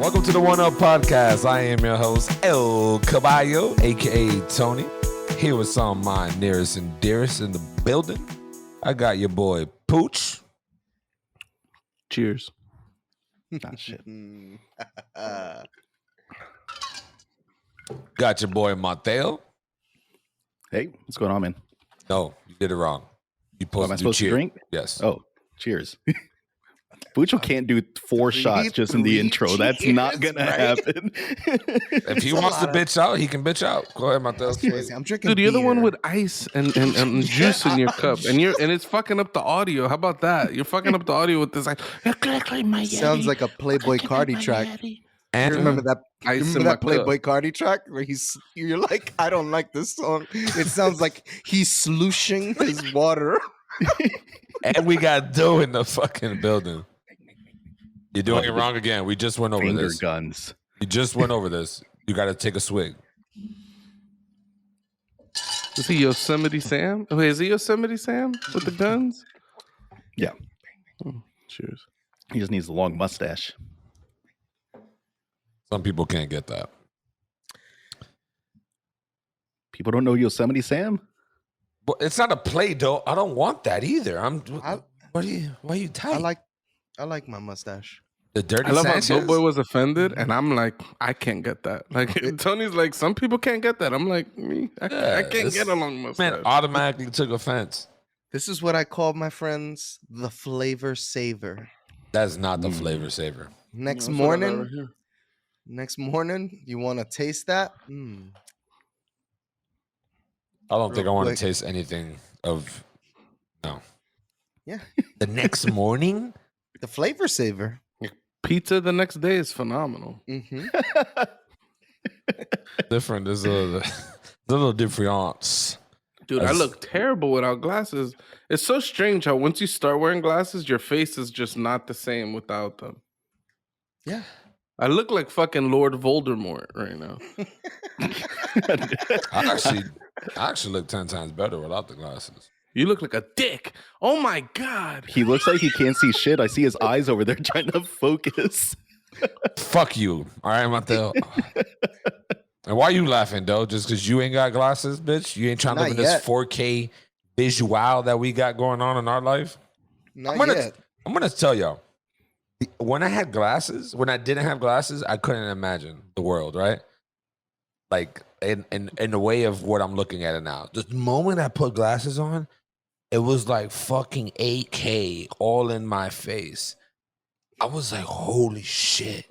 Welcome to the One Up Podcast. I am your host, El Caballo, a.k.a. Tony, here with some of my nearest and dearest in the building. I got your boy, Pooch. Cheers. Nah, shit. Got your boy, Mateo. Hey, what's going on, man? No, you did it wrong. You Am I supposed to drink? Yes. Oh, cheers. Bucho can't do 4 shots just in the intro. That's not gonna happen. If he wants to bitch out, he can bitch out. Go ahead, Mateo. I'm drinking. Dude, you're the one beer. with ice and juice in your cup, and it's fucking up the audio. How about that? You're fucking up the audio with this. Like, Sounds like a Playboy Cardi track. And You remember that? Ice Remember in my that Playboy cup. Cardi track where you're like, I don't like this song. It sounds like he's slushing his water. and we got Doe in the fucking building. You're doing it wrong again. We just went over Finger this. guns. You just went over this. You got to take a swig. Is he Yosemite Sam? Oh, wait, is he Yosemite Sam with the guns? Yeah. Oh, cheers. He just needs a long mustache. Some people can't get that. People don't know Yosemite Sam? But it's not a play dough. I don't want that either. Why are you tight? I like my mustache. The dirty I love Sanchez? how Doughboy was offended, and I'm like, I can't get that. Like Tony's like, some people can't get that. I'm like, me, I can't get a long mustache. Man automatically took offense. This is what I call my friends the flavor saver. That's not the flavor saver. Next That's what I got morning, right here. you want to taste that? I don't think I Real want to quick. taste anything of. No. Yeah, The next morning? the flavor saver. Pizza the next day is phenomenal. Different. There's a little difference. Dude, I look terrible without glasses. It's so strange how once you start wearing glasses, your face is just not the same without them. Yeah. I look like fucking Lord Voldemort right now. I actually look 10 times better without the glasses. You look like a dick. Oh my God. He looks like he can't see shit. I see his eyes over there trying to focus. Fuck you. All right, Mateo. And why you laughing, though? Just because you ain't got glasses, bitch? You ain't trying to Not live in this yet. 4K visual that we got going on in our life? Not I'm yet. gonna tell y'all. When I had glasses, when I didn't have glasses, I couldn't imagine the world, right? Like in the way of what I'm looking at it now. The moment I put glasses on, it was like fucking 8K all in my face. I was like, holy shit.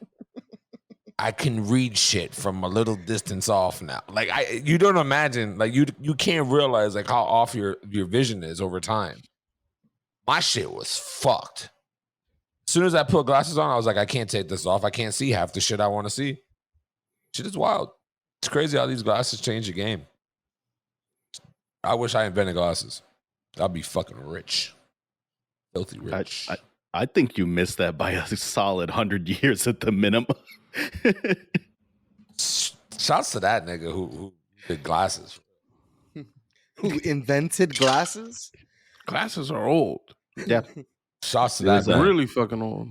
I can read shit from a little distance off now. Like you don't imagine, like you can't realize like how off your vision is over time. My shit was fucked. As soon as I put glasses on, I was like, I can't take this off. I can't see half the shit I want to see. Shit is wild. It's crazy how these glasses change the game. I wish I invented glasses. I'd be fucking rich. Filthy rich. I think you missed that by a solid 100 years at the minimum. Shouts to that nigga who did glasses. Who invented glasses? Glasses are old. Yeah. Shouts to It that was, man. Really fucking old.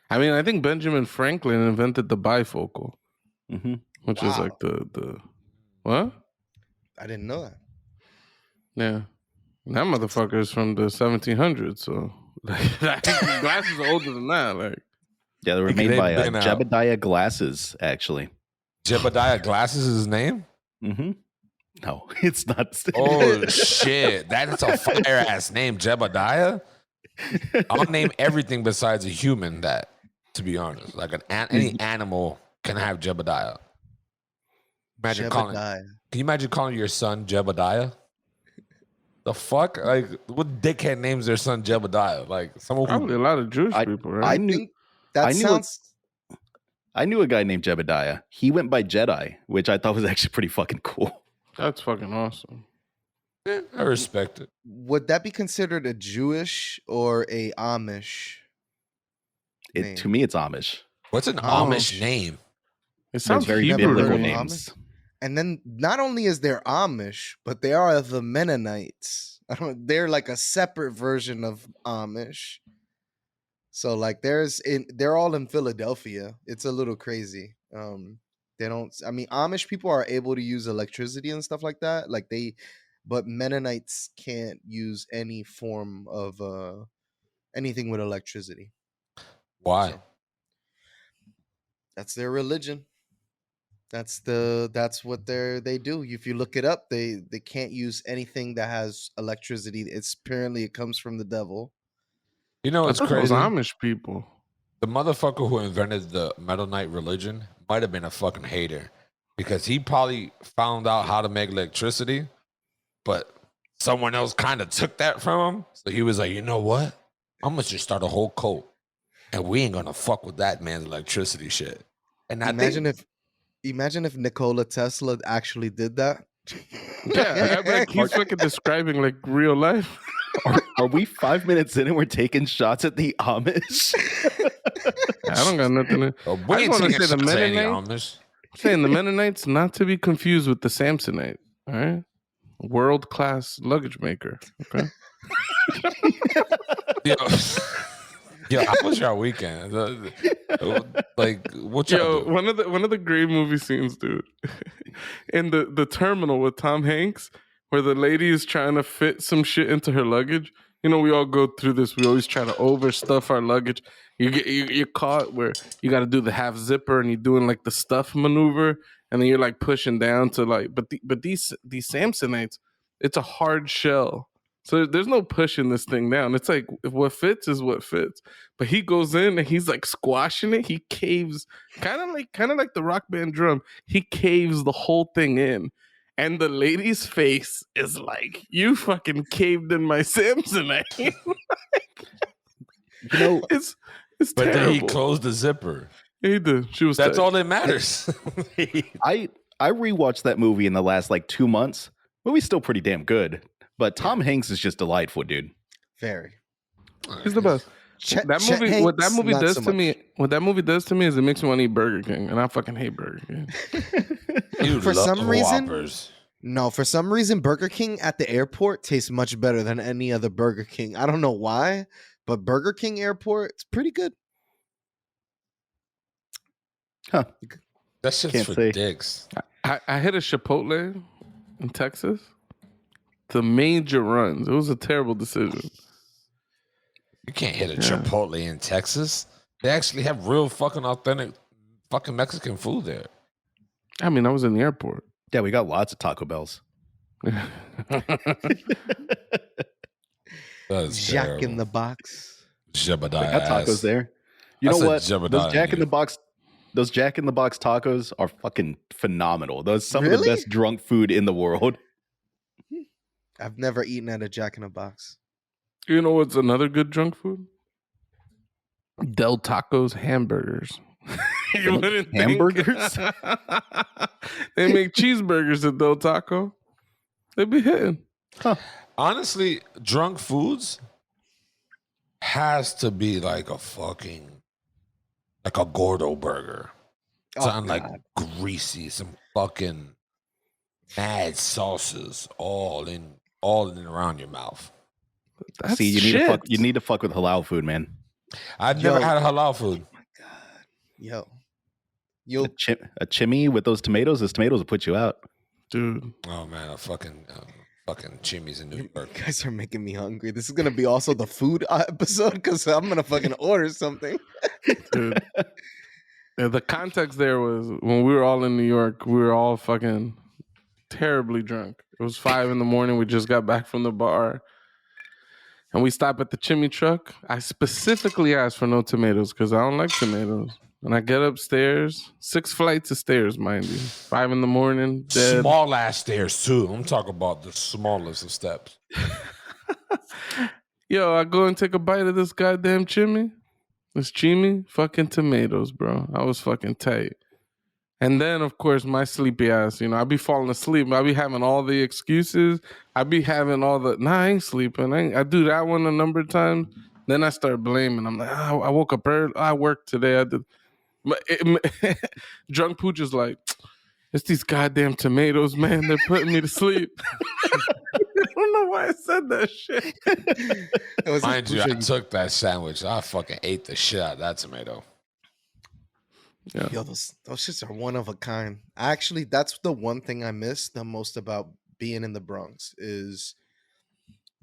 I mean, I think Benjamin Franklin invented the bifocal, which is Wow. like the what? I didn't know that. Yeah. That motherfucker is from the 1700s, so like, glasses are older than that. Like, Yeah, they were Look, made they've by been out. Jebediah Glasses, actually. Jebediah Glasses is his name? No, it's not. Oh shit. That's a fire ass name, Jebediah. I'll name everything besides a human that, to be honest. Like any animal can have Jebediah. Imagine calling. Jebediah. Can you imagine calling your son Jebediah? The fuck? Like, what dickhead names their son Jebediah? Like, someone probably who. a lot of Jewish I- people, I right? knew- think that I knew sounds. I knew a guy named Jebediah. He went by Jedi, which I thought was actually pretty fucking cool. That's fucking awesome. I respect it. Would that be considered a Jewish or a Amish? Name. To me, it's Amish. What's an Amish name? It sounds very Hebrew to biblical me. names. And then not only is there Amish, but they are the Mennonites. They're like a separate version of Amish. So like they're all in Philadelphia. It's a little crazy. They don't I mean Amish people are able to use electricity and stuff like that. But Mennonites can't use any form of anything with electricity. Why? So that's their religion. That's what they do. If you look it up, they can't use anything that has electricity. It's apparently it comes from the devil. You know I what's thought it was crazy? Amish people. The motherfucker who invented the Mennonite religion might have been a fucking hater because he probably found out how to make electricity, but someone else kind of took that from him. So he was like, you know what? I'm gonna just start a whole cult, and we ain't gonna fuck with that man's electricity shit. And I Imagine if Nikola Tesla actually did that. Yeah, like he's fucking describing like real life. Are we 5 minutes in and we're taking shots at the Amish? I don't got nothing. I we just ain't want to taking say the shots at any Mennonites. Amish. Saying the Mennonites not to be confused with the Samsonite. All right, world class luggage maker. Okay. Yo, how was your weekend? Like, what y'all do? one of the great movie scenes, dude, in the terminal with Tom Hanks, where the lady is trying to fit some shit into her luggage. You know, we all go through this. We always try to overstuff our luggage. You're caught where you got to do the half zipper, and you're doing like the stuff maneuver, and then you're like pushing down to like. But these Samsonites, it's a hard shell. So there's no pushing this thing down. It's like what fits is what fits. But he goes in and he's like squashing it. He caves, kind of like the Rock Band drum. He caves the whole thing in, and the lady's face is like, "You fucking caved in my Samsonite." You know, it's But then he terrible. closed the zipper. He did. She was. That's tight. all that matters. I rewatched that movie in the last like 2 months. Movie's still pretty damn good, but Tom Hanks is just delightful, dude. Very. He's the best. Chet What that Hanks, movie not does so to me, much. what that movie does to me is it makes me want to eat Burger King, and I fucking hate Burger King. You For love some reason- Whoppers. No, for some reason, Burger King at the airport tastes much better than any other Burger King. I don't know why, but Burger King airport, it's pretty good. Huh. That shit's Can't for say. dicks. I hit a Chipotle in Texas. The major runs. It was a terrible decision. You can't hit a Yeah. Chipotle in Texas. They actually have real fucking authentic fucking Mexican food there. I mean, I was in the airport. Yeah, we got lots of Taco Bells. That's Jack in the Box. Jebediah They got tacos ass. there. You I know said what? Jebediah, Those Jack in yeah. the Box, tacos are fucking phenomenal. Those some of the Really? best drunk food in the world. I've never eaten at a Jack in the Box. You know what's another good drunk food? Del Taco's hamburgers. You wouldn't think. Hamburgers? They make cheeseburgers at Del Taco. They be hitting. Honestly, drunk foods has to be like a Gordo burger. Oh, Something like God. greasy, some fucking mad sauces all in and around your mouth. That's See, you shit. need to fuck with halal food, man. I've never Yo. had halal food. Yo. A, You'll a chimney with those tomatoes will put you out. Dude. Oh man, a fucking chimneys in New You York. guys are making me hungry. This is gonna be also the food episode because I'm gonna fucking order something. Dude. Yeah, the context there was when we were all in New York, we were all fucking terribly drunk. It was 5 a.m. We just got back from the bar. And we stop at the chimney truck. I specifically asked for no tomatoes because I don't like tomatoes. And I get upstairs, 6 flights of stairs, mind you. 5 a.m, dead. Small ass stairs too. I'm talking about the smallest of steps. Yo, I go and take a bite of this goddamn chimney. This chimney, fucking tomatoes, bro. I was fucking tight. And then, of course, my sleepy ass, I be falling asleep. I be having all the excuses. I be having all the, I ain't sleeping. I do that one a number of times. Then I start blaming. I'm like, I woke up early. I worked today. I did. But drunk Pooch is like, it's these goddamn tomatoes, man. They're putting me to sleep. don't know why I said that shit. It was Mind you, I pushing. took that sandwich. I fucking ate the shit out of that tomato. Yeah. Yo, those shits are one of a kind. Actually, that's the one thing I miss the most about being in the Bronx is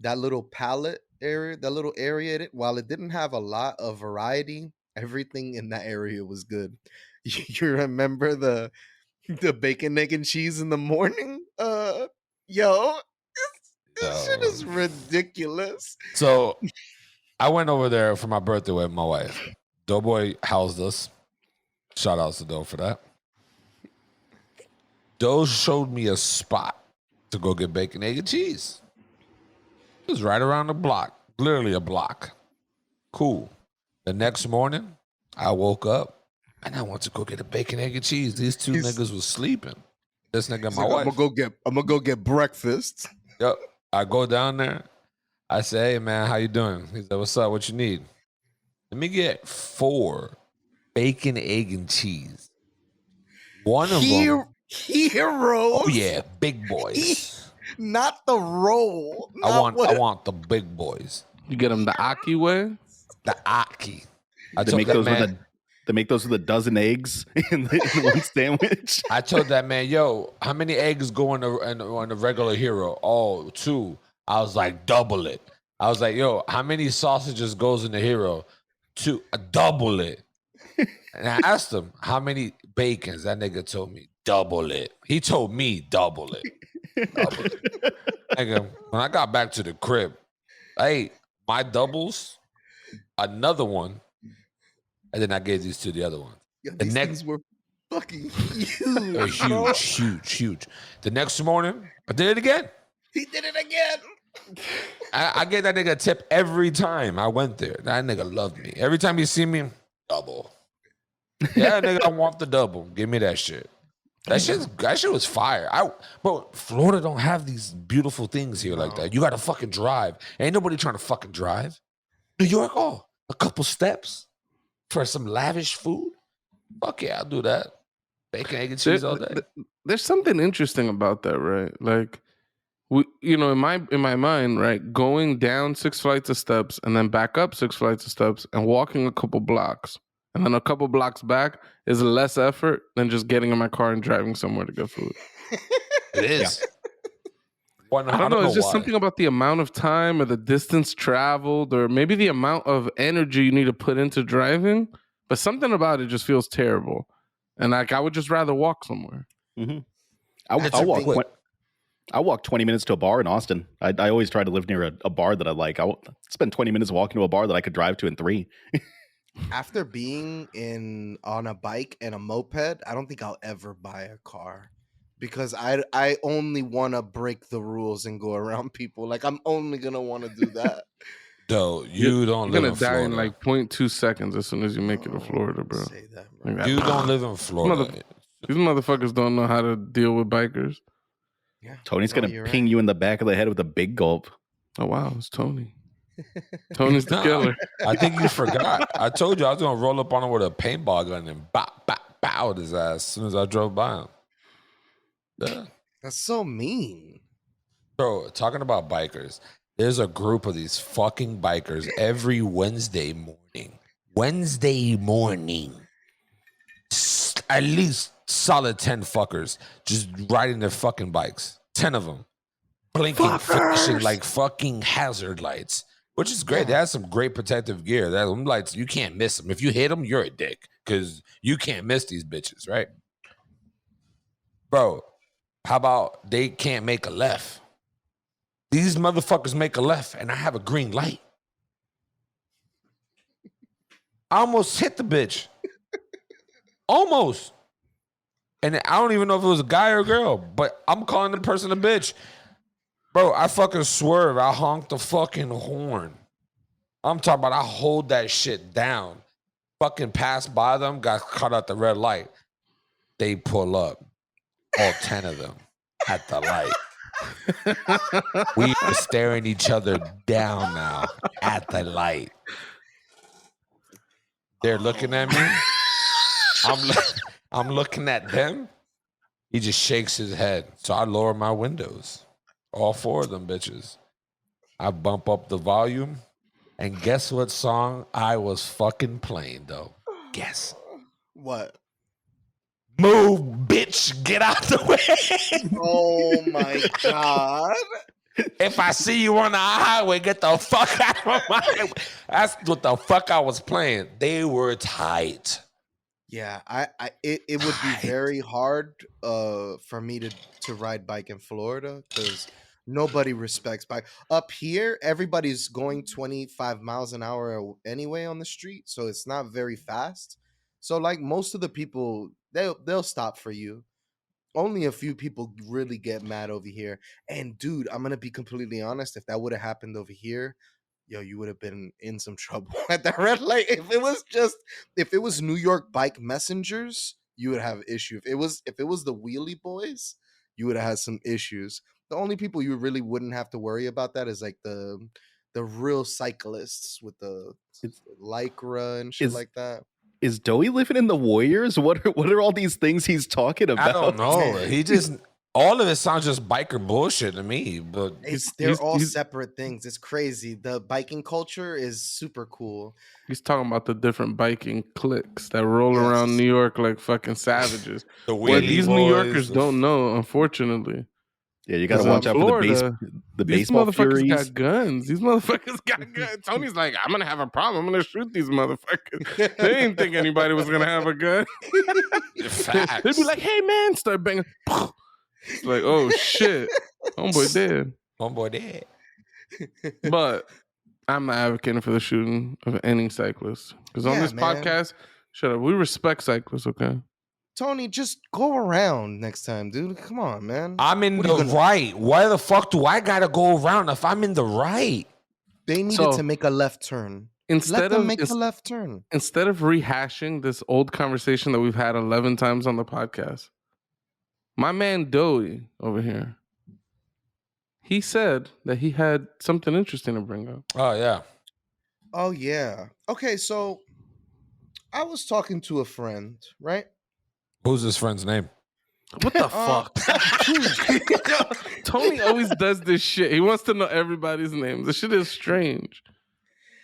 that little palette area, that little area. While it didn't have a lot of variety, everything in that area was good. You remember the bacon, egg, and cheese in the morning? Yo, this shit Yo. is ridiculous. So I went over there for my birthday with my wife. Doughboy housed us. Shout outs to Doe for that. Doe showed me a spot to go get bacon, egg, and cheese. It was right around the block, literally a block. Cool. The next morning, I woke up and I went to go get a bacon, egg, and cheese. These two niggas was sleeping. This nigga and He's my like, wife. I'm gonna go get breakfast. Yep. I go down there. I say, hey man, how you doing? He said, what's up? What you need? Let me get 4 bacon, egg, and cheese. One of them. Heroes. Oh yeah, big boys. Not the roll. I want the big boys. You get them the Aki way? The Aki. They make those with a dozen eggs in one sandwich. I told that man, yo, how many eggs go on a regular hero? Oh, 2. I was like, double it. I was like, yo, how many sausages goes in the hero? 2. Double it. And I asked him, how many bacons? That nigga told me, double it. He told me, double it. Double it. Nigga, when I got back to the crib, I ate my doubles, another one, and then I gave these to the other one. Yo, The these next things were fucking They're huge. Bro. huge. The next morning, I did it again. He did it again. I gave that nigga a tip every time I went there. That nigga loved me. Every time he see me, double. Yeah, nigga, I want the double. Give me that shit. That shit was fire. Bro, Florida don't have these beautiful things here like that. You got to fucking drive. Ain't nobody trying to fucking drive. New York, a couple steps for some lavish food. Fuck yeah, I'll do that. Bacon, egg, and cheese all day. There's something interesting about that, right? Like, in my mind, right, going down 6 flights of steps and then back up 6 flights of steps and walking a couple blocks and then a couple blocks back is less effort than just getting in my car and driving somewhere to get food. It is. I don't know. It's just something about the amount of time or the distance traveled or maybe the amount of energy you need to put into driving. But something about it just feels terrible. And like I would just rather walk somewhere. Mm-hmm. I walk 20 minutes to a bar in Austin. I always try to live near a bar that I like. I'll spend 20 minutes walking to a bar that I could drive to in 3. After being on a bike and a moped, I don't think I'll ever buy a car because I only want to break the rules and go around people. Like I'm only gonna want to do that. No, you're gonna die in like 0.2 seconds as soon as you make it to Florida, bro. Say that, bro. Like, you don't live in Florida. These motherfuckers don't know how to deal with bikers. Yeah, Tony's gonna ping you in the back of the head with a big gulp. Oh wow, it's Tony. Tony's the killer. I think you forgot. I told you I was gonna roll up on him with a paintball gun and bow his ass as soon as I drove by him. Yeah. That's so mean. Bro, talking about bikers, there's a group of these fucking bikers every Wednesday morning. At least solid 10 fuckers just riding their fucking bikes. 10 of them. Blinking, flashing like fucking hazard lights. Which is great. They have some great protective gear. Them lights, you can't miss them. If you hit them, you're a dick. Because you can't miss these bitches, right? Bro, how about they can't make a left? These motherfuckers make a left and I have a green light. I almost hit the bitch. Almost. And I don't even know if it was a guy or a girl, but I'm calling the person a bitch. Bro, I fucking swerve. I honk the fucking horn. I'm talking about I hold that shit down. Fucking passed by them, got caught at the red light. They pull up. All 10 of them at the light. We are staring each other down now at the light. They're looking at me. I'm looking at them. He just shakes his head. So I lower my windows. all 4 of them bitches. I bump up the volume, and guess what song I was fucking playing though? Guess. What? Move, bitch, get out the way. Oh my god. If I see you on the highway, get the fuck out of my way. That's what the fuck I was playing. They were tight. Yeah, it would be very hard for me to ride bike in Florida because nobody respects bike. Up here, everybody's going 25 miles an hour anyway on the street, so it's not very fast. So like most of the people, they'll stop for you. Only a few people really get mad over here. And dude, I'm gonna be completely honest. If that would have happened over here, yo, you would have been in some trouble at the red light. If it was New York bike messengers, you would have issue. If it was the wheelie boys, you would have had some issues. The only people you really wouldn't have to worry about that is like the real cyclists with the It's- lycra and shit is- like that. Is Doey living in the Warriors? What are all these things he's talking about? I don't know. He just all of it sounds just biker bullshit to me. But They're all separate things. It's crazy. The biking culture is super cool. He's talking about the different biking cliques that roll around New York like fucking savages. the What wheelie these boys, New Yorkers don't know, unfortunately. Yeah, you got to 'Cause in watch out for Florida, the These baseball motherfuckers furies. got guns. These motherfuckers got guns. Tony's like, I'm gonna have a problem. I'm gonna shoot these motherfuckers. They didn't think anybody was gonna have a gun. Facts. They'd be like, hey man, start banging. It's like, oh shit. Homeboy dead. Homeboy dead. But I'm not advocating for the shooting of any cyclist. Because on Yeah, this man. podcast, shut up. We respect cyclists, okay? Tony, just go around next time, dude. Come on, man. I'm in What are the you gonna- right. Why the fuck do I gotta go around if I'm in the right? They needed So, to make a left turn. Let Instead them of make a left turn. instead of rehashing this old conversation that we've had 11 times on the podcast, my man Doey over here, he said that he had something interesting to bring up. Oh yeah. Oh yeah. Okay, so I was talking to a friend, right? Who's his friend's name? What the fuck? Tony always does this shit. He wants to know everybody's name. This shit is strange.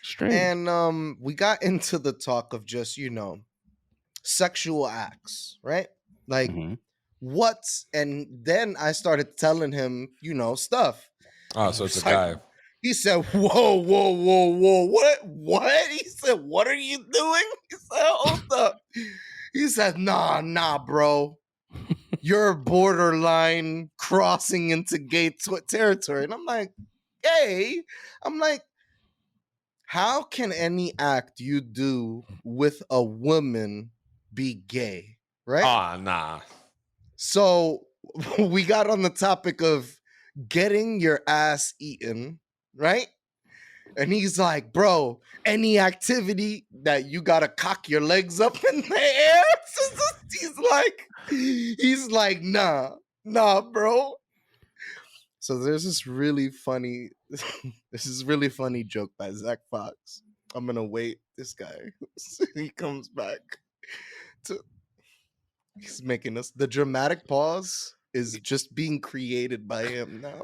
Strange. And we got into the talk of just, sexual acts, right? Like Mhm. what's and then I started telling him, stuff. Oh, so it's a It's like- guy. He said, whoa, whoa, whoa, whoa, what? He said, what are you doing? He said, hold up. He said, nah, bro. You're borderline crossing into gay territory. And I'm like, gay? I'm like, how can any act you do with a woman be gay? Right? Ah, nah. So we got on the topic of getting your ass eaten, right? And he's like, bro, any activity that you gotta cock your legs up in the air, he's like, nah, bro. So there's this really funny joke by Zach Fox. I'm gonna wait this guy. He comes back he's making us the dramatic pause is just being created by him now.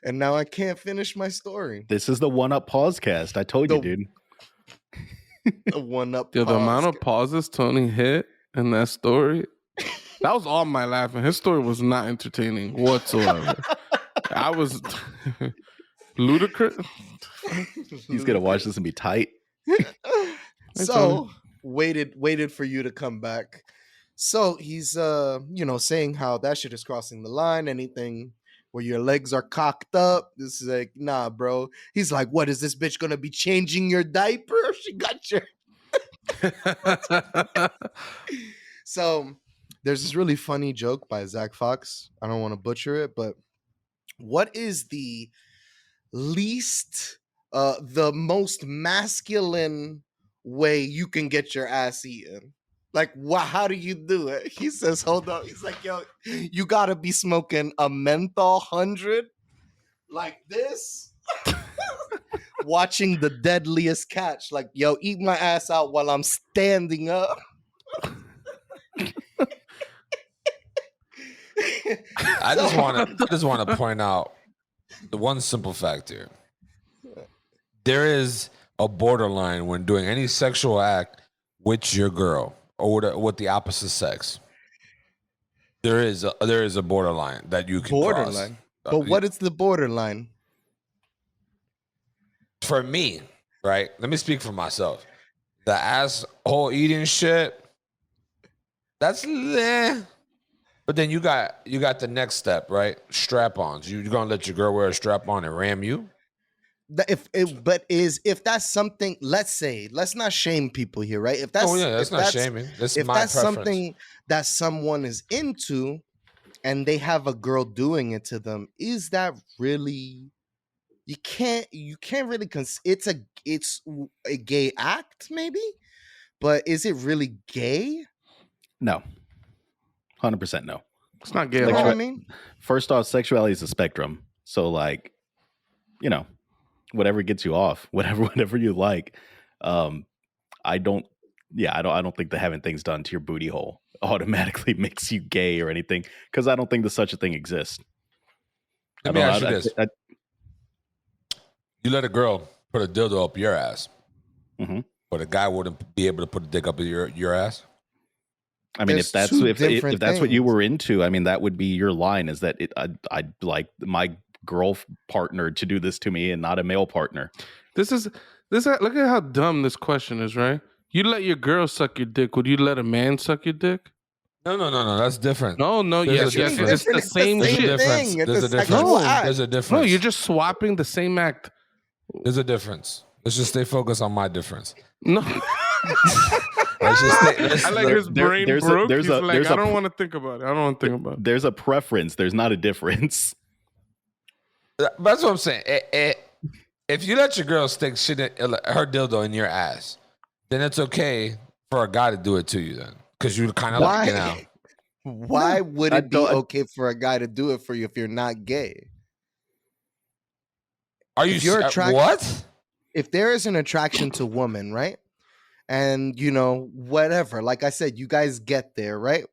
And now I can't finish my story. This is the One Up Pausecast. I told you, The- dude. The one up Yo, the pause. amount of pauses Tony hit in that story, that was all my laughing. His story was not entertaining whatsoever. I was ludicrous. He's gonna watch this and be tight. So waited for you to come back. So he's saying how that shit is crossing the line. Anything where your legs are cocked up. This is like, nah, bro. He's like, what is this bitch gonna be changing your diaper? She got your So there's this really funny joke by Zach Fox. I don't want to butcher it, but what is the most masculine way you can get your ass eaten? Like, how do you do it? He says, hold up. He's like, yo, you gotta be smoking a menthol 100 like this. Watching The Deadliest Catch. Like, yo, eat my ass out while I'm standing up. I just want to point out the one simple fact here. There is a borderline when doing any sexual act with your girl or with the opposite sex. There is a borderline that you can Borderline. cross. But what is the borderline? For me, right? Let me speak for myself. The asshole eating shit, that's but then you got the next step, right? Strap-ons. You're gonna let your girl wear a strap-on and ram you? If that's something, let's not shame people here, right? If that's that's not shaming. That's if my that's preference. something that someone is into and they have a girl doing it to them, is that really you can't really it's a gay act maybe, but is it really gay? No. 100% no. It's not gay You at know what all. I mean? First off, sexuality is a spectrum. So like, you know, whatever gets you off, whatever you like. I don't think that having things done to your booty hole automatically makes you gay or anything, because I don't think that such a thing exists. Let me ask you this. You let a girl put a dildo up your ass, but a guy wouldn't be able to put a dick up your ass? I mean, There's if that's two if different that's what you things. were into, I mean, that would be your line, is that I'd like my girl partner to do this to me and not a male partner. Look at how dumb this question is, right? You let your girl suck your dick. Would you let a man suck your dick? No. That's different. No. There's Yes. a It's the same There's a shit. difference. It's There's a a difference. sexual act. There's a difference. No, you're just swapping the same act. There's a difference. Let's just stay focused on my difference. No. Let's just stay. I like his brain there's a- broke. there's He's a- like, there's I a don't pr- want to think about it. I don't want to think about it. There's a preference. There's not a difference. That's what I'm saying. If you let your girl stick shit her dildo in your ass, then it's okay for a guy to do it to you then, because you kind of like it now. Why would I it be don't- okay for a guy to do it for you if you're not gay? Are you If you're what? If there is an attraction to women, right? And whatever, like I said, you guys get there, right?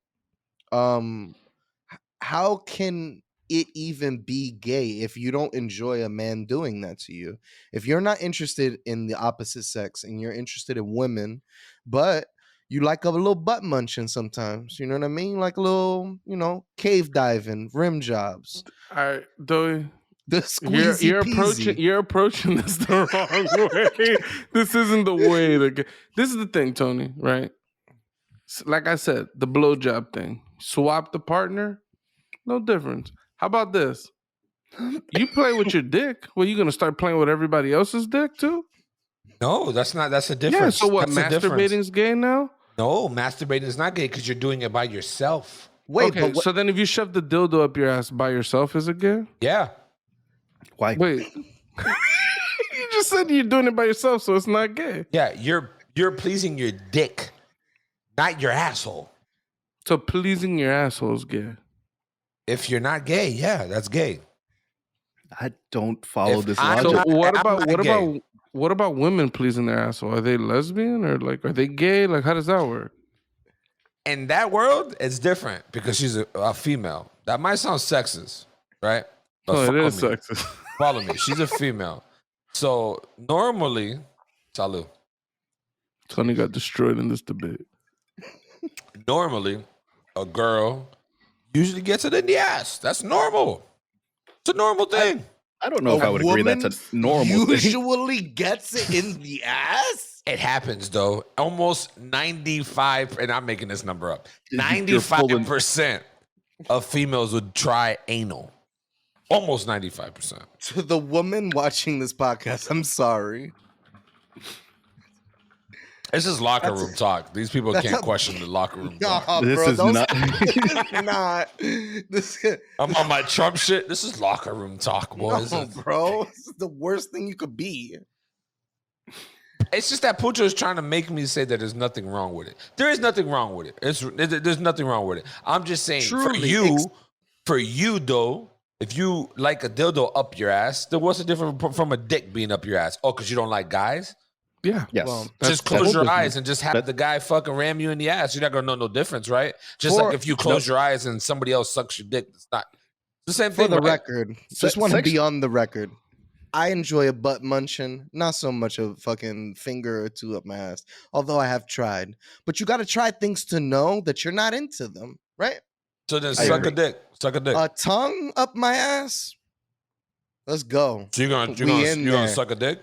How can it even be gay if you don't enjoy a man doing that to you? If you're not interested in the opposite sex and you're interested in women, but you like a little butt munching sometimes, you know what I mean? Like a little, cave diving, rim jobs. All right, Doey. The squeezy You're approaching this the wrong way. This isn't the way to get. This is the thing, Tony, right? Like I said, the blowjob thing. Swap the partner, no difference. How about this? You play with your dick. Well, you gonna start playing with everybody else's dick too? No, that's not. That's a Yeah. difference. So what? That's a difference. Masturbating's gay now? No, masturbating is not gay because you're doing it by yourself. Wait, Okay. but So then, if you shove the dildo up your ass by yourself, is it gay? Yeah. Why? Wait. You just said you're doing it by yourself, so it's not gay. Yeah, you're pleasing your dick, not your asshole. So pleasing your asshole is gay. If you're not gay, yeah, that's gay. I don't follow If this I'm logic. So not- what about women pleasing their asshole? Are they lesbian or are they gay? Like, how does that work? In that world, it's different because she's a female. That might sound sexist, right? But Oh, it follow is me. sexist. Follow me. She's a female. So normally, salud. Tony got destroyed in this debate. Normally, a girl usually gets it in the ass. That's normal. It's a normal thing. I don't know if I would agree that's a normal thing. usually gets it in the ass. It happens though. Almost 95, and I'm making this number up. You're pulling- 95% of females would try anal. Almost 95%. To the woman watching this podcast, I'm sorry. This is locker room talk. These people that's can't a- question the locker room talk. Nah, This bro, is those- not- this is not. This, I'm on my Trump shit. This is locker room talk, boys. no, bro. This is the worst thing you could be. It's just that Pucho is trying to make me say that there's nothing wrong with it. There is nothing wrong with it. There's nothing wrong with it. I'm just saying Truly, for you though, if you like a dildo up your ass, then what's the difference from a dick being up your ass? Oh, because you don't like guys? Yeah. Yes. Well, Just close that's your different. eyes and just have the guy fucking ram you in the ass. You're not gonna know no difference, right? Just For- like if you close your eyes and somebody else sucks your dick, it's not. the same For thing, the right? record, just want to sex- be on the record. I enjoy a butt munching, not so much a fucking finger or two up my ass. Although I have tried, but you got to try things to know that you're not into them, right? So then I suck a agree. dick. Suck a dick. A tongue up my ass. Let's go. So you're We in gonna there. suck a dick?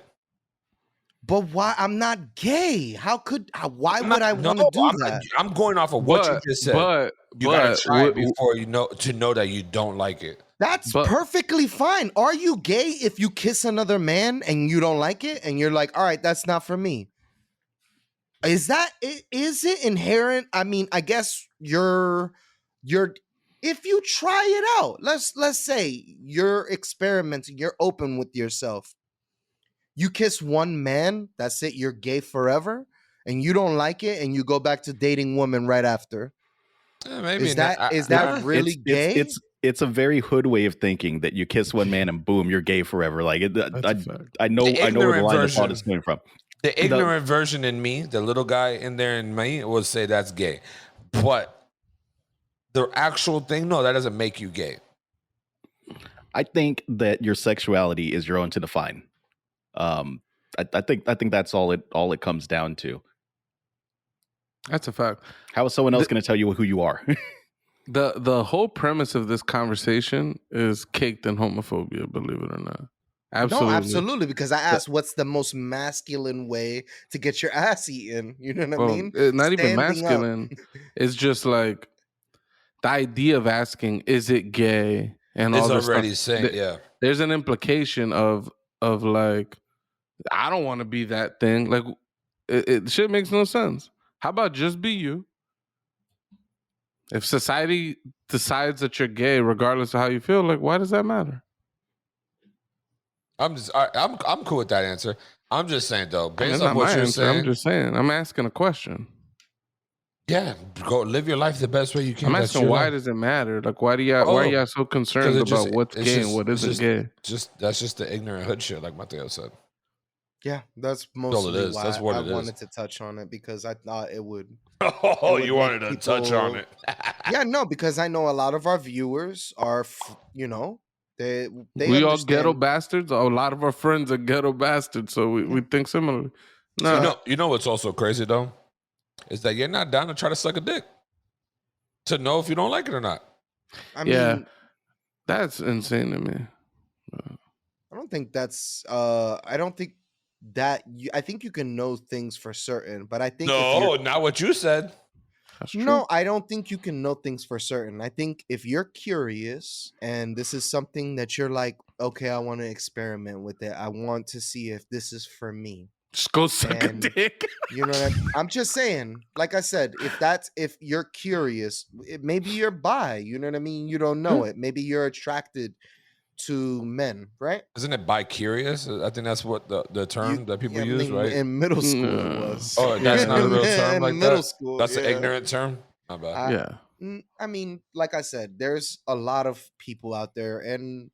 But why? I'm not gay. Why I'm would not- I no, want to do I'm that? I'm going off of what you just said. You gotta try it before you know that you don't like it. That's But- perfectly fine. Are you gay if you kiss another man and you don't like it and you're like, all right, that's not for me? Is it inherent? I mean, I guess you're if you try it out, let's say you're experimenting, you're open with yourself. You kiss one man, that's it, you're gay forever, and you don't like it, and you go back to dating women right after. Maybe Is that nah. really gay? It's a very hood way of thinking that you kiss one man and boom, you're gay forever. Like I know The where the ignorant line of version. thought is coming from. The ignorant version in me, the little guy in there in me, would say that's gay. But the actual thing, no, that doesn't make you gay. I think that your sexuality is your own to define. I think that's all it comes down to. That's a fact. How is someone else going to tell you who you are? The whole premise of this conversation is caked in homophobia, believe it or not. Absolutely. No, absolutely. Because I asked, what's the most masculine way to get your ass eaten? You know what I mean? Not even Standing up. masculine. It's just like the idea of asking, is it gay? And It's all this already stuff. saying, yeah. There's an implication of like, I don't want to be that thing. Like, it shit makes no sense. How about just be you? If society decides that you're gay, regardless of how you feel, like, why does that matter? I'm cool with that answer. I'm just saying though, based That's on not what my you're answer. saying, I'm just saying. I'm asking a question. yeah, go live your life the best way you can. I'm That's asking your why life. does it matter? Like, why are y'all so concerned about what's gay and what isn't gay? That's just the ignorant hood shit, like Mateo said. Yeah, that's all it mostly is. why That's what I it is. wanted to touch on it, because I thought it would. Oh, would you make wanted to touch on people- it. Yeah, no, because I know a lot of our viewers are, they We all understand. ghetto bastards. A lot of our friends are ghetto bastards, so we think similarly. No, You know what's also crazy though, is that you're not down to try to suck a dick to know if you don't like it or not. I mean, Yeah. That's insane to me. I don't think that's. I don't think that. I think you can know things for certain, but I think if No, you're, not what you said. That's true. no, I don't think you can know things for certain. I think if you're curious and this is something that you're like, okay, I want to experiment with it. I want to see if this is for me. Just go suck And- a dick. You know what I'm just saying. Like I said, if you're curious, maybe you're bi. You know what I mean. You don't know it. Maybe you're attracted to men, right? Isn't it bi-curious? I think that's what the term that people Yeah, I use, mean, right? In middle school, No. it was. Oh, that's not a real term In like middle that? school. That's yeah. an ignorant term. Not bad. Yeah. I mean, like I said, there's a lot of people out there, and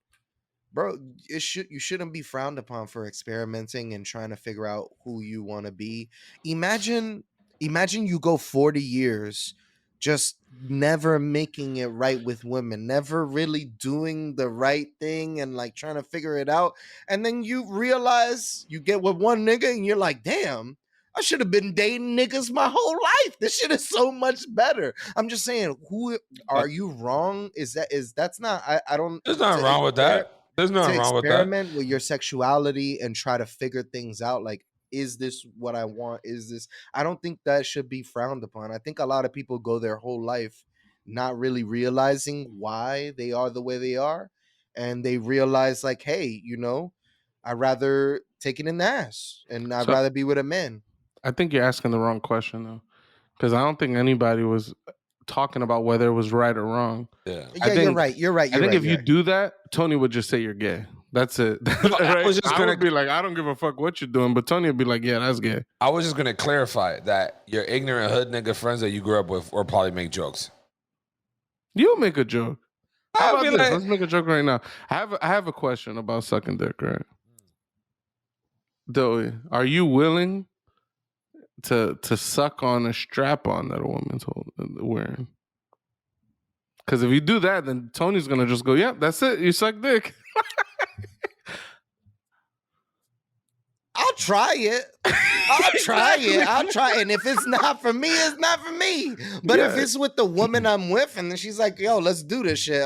bro, you shouldn't be frowned upon for experimenting and trying to figure out who you want to be. Imagine you go 40 years just never making it right with women, never really doing the right thing and like trying to figure it out. And then you realize you get with one nigga and you're like, damn, I should have been dating niggas my whole life. This shit is so much better. I'm just saying, who are you wrong? That's not, I don't. There's nothing to wrong with that. There's nothing to wrong with that. experiment with your sexuality and try to figure things out, like, is this what I want? Is this? I don't think that should be frowned upon. I think a lot of people go their whole life not really realizing why they are the way they are, and they realize like, hey, I'd rather take it in the ass, and I'd So- rather be with a man. I think you're asking the wrong question though, because I don't think anybody was talking about whether it was right or wrong. Yeah. Yeah, you're think- right. You're right. I You're think right, if you're you right. do that, Tony would just say you're gay. That's it. I was just I gonna- would be like, I don't give a fuck what you're doing, but Tony would be like, yeah, that's gay. I was just gonna clarify that your ignorant hood nigga friends that you grew up with will probably make jokes. You'll make a joke. How I'll about be this? like- Let's make a joke right now. I have a question about sucking dick, right? Doey, are you willing to suck on a strap on that a woman's wearing? Because if you do that, then Tony's gonna just go, "Yep, that's it. You suck dick." I'll try it. I'll try it. I'll try it. And if it's not for me, it's not for me. But if it's with the woman I'm with, and then she's like, "Yo, let's do this shit,"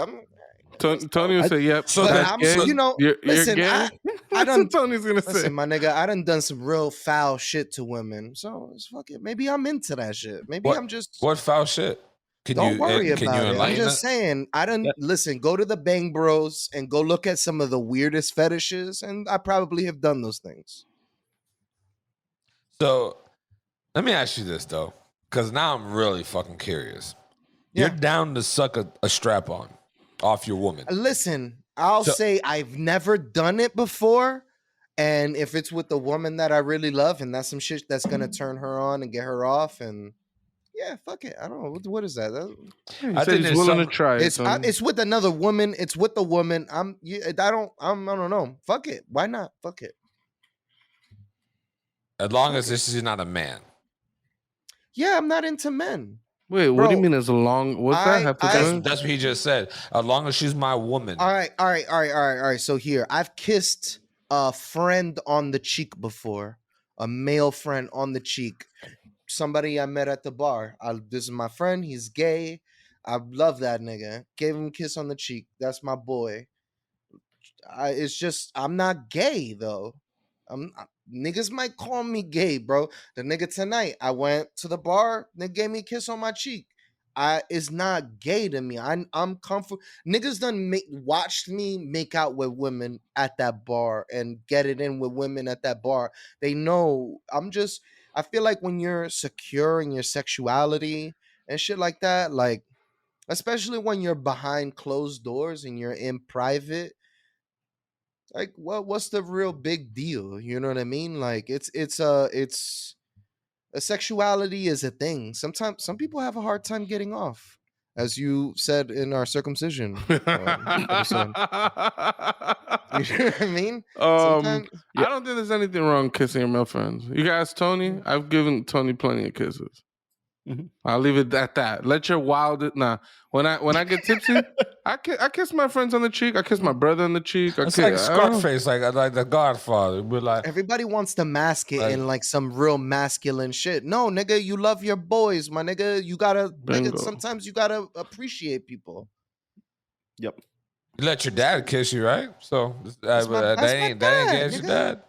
Tony will say, "Yep." So but that- I'm, so- you know, You're listen, gay? I That's done, what Tony's gonna say. listen, my nigga, I done some real foul shit to women. So it's fuck it. Maybe I'm into that shit. Maybe I'm just. What foul shit? Don't worry can about you it. I'm enlighten just saying. I done listen. Go to the Bang Bros and go look at some of the weirdest fetishes, and I probably have done those things. So let me ask you this though, because now I'm really fucking curious. Yeah. You're down to suck a strap on off your woman. Listen, I'll say I've never done it before. And if it's with a woman that I really love and that's some shit that's gonna turn her on and get her off, and yeah, fuck it. I don't know. What is that? I think he's willing to try it. It's with another woman. It's with the woman. I don't know. Fuck it. Why not? Fuck it. As long as this is not a man. Yeah, I'm not into men. Wait, what do you mean as long? What's that have to do? That's what he just said. As long as she's my woman. All right. So here, I've kissed a friend on the cheek before, a male friend on the cheek. Somebody I met at the bar. This is my friend. He's gay. I love that nigga. Gave him a kiss on the cheek. That's my boy. It's just I'm not gay though. Niggas might call me gay, bro. The nigga tonight, I went to the bar. They gave me a kiss on my cheek. It's not gay to me. I'm comfortable. Niggas done watched me make out with women at that bar and get it in with women at that bar. They know I feel like when you're secure in your sexuality and shit like that, like especially when you're behind closed doors and you're in private, like what's the real big deal? You know what I mean? Like it's a sexuality is a thing. Sometimes some people have a hard time getting off, as you said in our circumcision episode. You know what I mean? I don't think there's anything wrong with kissing your male friends. You guys, Tony, I've given Tony plenty of kisses. Mhm. I'll leave it at that. Let your when I get tipsy, I kiss my friends on the cheek. I kiss my brother on the cheek. It's like Scarface, like the Godfather. We're like everybody wants to mask it in like some real masculine shit. No, nigga, you love your boys, my nigga. You gotta, nigga, sometimes you gotta appreciate people. Yep. you let your dad kiss you, right? So That's my that ain't against your nigga. dad.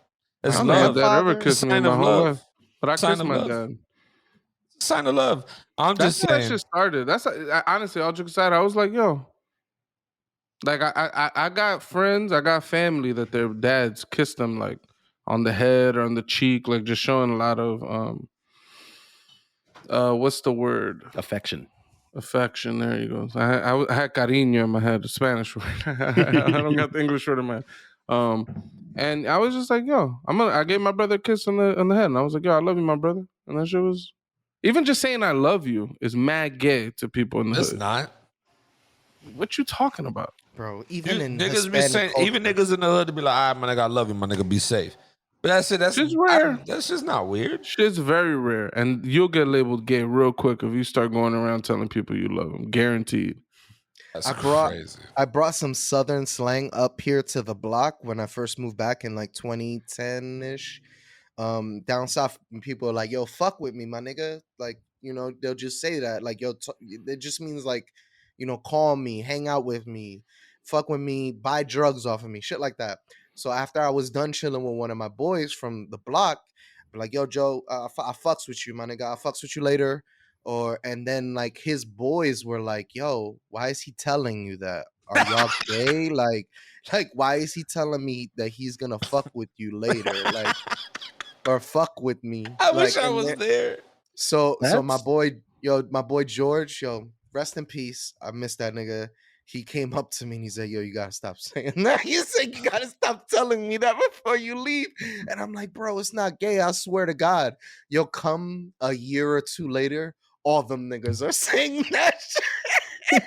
It's I don't think my love. dad ever Father. kissed me Sign my of whole love. life. But I Sign kissed of my love. dad. Sign of love. I'm That's just how that saying. shit started. Honestly, all jokes aside, I was like, yo. Like I got friends, I got family that their dads kissed them like on the head or on the cheek, like just showing a lot of what's the word? Affection. Affection. There you go. So I had cariño in my head, the Spanish word. I don't got the English word in my head. And I was just like, yo, I gave my brother a kiss on the head, and I was like, yo, I love you, my brother. And that shit was even just saying I love you is mad gay to people in the It's hood. not. What you talking about? Bro, even in Niggas be Hispanic saying, culture, even niggas in the hood to be like, all right, my nigga, I love you, my nigga, be safe. But that's it. That's Shit's rare. That's just not weird. Shit's very rare, and you'll get labeled gay real quick if you start going around telling people you love them. Guaranteed. That's I crazy. brought some Southern slang up here to the block when I first moved back in like 2010-ish. Down south, people are like, yo, fuck with me, my nigga. Like, you know, they'll just say that. Like, yo, it just means like, you know, call me, hang out with me, fuck with me, buy drugs off of me, shit like that. So after I was done chilling with one of my boys from the block, I'm like, yo, Joe, I fucks with you, my nigga. I fucks with you later. And then like his boys were like, yo, why is he telling you that? Are y'all gay? Like, why is he telling me that he's gonna fuck with you later? Like, or fuck with me. I like, wish I was there. So my That's- boy George, yo, rest in peace. I miss that nigga. He came up to me and he said, yo, you gotta stop saying that. He said, you gotta stop telling me that before you leave. And I'm like, bro, it's not gay. I swear to God. Yo, come a year or two later, all them niggas are saying that shit.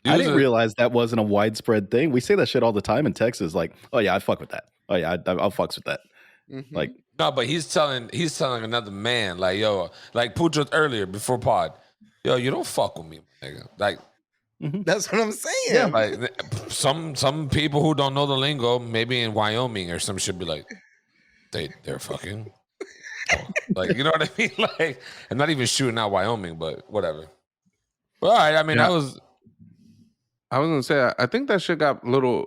I didn't realize that wasn't a widespread thing. We say that shit all the time in Texas. Like, oh yeah, I'd fuck with that. Oh yeah, I'll fucks with that. Mhm. Like, No, but he's telling another man, like, yo, like Pucho earlier before pod. yo, you don't fuck with me, nigga. Like, That's what I'm saying. Yeah. like some people who don't know the lingo, maybe in Wyoming or some shit, be like, they're fucking. Like, you know what I mean? Like, I'm not even shooting out Wyoming, but whatever. But all right, I mean, Yeah. I was gonna say, I think that shit got a little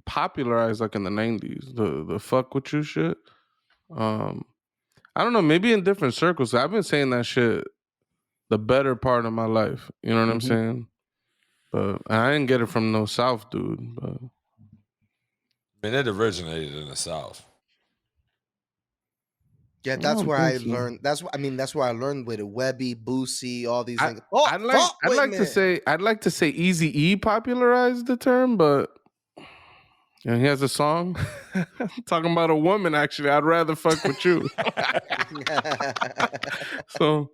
popularized like in the 90s. The fuck with you shit. I don't know, maybe in different circles. I've been saying that shit the better part of my life. You know what I'm saying? But I didn't get it from no South dude. But I mean, it originated in the South. Yeah, I that's don't where think I so. learned. That's where I learned with it. Webby, Boosie, all these things. I'd like to say Easy E popularized the term, but he has a song talking about a woman. Actually, I'd rather fuck with you. So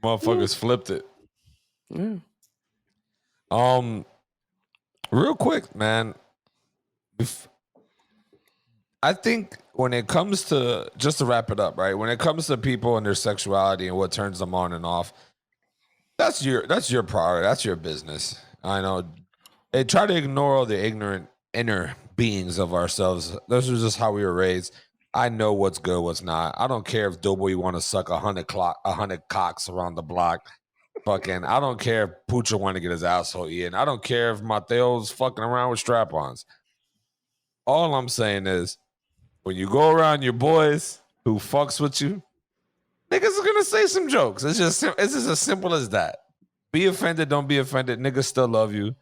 Motherfuckers flipped it. yeah. Real quick, man. I think when it comes to, just to wrap it up, right? When it comes to people and their sexuality and what turns them on and off, that's your priority. That's your business. I know. They try to ignore all the ignorant inner beings of ourselves. This is just how we were raised. I know what's good, what's not. I don't care if Doughboy want to suck 100 cocks around the block. Fucking, I don't care if Poocher want to get his asshole eaten. I don't care if Mateo's fucking around with strap-ons. All I'm saying is, when you go around your boys who fucks with you, niggas are gonna say some jokes. It's just as simple as that. Be offended, don't be offended. Niggas still love you.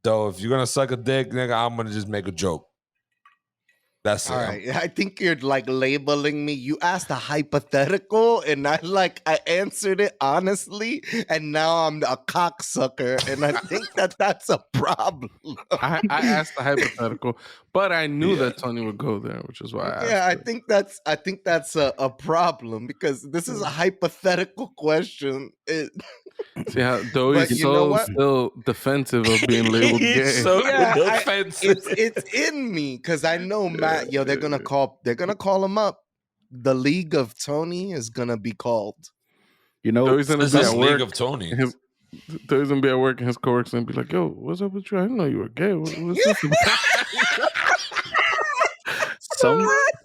Though if you're gonna suck a dick, nigga, I'm gonna just make a joke. That's it. All right. I think you're like labeling me. You asked a hypothetical and I answered it honestly, and now I'm a cocksucker, and I think that's a problem. I asked the hypothetical, but I knew that Tony would go there, which is why I asked. Yeah, I it. think that's a problem, because this is a hypothetical question. See how Doey's But you know what? still defensive of being labeled gay. He's so Yeah, defensive. it's in me, because I know Matt. Yo, they're gonna call him up. The League of Tony is gonna be called. You know, Doey's gonna This be is at League work. of Tony. Doey's gonna be at work, and his coworkers gonna be like, "Yo, what's up with you? I didn't know you were gay. What's this about?"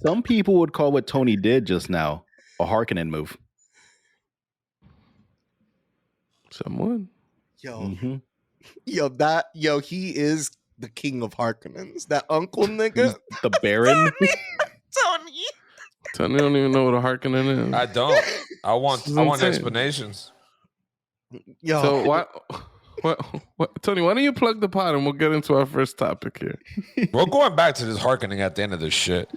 some people would call what Tony did just now a Harkonnen move. Someone. Yo, he is the king of Harkonnens. That uncle nigga, The Baron. Tony. Tony don't even know what a Harkonnen is. I don't. I want This is insane. explanations. Yo, So what? Tony, why don't you plug the pod and we'll get into our first topic here? We're going back to this hearkening at the end of this shit.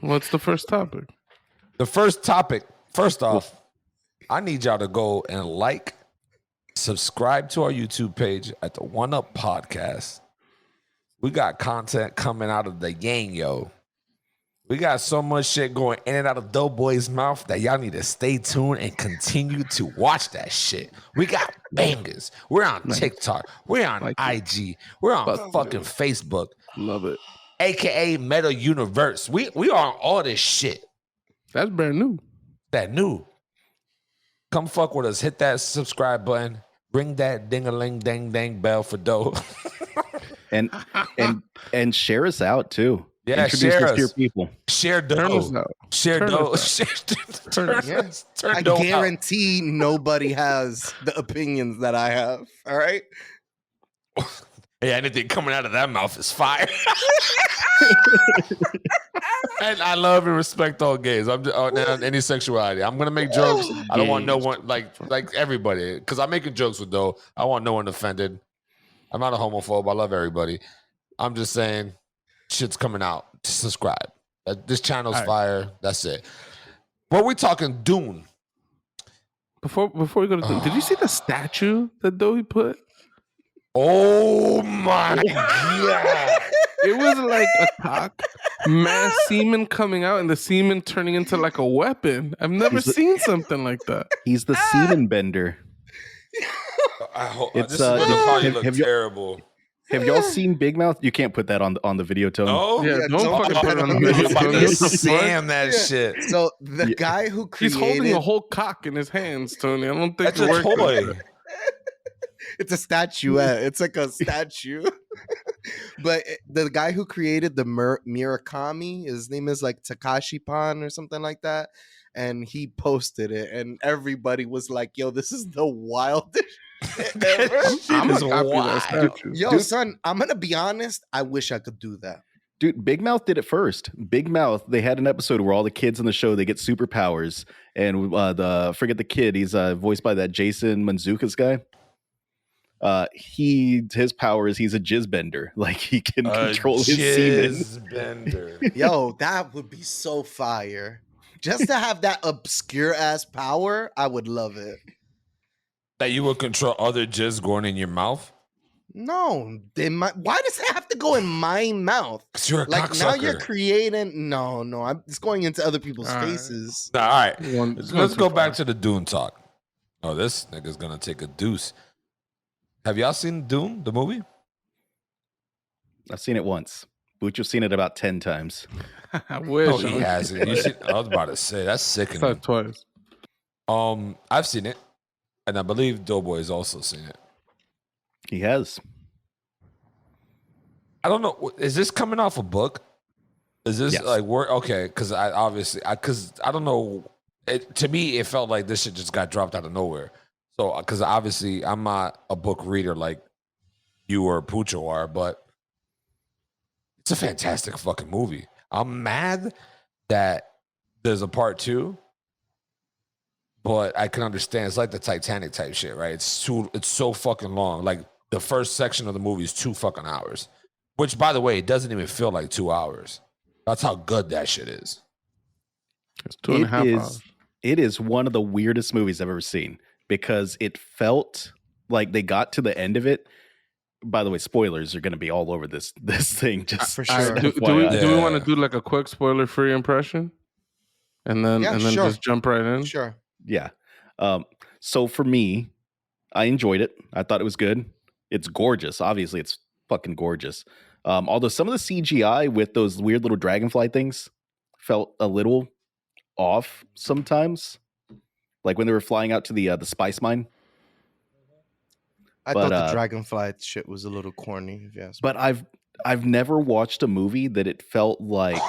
What's the first topic? The first topic, first off, I need y'all to go and subscribe to our YouTube page at the One Up Podcast. We got content coming out of the yang, yo. We got so much shit going in and out of Doughboy's mouth that y'all need to stay tuned and continue to watch that shit. We got bangers. We're on TikTok. We're on IG. We're on fucking Facebook. Love it. AKA Meta Universe. We are on all this shit. That's brand new. That new. Come fuck with us. Hit that subscribe button. Ring that ding-a-ling dang dang bell for dough. and share us out too. Yeah, Introduce share us us. to your people. Share Turn us dough. out. Share Turn dough. us Turn I dough out. guarantee nobody has the opinions that I have. All right. Hey, anything coming out of that mouth is fire. And I love and respect all gays. I'm just, any sexuality. I'm gonna make jokes. I don't want no one like everybody, because I'm making jokes with dough. I want no one offended. I'm not a homophobe. I love everybody. I'm just saying, shit's coming out. Just subscribe. This channel's fire. That's it. But we're talking Dune. Before we go to Dune, did you see the statue that Doey put? Oh my god! It was like a cock, mass semen coming out, and the semen turning into like a weapon. I've never seen something like that. He's the semen bender. This is gonna probably look have you- terrible. Have y'all seen Big Mouth? You can't put that on the video, Tony. No? Yeah, Yeah, don't don't fucking put put it it on the on the video. I'm about Tony. to What the fuck? Sam that shit. So the guy who He's created holding a whole cock in his hands, Tony. I don't think That's it a works like toy. that. It's a statuette. It's like a statue. But the guy who created the Murakami, his name is like Takashi Pan or something like that. And he posted it, and everybody was like, "Yo, this is the wildest shit ever." I'm It's gonna copy that wild. statue. Yo, Dude. son, I'm gonna be honest. I wish I could do that. Dude, Big Mouth did it first. Big Mouth, they had an episode where all the kids on the show, they get superpowers. And forget the kid, he's voiced by that Jason Mantzoukas guy. His power is he's a jizz bender. Like he can control his semen. Bender. Yo, that would be so fire. Just to have that obscure ass power, I would love it. That you would control other jizz going in your mouth? No, why does it have to go in my mouth? Because you're a Like now cocksucker. you're creating. No, it's going into other people's All right. faces. Nah, all right. It's Let's too go far. back to the Dune talk. Oh, this nigga's gonna take a deuce. Have y'all seen Dune, the movie? I've seen it once. Bucci's seen it about 10 times. I wish. Oh, he hasn't. I was about to say that's I saw sickening. it twice. I've seen it, and I believe Doughboy's also seen it. He has. I don't know. Is this coming off a book? Is this Yes. like work? Okay, because I don't know. To me, it felt like this shit just got dropped out of nowhere. So, because obviously I'm not a book reader like you or Pucho are, but it's a fantastic fucking movie. I'm mad that there's a part 2, but I can understand. It's like the Titanic type shit, right? It's so fucking long. Like the first section of the movie is 2 fucking hours, which, by the way, it doesn't even feel like 2 hours. That's how good that shit is. It's 2.5 hours. It is one of the weirdest movies I've ever seen because it felt like they got to the end of it. By the way, spoilers are going to be all over this thing. Just For All sure. right, do FYI. we want to do like a quick spoiler-free impression, and then Sure. just jump right in? Sure. Yeah. So for me, I enjoyed it. I thought it was good. It's gorgeous. Obviously, it's fucking gorgeous. Although some of the CGI with those weird little dragonfly things felt a little off sometimes, like when they were flying out to the spice mine. I But, thought the dragonfly shit was a little corny. If you ask me. But I've never watched a movie that it felt like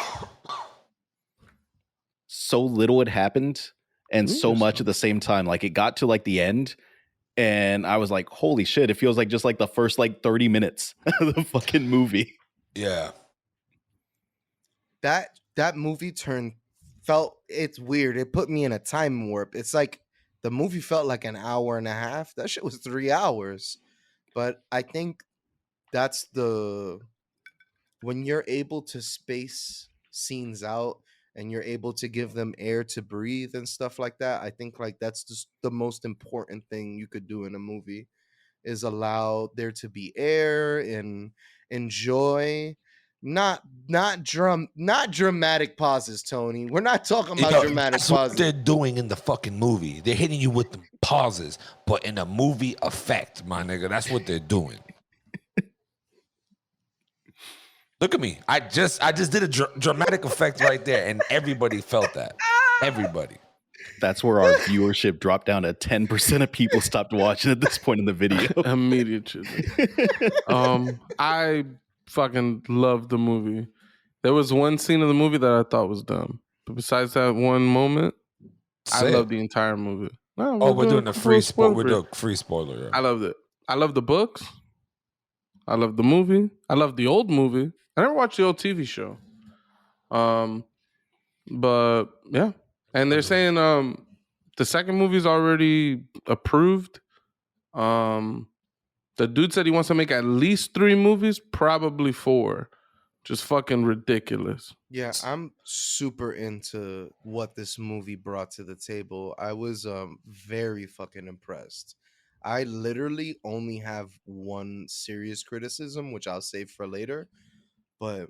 so little had happened and so much at the same time. Like it got to like the end, and I was like, "Holy shit!" It feels like just like the first like 30 minutes of the fucking movie. Yeah. That movie it's weird. It put me in a time warp. It's like the movie felt like an hour and a half. That shit was 3 hours. But I think that's when you're able to space scenes out and you're able to give them air to breathe and stuff like that, I think like that's just the most important thing you could do in a movie is allow there to be air and enjoy. Not dramatic pauses, Tony. We're not talking about dramatic that's what pauses. they're doing in the fucking movie. They're hitting you with the pauses, but in a movie effect, my nigga. That's what they're doing. Look at me. I just did a dramatic effect right there, and everybody felt that. Everybody. That's where our viewership dropped down to 10% of people stopped watching at this point in the video. Immediate chisel. I fucking loved the movie. There was one scene of the movie that I thought was dumb, but besides that one moment, I loved the entire movie. No, we're doing a free spoiler. We're spoiler. doing a free spoiler. I loved it. I love the books. I love the movie. I love the old movie. I never watched the old TV show. But yeah. And they're saying the second movie is already approved. The dude said he wants to make at least 3 movies, probably 4. Just fucking ridiculous. Yeah, I'm super into what this movie brought to the table. I was very fucking impressed. I literally only have one serious criticism, which I'll save for later, but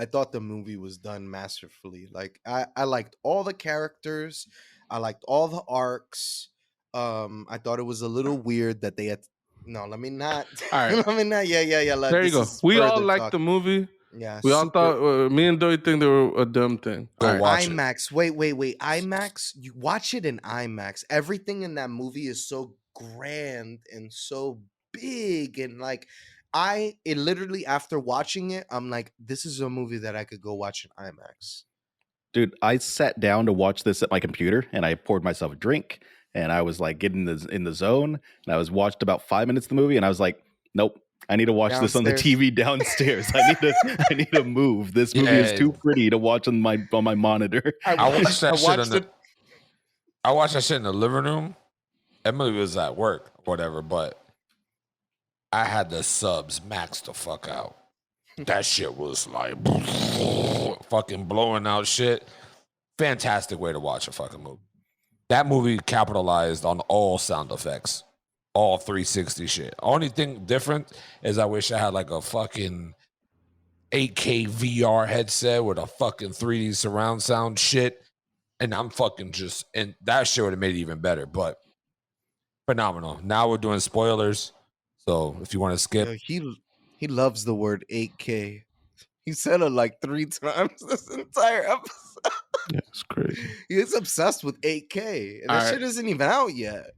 I thought the movie was done masterfully. Like I liked all the characters, I liked all the arcs. I thought it was a little weird that they had. No, let me not. All right. Let me not. Yeah. There you go. We all liked the movie. Yeah, We all thought, me and Dory think they were a dumb thing. Go All right. watch it. IMAX. Wait. IMAX. You watch it in IMAX. Everything in that movie is so grand and so big, and like it literally, after watching it, I'm like, this is a movie that I could go watch in IMAX. Dude, I sat down to watch this at my computer and I poured myself a drink and I was like getting in the zone, and I was watched about 5 minutes of the movie and I was like, nope, I need to watch this on the Downstairs. TV downstairs. I need to move. This movie is Yeah. too pretty to watch on my monitor. I watched that shit watched it. I watched that shit in the living room. Emily was at work, whatever, but I had the subs maxed the fuck out. That shit was like fucking blowing out shit. Fantastic way to watch a fucking movie. That movie capitalized on all sound effects, all 360 shit. Only thing different is I wish I had like a fucking 8K VR headset with a fucking 3D surround sound shit. And I'm fucking just, and that shit would have made it even better, but phenomenal. Now we're doing spoilers. So if you want to skip, He loves the word 8K. He said it like 3 times this entire episode. Yeah, it's crazy. He's obsessed with 8K, and that All shit isn't even out yet.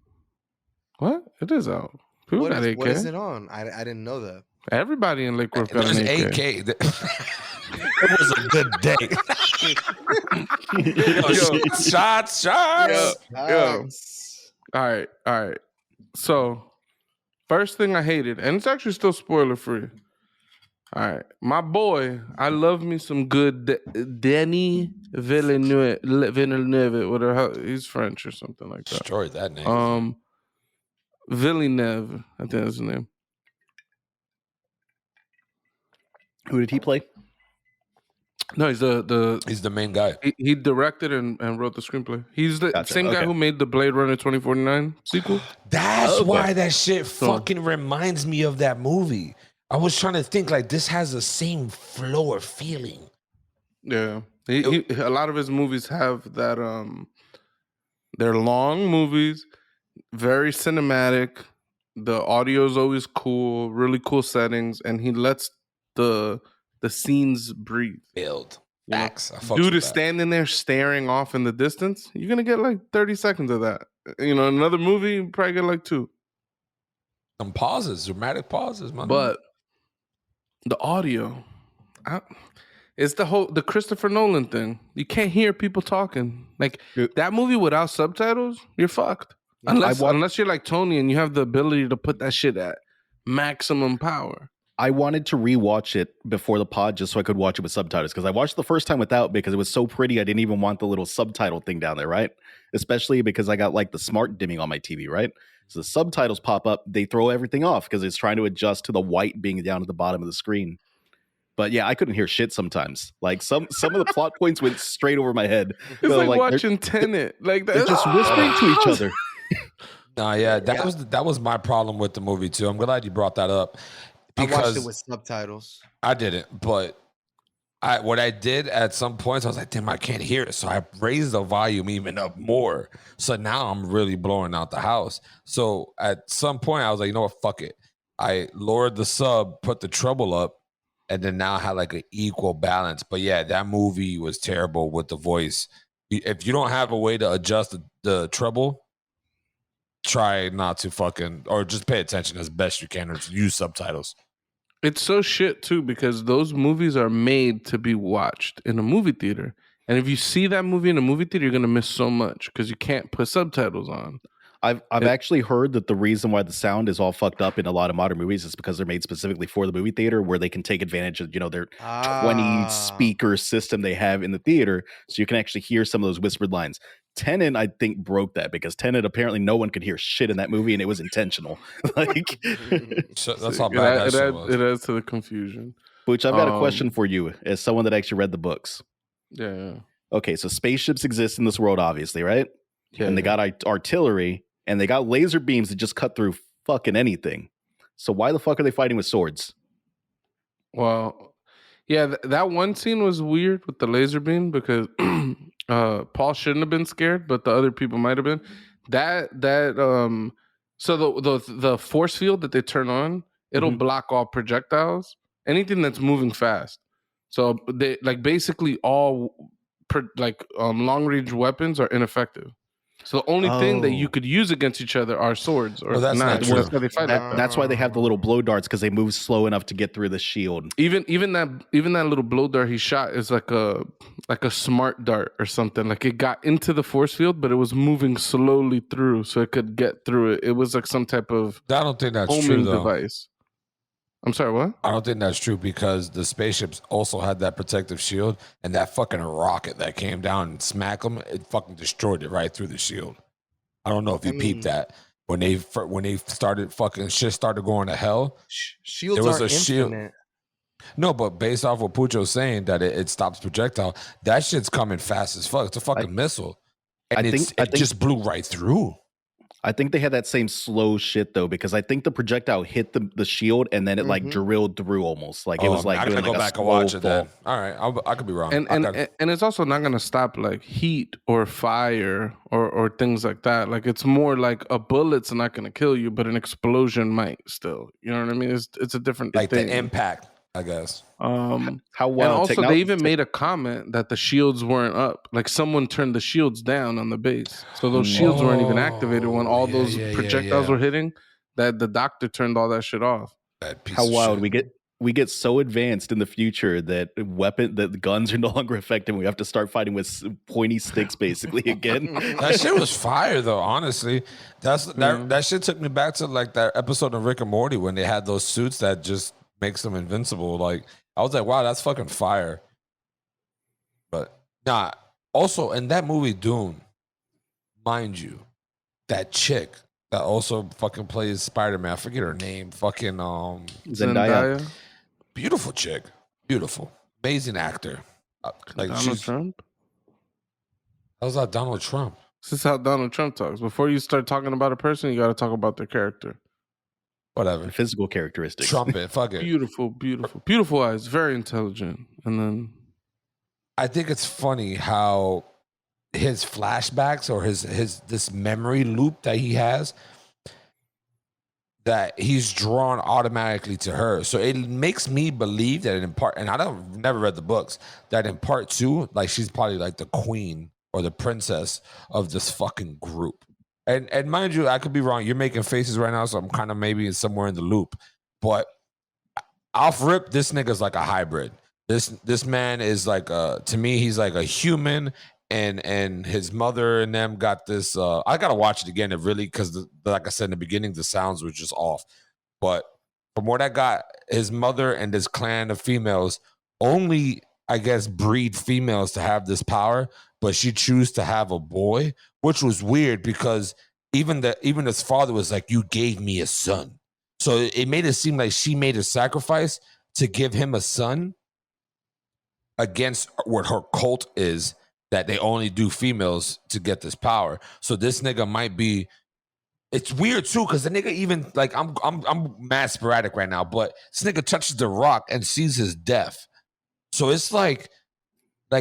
What? It is out. People What got is, 8K. what is it on? I didn't know that. Everybody in Lake Worth it got was an 8K. 8K. It was a good day. Yo, shots. Yo. Facts. All right. So, first thing I hated, and it's actually still spoiler free. All right, my boy, I love me some good Denis Villeneuve, whatever. He's French or something like that. Destroyed that name. Villeneuve, I think that's his name. Who did he play? No, he's He's the main guy. he directed and wrote the screenplay. He's the Gotcha, same guy okay. who made the Blade Runner 2049 sequel. That's Okay. why that shit fucking reminds me of that movie. I was trying to think like this has the same flow or feeling. Yeah, a lot of his movies have that. They're long movies, very cinematic. The audio is always cool, really cool settings, and he lets the scenes breathe. Build. You know? Facts. I fucks Dude with is that. standing there staring off in the distance. You're gonna get like 30 seconds of that. You know, another movie, you probably get like 2. Some pauses, dramatic pauses, man. But the audio, it's the Christopher Nolan thing. You can't hear people talking. Like Dude. that movie without subtitles, you're fucked. Unless you're like Tony and you have the ability to put that shit at maximum power. I wanted to rewatch it before the pod just so I could watch it with subtitles, because I watched the first time without because it was so pretty. I didn't even want the little subtitle thing down there, right? Especially because I got like the smart dimming on my TV, right? So the subtitles pop up, they throw everything off because it's trying to adjust to the white being down at the bottom of the screen. But yeah, I couldn't hear shit sometimes. Like some of the plot points went straight over my head. It's So, like they're- watching Tenet. Like that. They're just whispering to each other. Nah, yeah, that was my problem with the movie too. I'm glad you brought that up I watched because it with subtitles. I didn't, but what I did at some points, I was like, damn, I can't hear it. So I raised the volume even up more. So now I'm really blowing out the house. So at some point I was like, you know what, fuck it. I lowered the sub, put the treble up, and then now I had like an equal balance. But yeah, that movie was terrible with the voice. If you don't have a way to adjust the treble, try not to fucking, or just pay attention as best you can, or use subtitles. It's so shit too because those movies are made to be watched in a movie theater. And if you see that movie in a movie theater, you're gonna miss so much because you can't put subtitles on. I've actually heard that the reason why the sound is all fucked up in a lot of modern movies is because they're made specifically for the movie theater, where they can take advantage of, their 20 speaker system they have in the theater, so you can actually hear some of those whispered lines. Tenet, I think, broke that because Tenet, apparently no one could hear shit in that movie, and it was intentional. Like, So that's how bad that shit was. It adds to the confusion. which I've got a question for you as someone that actually read the books. Yeah. Okay, so spaceships exist in this world, obviously, right? Yeah. And they got artillery, and they got laser beams that just cut through fucking anything. So why the fuck are they fighting with swords? Well, yeah, that one scene was weird with the laser beam because Paul shouldn't have been scared, but the other people might have been. So the force field that they turn on, it'll block all projectiles, anything that's moving fast. So they basically all long range weapons are ineffective. So the only thing that you Oh. could use against each other are swords or Well, that's not knives. true. That's how they fight. That's why they have the little blow darts, because they move slow enough to get through the shield. Even that little blow dart he shot is like a smart dart or something. Like it got into the force field, but it was moving slowly through, so it could get through it. It was like some type of I don't think that's true, homing though. device. I'm sorry, what? I don't think that's true because the spaceships also had that protective shield, and that fucking rocket that came down and smacked them, it fucking destroyed it right through the shield. I don't know if you peeped that when they started fucking shit started going to hell. Shields There was aren't a shield. infinite. No, but based off what Pucho's saying that it stops projectile, that shit's coming fast as fuck. It's a fucking missile, and I it think- just blew right through. I think they had that same slow shit though, because I think the projectile hit the shield and then it like drilled through almost. Like it was like I doing gotta like go a back and slow watch it. Then fall. all right, I could be wrong. And it's also not gonna stop like heat or fire or things like that. Like it's more like a bullet's not gonna kill you, but an explosion might still. You know what I mean? It's a different like thing. the impact, I guess. How And wild! also, they even made a comment that the shields weren't up. Like someone turned the shields down on the base, so those shields weren't even activated when all those projectiles were hitting. That the doctor turned all that shit off. That piece How of wild! shit. We get so advanced in the future that the guns are no longer effective. We have to start fighting with pointy sticks basically again. That shit was fire though. Honestly, that shit took me back to like that episode of Rick and Morty when they had those suits that just makes them invincible. Like I was like, wow, that's fucking fire. But nah. Also, in that movie Dune, mind you, that chick that also fucking plays Spider-Man, I forget her name. Fucking Zendaya. beautiful chick, beautiful, amazing actor. Like Donald Trump. How's that Donald Trump? This is how Donald Trump talks. Before you start talking about a person, you got to talk about their character. Whatever. Physical characteristics. Trumpet, fuck it. Beautiful eyes, very intelligent. And then I think it's funny how his flashbacks or his this memory loop that he has, that he's drawn automatically to her. So it makes me believe that in part, and never read the books, that in part 2, like she's probably like the queen or the princess of this fucking group. And mind you, I could be wrong. You're making faces right now, so I'm kind of maybe somewhere in the loop. But off rip, this nigga's like a hybrid. This man is like to me, he's like a human, and his mother and them got this. I gotta watch it again. It really, because like I said in the beginning, the sounds were just off. But from what I got, his mother and this clan of females only, I guess, breed females to have this power, but she chose to have a boy, which was weird because even his father was like, "You gave me a son," so it made it seem like she made a sacrifice to give him a son against what her cult is, that they only do females to get this power. So this nigga might be. It's weird too, because the nigga even like I'm mad sporadic right now, but this nigga touches the rock and sees his death. So it's like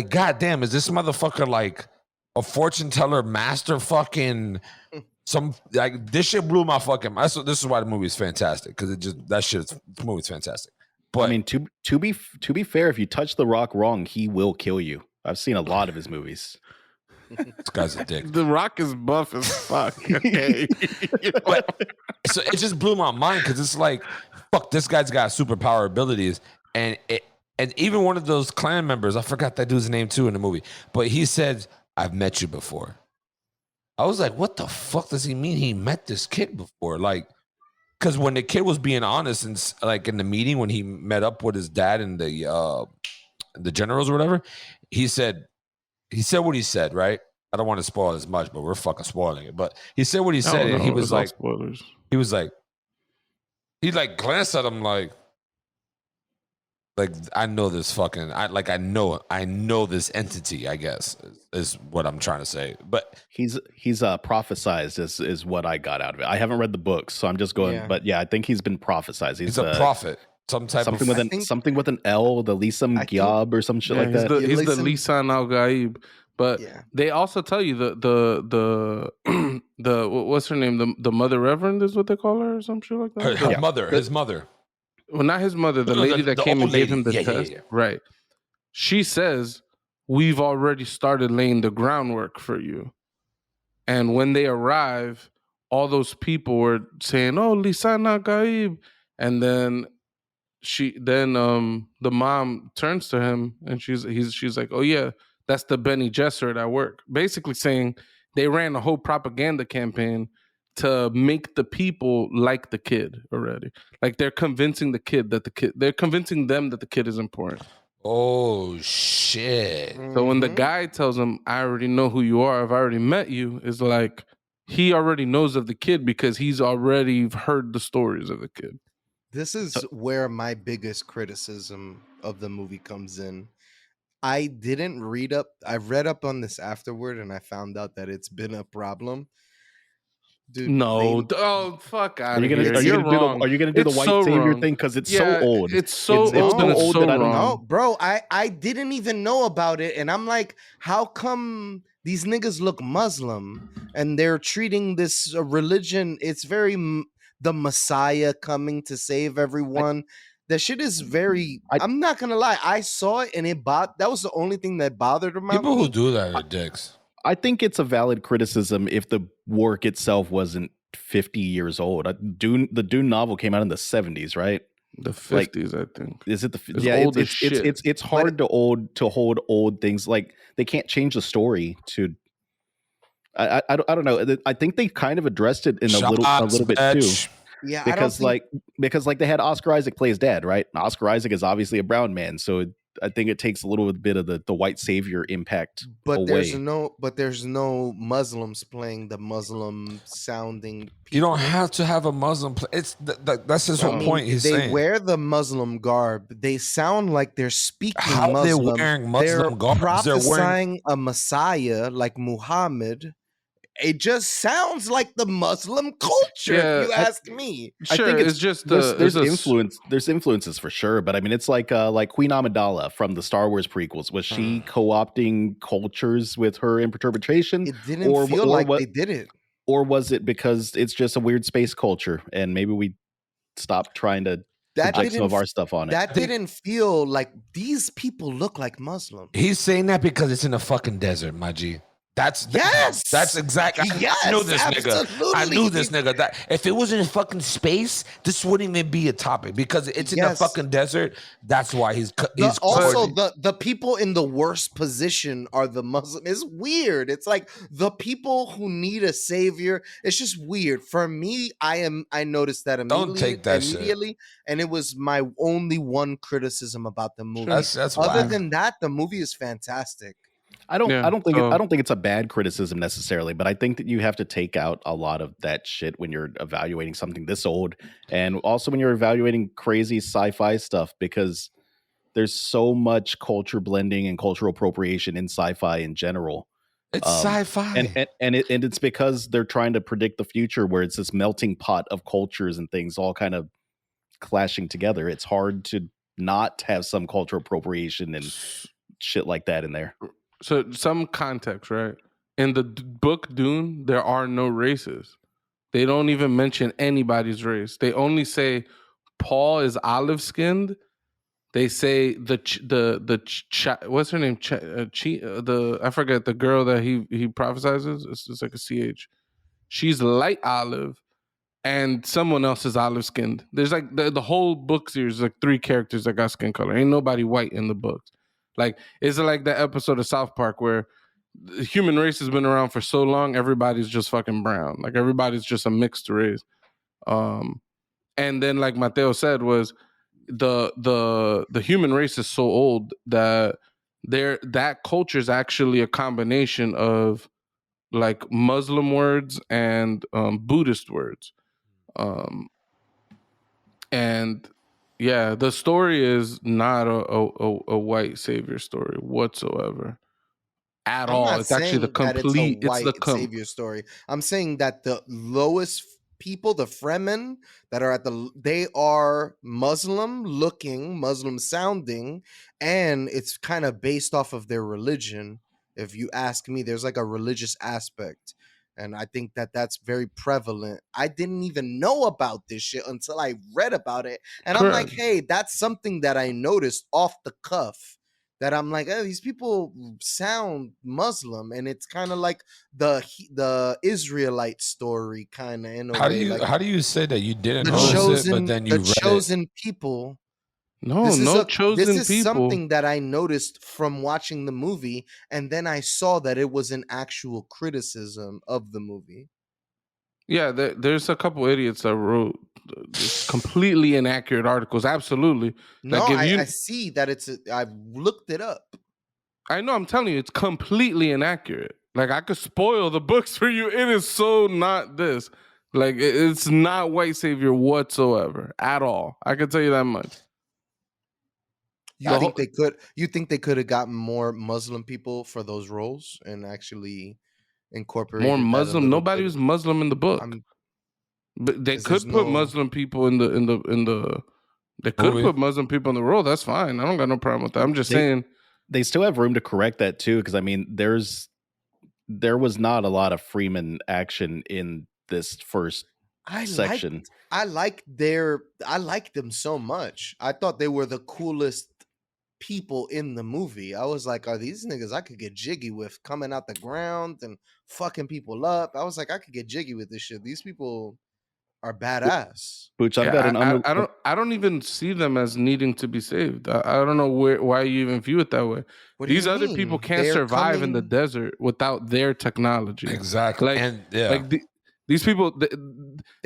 goddamn, is this motherfucker like a fortune teller master fucking some like this shit blew my fucking mind. So this is why the movie is fantastic, because the movie's fantastic. But I mean, to be fair, if you touch the rock wrong, he will kill you. I've seen a lot of his movies. this guy's a dick. The Rock is buff as fuck. Okay. But so it just blew my mind, because it's like, fuck, this guy's got superpower abilities, and even one of those clan members, I forgot that dude's name too in the movie, but he said, "I've met you before." I was like, what the fuck does he mean he met this kid before? Like, because when the kid was being honest and like in the meeting when he met up with his dad and the generals or whatever, he said what he said, right? I don't want to spoil as much, but we're fucking spoiling it. But he said what he said, and he was like, spoilers. he was like, he like glanced at him like I know this fucking, I know this entity, I guess is what I'm trying to say. But He's prophesized is what I got out of it. I haven't read the books, so I'm just going. Yeah. But yeah, I think he's been prophesized. he's a prophet, something with an L, the Lisam Gyab or some shit like that. He's the Lisan Al Gaib. But Yeah. they also tell you the what's her name? The Mother Reverend is what they call her or some shit like that. his mother. Well, not his mother, the No, lady that the came and old gave lady. him the Yeah, test. yeah. Right. She says, we've already started laying the groundwork for you. And when they arrive, all those people were saying, "Oh, Lisana Gaib," and then the mom turns to him and she's like, "Oh yeah, that's the Benny Gesserit at work," basically saying they ran a whole propaganda campaign to make the people like the kid already. Like they're convincing the kid that they're convincing them that the kid is important. Oh shit! So when the Mhm. guy tells him, "I already know who you are, I've already met you," is like he already knows of the kid because he's already heard the stories of the kid. This is where my biggest criticism of the movie comes in. I didn't read up. I read up on this afterward, and I found out that it's been a problem. Dude, No, they oh fuck out Are you of gonna here! are you You're gonna do the wrong. are you gonna do the It's white so savior wrong. thing? Because it's Yeah, so old. it's so it's old and so it's old so that I don't wrong. no, bro. I didn't even know about it, and I'm like, how come these niggas look Muslim and they're treating this religion? It's very the Messiah coming to save everyone. That shit is very. I- I'm not gonna lie. I saw it and that was the only thing that bothered about People who me. do that are dicks. I think it's a valid criticism if the work itself wasn't 50 years old. The Dune novel came out in the 70s, right? The Like, 50s, I think. Is it the It's yeah? old as It's shit. it's hard to hold old things. Like they can't change the story to. I don't know. I think they kind of addressed it in a little Shots, bit too. bitch. Yeah, I don't Because think. they had Oscar Isaac play his dad, right? And Oscar Isaac is obviously a brown man, so I think it takes a little bit of the white savior impact But there's away. no Muslims playing the Muslim sounding people. You don't have to have a Muslim. It's that's his I whole mean, point. He's they saying wear the Muslim garb. They sound like they're speaking how are they Muslim. wearing They're Muslim garbs? They're wearing. prophesying a Messiah like Muhammad. It just sounds like the Muslim culture, Yeah, if you ask me. I sure. think It's just there's influences for sure, but I mean it's like Queen Amidala from the Star Wars prequels. Was she co-opting cultures with her interpretation, It didn't feel like they did it. or was it because it's just a weird space culture and maybe we stopped trying to project some of our stuff on it? That didn't feel like these people look like Muslims. He's saying that because it's in a fucking desert, my G. That's exactly. Yes, I knew this nigga. I knew absolutely. this nigga. That if it was in fucking space, this wouldn't even be a topic because it's in the Yes. fucking desert. That's why he's Also the people in the worst position are the Muslim. It's weird. It's like the people who need a savior. It's just weird. For me, I noticed that immediately. Don't take that shit. And it was my only one criticism about the movie. That's Other whack. than that, the movie is fantastic. I don't think it's a bad criticism necessarily, but I think that you have to take out a lot of that shit when you're evaluating something this old, and also when you're evaluating crazy sci-fi stuff, because there's so much culture blending and cultural appropriation in sci-fi in general. It's sci-fi, and it's because they're trying to predict the future, where it's this melting pot of cultures and things all kind of clashing together. It's hard to not have some cultural appropriation and shit like that in there. So some context, right? In the book Dune, there are no races. They don't even mention anybody's race. They only say Paul is olive skinned. They say what's her name? I forget the girl that he prophesizes. It's like a CH. She's light olive, and someone else is olive skinned. There's like the whole book series, like 3 characters that got skin color. Ain't nobody white in the books. Like, is it like that episode of South Park where the human race has been around for so long, everybody's just fucking brown. Like everybody's just a mixed race. And then, like Mateo said, was the human race is so old that that culture is actually a combination of like Muslim words and Buddhist words. And yeah, the story is not a white savior story whatsoever at I'm all. not It's actually the saying that complete. it's a white savior story. I'm saying that the lowest people, the Fremen that are they are Muslim looking, Muslim sounding, and it's kind of based off of their religion. If you ask me, there's like a religious aspect. And I think that that's very prevalent. I didn't even know about this shit until I read about it. And Correct. I'm like, hey, that's something that I noticed off the cuff. that I'm like, these people sound Muslim, and it's kind of like the Israelite story, kind of in a way, like how do you say that you didn't the notice it, but then you read it? chosen people. No, This chosen is people. something that I noticed from watching the movie, and then I saw that it was an actual criticism of the movie. Yeah, there's a couple idiots that wrote just completely inaccurate articles. Absolutely. No, Like if you, I see that I've looked it up. I know, I'm telling you, it's completely inaccurate. Like I could spoil the books for you. It is so not this. Like it's not white savior whatsoever at all. I can tell you that much. You think they could? You think they could have gotten more Muslim people for those roles and actually incorporated more that a Muslim? little Nobody bit? was Muslim in the book. But they 'Cause there's could put no- Muslim people in the. They could Movie. put Muslim people in the role. That's fine. I don't got no problem with that. I'm just saying. They still have room to correct that too, because I mean, there was not a lot of Freeman action in this first section. I liked them so much. I thought they were the coolest people in the movie. I was like, are these niggas I could get jiggy with, coming out the ground and fucking people up? I was like, I could get jiggy with this shit. These people are badass. Booch, I've got an I don't even see them as needing to be saved. I don't know why you even view it that way. What do These you other mean? people can't They're survive in the coming- desert without their technology. Exactly. Like, And yeah. like these people, They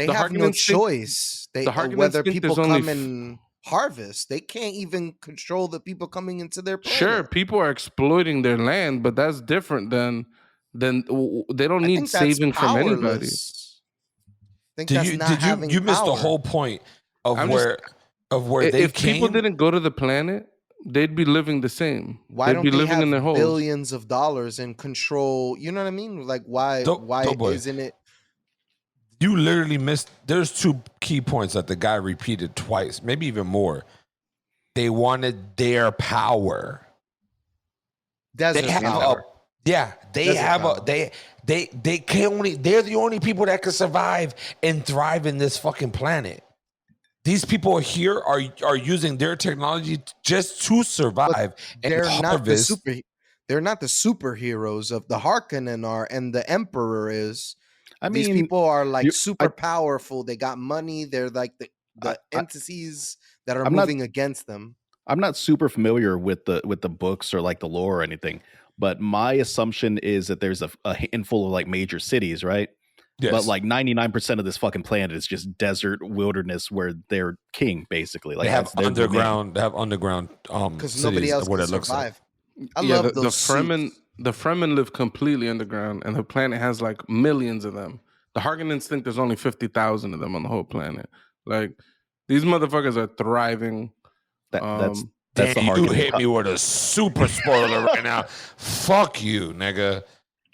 the have no Harkonnens think- choice. They the Harkonnens whether think people there's only come and harvest, they can't even control the people coming into their planet. Sure, people are exploiting their land, but that's different than they don't I need think that's saving from anybody. powerless. I think that's not having you missed the power. whole point of I'm where they If came? people didn't go to the planet, they'd be living the same. Why They'd don't be they living have in their holes. billions of dollars and control? You know what I mean? Like why Doughboy. isn't it? You literally missed. There's two key points that the guy repeated twice, maybe even more. They wanted their power. Desert They have power. they have power. they can only, they're the only people that can survive and thrive in this fucking planet. These people here are using their technology just to survive and They're not the harvest. They're not the superheroes of the Harkonnen are, and the Emperor is. I These mean, people are like you- super powerful. They got money. They're like the entities that are I'm not- moving against them. I'm not super familiar with the books or like the lore or anything, but my assumption is that there's a handful of like major cities, right? Yes. But like 99% of this fucking planet is just desert wilderness where they're king, basically. Like they have they're the main- underground. They have underground Because nobody else what can it looks like. survive. I love those the Fremen live completely underground, and the planet has like millions of them. The Harkonnens think there's only 50,000 of them on the whole planet. Like these motherfuckers are thriving. That's Damn, the you Harkonnen. hit me with a super spoiler right now. Fuck you, nigga.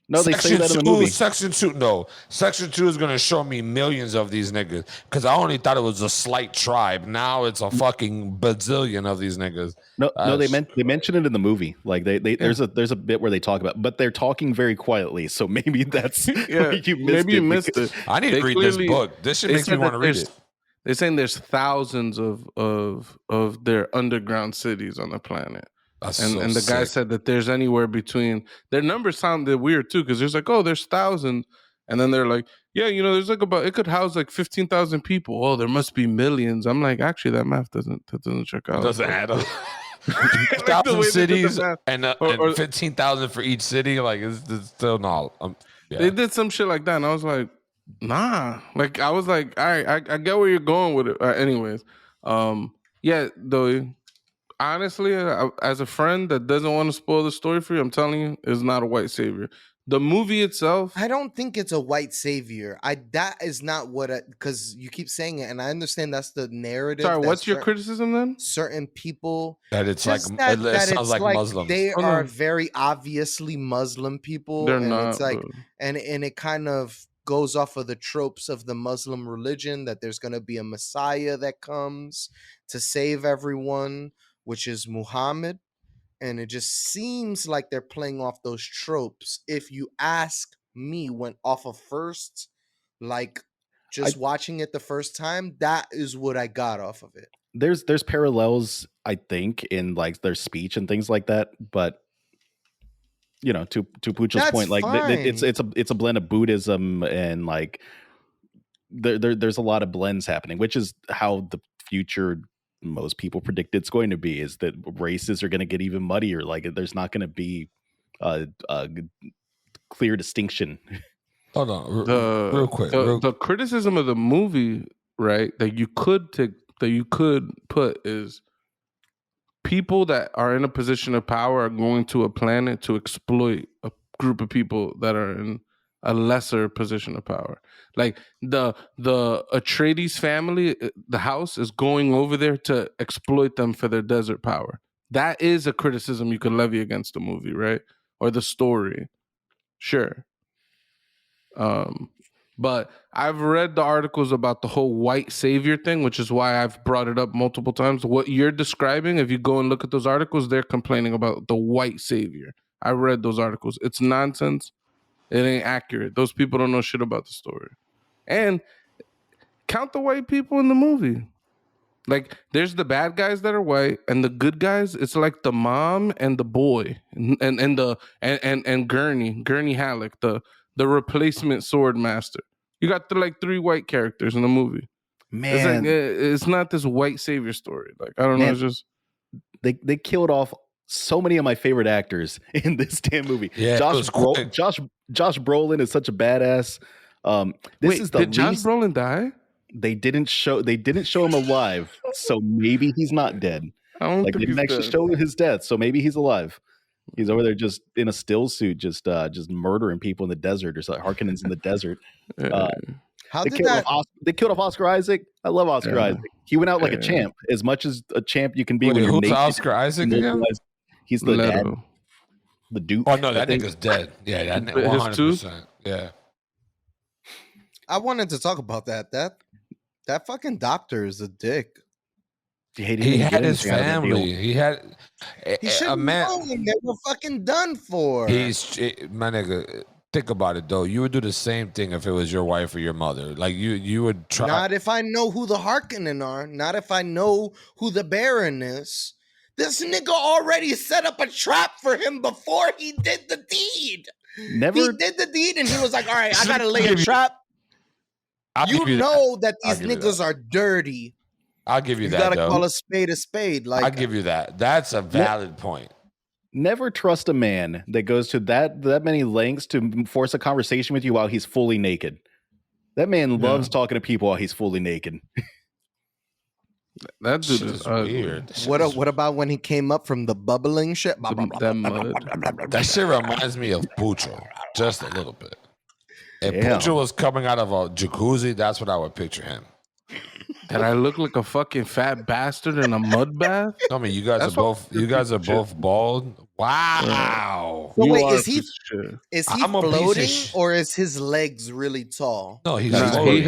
No, they say that in the movie. Section 2, no. Section 2 is going to show me millions of these niggas because I only thought it was a slight tribe. Now it's a fucking bazillion of these niggas. No, they mention it in the movie. Like there's a bit where they talk about, but they're talking very quietly. So maybe that's where you missed it. I need to read this book. This shit makes me want to read it. They're saying there's thousands of their underground cities on the planet. And the guy said that there's anywhere between, their numbers sounded weird too, because there's like, oh, there's thousands. And then they're like, yeah, there's like it could house like 15,000 people. Oh, there must be millions. I'm like, actually, that math doesn't check out. It doesn't add up. Like 1,000 cities and 15,000 for each city. Like, it's still not. Yeah. They did some shit like that. And I was like, nah. Like, I was like, all right, I get where you're going with it. Anyways, yeah, though. Honestly, as a friend that doesn't want to spoil the story for you, I'm telling you, it's not a white savior. The movie itself, I don't think it's a white savior. That is not what, because you keep saying it, and I understand that's the narrative. Sorry, what's your criticism then? Certain people that it's like just it sounds like Muslims. They are very obviously Muslim people. They're and not. It's like, and it kind of goes off of the tropes of the Muslim religion that there's going to be a Messiah that comes to save everyone, which is Muhammad. And it just seems like they're playing off those tropes. If you ask me, went off of first, like just watching it the first time, that is what I got off of it. there's parallels, I think, in like their speech and things like that. But you know, to Pucho's That's point, like fine. it's a blend of Buddhism and like there's a lot of blends happening, which is how the future most people predict it's going to be. Is that races are going to get even muddier? Like there's not going to be a clear distinction. Hold on, real quick. The criticism of the movie, right, that you could put is people that are in a position of power are going to a planet to exploit a group of people that are in a lesser position of power. Like the Atreides family, the house is going over there to exploit them for their desert power. That is a criticism you could levy against the movie, right? Or the story. Sure. But I've read the articles about the whole white savior thing, which is why I've brought it up multiple times. What you're describing, if you go and look at those articles, they're complaining about the white savior. I read those articles. It's nonsense. It ain't accurate. Those people don't know shit about the story. And count the white people in the movie. Like, there's the bad guys that are white, and the good guys, it's like the mom and the boy, and Gurney Halleck, the replacement sword master. You got the like 3 white characters in the movie. Man, It's like it's not this white savior story. Like, I don't know. It's just they killed off so many of my favorite actors in this damn movie. Yeah, Josh Brolin is such a badass. Did Josh Brolin die? They didn't show him alive, so maybe he's not dead. I don't Like think they didn't actually show his death, so maybe he's alive. He's over there just in a still suit, just murdering people in the desert or something. Harkonnens in the desert. They killed off Oscar Isaac. I love Oscar Isaac. He went out like a champ, as much as a champ you can be. Wait, when you're who's naked, Oscar Isaac again? He's the dad, the Duke. Oh no, that nigga's dead. Yeah, that 100%. Yeah. I wanted to talk about that. That fucking doctor is a dick. He had his family. He should a man. know him. They were fucking done for. My nigga. Think about it though. You would do the same thing if it was your wife or your mother. Like you would try. Not if I know who the Harkonnen are. Not if I know who the Baron is. This nigga already set up a trap for him before he did the deed. He did the deed and he was like, all right, I gotta lay a trap. You know that these niggas are dirty. I'll give you that. You gotta call a spade a spade. Like, I'll give you that. That's a valid point. Never trust a man that goes to that many lengths to force a conversation with you while he's fully naked. That man loves talking to people while he's fully naked. That dude is weird. What about when he came up from the bubbling shit? That shit reminds me of Pucho, just a little bit. If Pucho was coming out of a jacuzzi, that's what I would picture him. Did I look like a fucking fat bastard in a mud bath? I mean, you guys are both bald. Wow. So wait, is he floating or is his legs really tall? No, he's floating.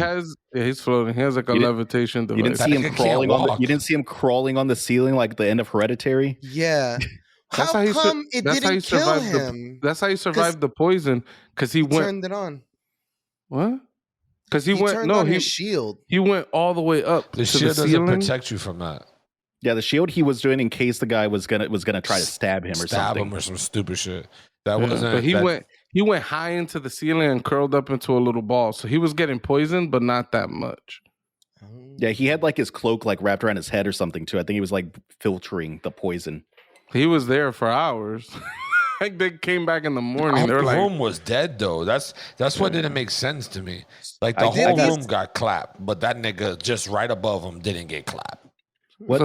He's floating. He has like a levitation device. You didn't see him crawling you didn't see him crawling on the ceiling like the end of Hereditary? Yeah. How come it didn't kill him? That's how he survived the poison, because he turned it on. What? Because he went turned on his shield. He went all the way up. The shield doesn't protect you from that. Yeah, the shield he was doing in case the guy was gonna try to stab him or something. Stab him or some stupid shit. That wasn't. But he went high into the ceiling and curled up into a little ball. So he was getting poisoned, but not that much. Yeah, he had like his cloak like wrapped around his head or something too. I think he was like filtering the poison. He was there for hours. Like they came back in the morning. The room was dead though. That's what didn't make sense to me. Like the whole room got clapped, but that nigga just right above him didn't get clapped. What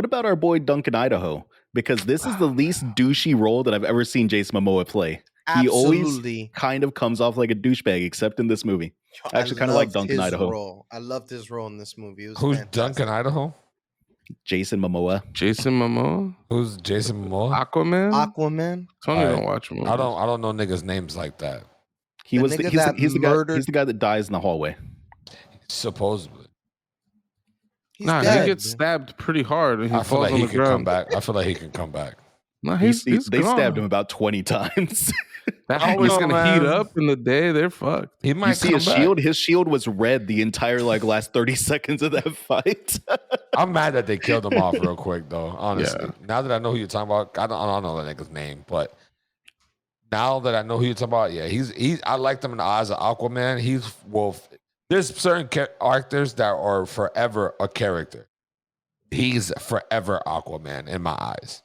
about our boy Duncan Idaho? Because this is the least douchey role that I've ever seen Jason Momoa play. Absolutely. He always kind of comes off like a douchebag, except in this movie. I actually kind of like Duncan Idaho. I loved his role in this movie. Who's fantastic. Duncan Idaho? Jason Momoa. Who's Jason Momoa? Aquaman. Tony don't watch movies. I don't know niggas' names like that. He's the guy that dies in the hallway. Supposedly. He gets stabbed pretty hard and he falls on the ground. I feel like he can come back. No, he's they stabbed him gone. about 20 times. That I don't hallway's know, gonna heat man. up in the day. They're fucked. He might You see come his back. shield? His shield was red the entire last 30 seconds of that fight. I'm mad that they killed him off real quick, though. Honestly, Yeah. now that I know who you're talking about, I don't know that nigga's name, but now that I know who you're talking about, yeah, he's. I liked him in the eyes of Aquaman. There's certain characters that are forever a character. He's forever Aquaman in my eyes.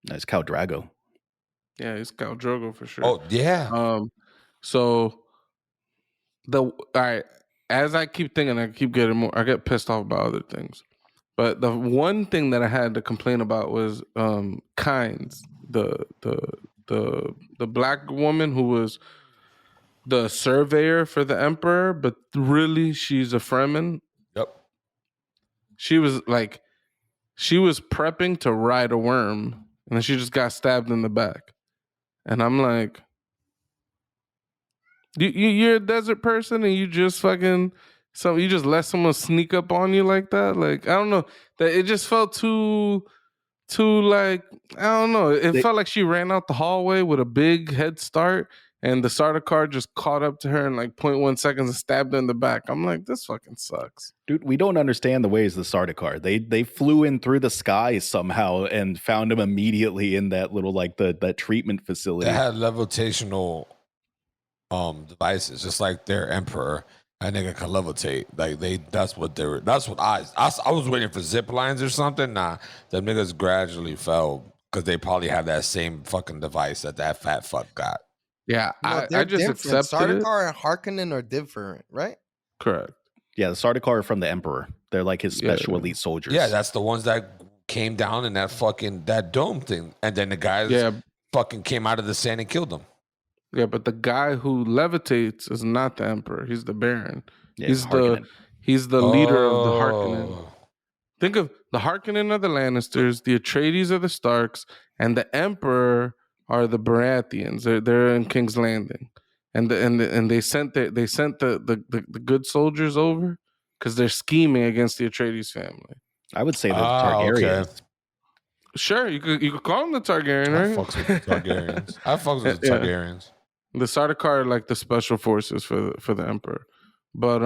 Nice Khal Drago. Yeah, he's Khal Drogo for sure. Oh yeah, So all right, as I keep thinking, I keep getting more. I get pissed off about other things, but the one thing that I had to complain about was Kynes, the black woman who was the surveyor for the emperor, but really she's a Fremen. yep. She was prepping to ride a worm, and then she just got stabbed in the back, and I'm like. You're a desert person and you just fucking you just let someone sneak up on you like that. Like I don't know, that it just felt too like I don't know. It felt like she ran out the hallway with a big head start, and the Sardaukar just caught up to her in like 0.1 seconds and stabbed her in the back. I'm like, this fucking sucks, Dude, we don't understand the ways of the Sardaukar. They flew in through the sky somehow and found him immediately in that little that treatment facility. They had levitational devices, just like their emperor. That nigga can levitate. Like that's what I was waiting for zip lines or something. Nah, them niggas gradually fell because they probably had that same fucking device that fat fuck got. Yeah, No, I just accepted it. Sardaukar and Harkonnen are different, right? Correct. Yeah, the Sardaukar are from the Emperor. They're like his special elite soldiers. Yeah, that's the ones that came down in that dome thing, and then the guys fucking came out of the sand and killed them. Yeah, but the guy who levitates is not the emperor. He's the Baron. Yeah, he's the leader of the Harkonnen. Oh. Think of the Harkonnen are the Lannisters, the Atreides are the Starks, and the Emperor are the Baratheons. They're in King's Landing, and they sent the good soldiers over because they're scheming against the Atreides family. I would say they're the Targaryens. Okay. Sure, you could call them the Targaryen, I right? fucks with the Targaryens. I fucks with the Targaryens. The Sardaukar are like the special forces for the Emperor, but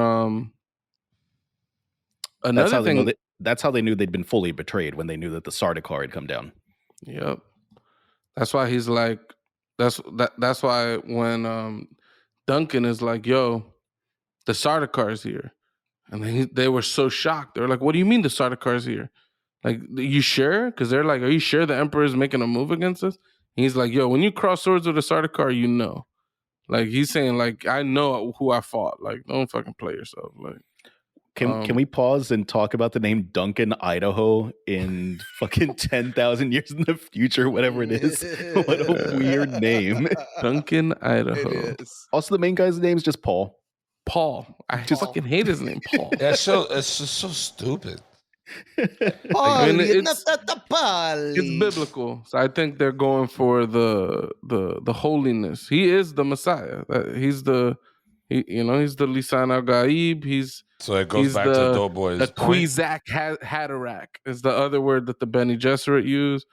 another thing. That's how they knew they'd been fully betrayed, when they knew that the Sardaukar had come down. Yep, that's why he's like. That's why when Duncan is like, "Yo, the Sardaukar here," and they were so shocked. They were like, "What do you mean the Sardaukar here? Like, you sure?" Because they're like, "Are you sure the Emperor is making a move against us?" And he's like, "Yo, when you cross swords with a Sardaukar, you know." Like he's saying, like, I know who I fought. Like, don't fucking play yourself. Like, can we pause and talk about the name Duncan, Idaho, in fucking 10,000 years in the future, whatever it is? What a weird name. Duncan, Idaho. Also, the main guy's name is just Paul. Paul. I just fucking hate his name, Paul. It's just so stupid. I mean, it's biblical, so I think they're going for the holiness. He is the Messiah. He's the Lisan al Gaib. So it goes back to Doughboy's the point. Quizak Haderach is the other word that the Bene Gesserit use.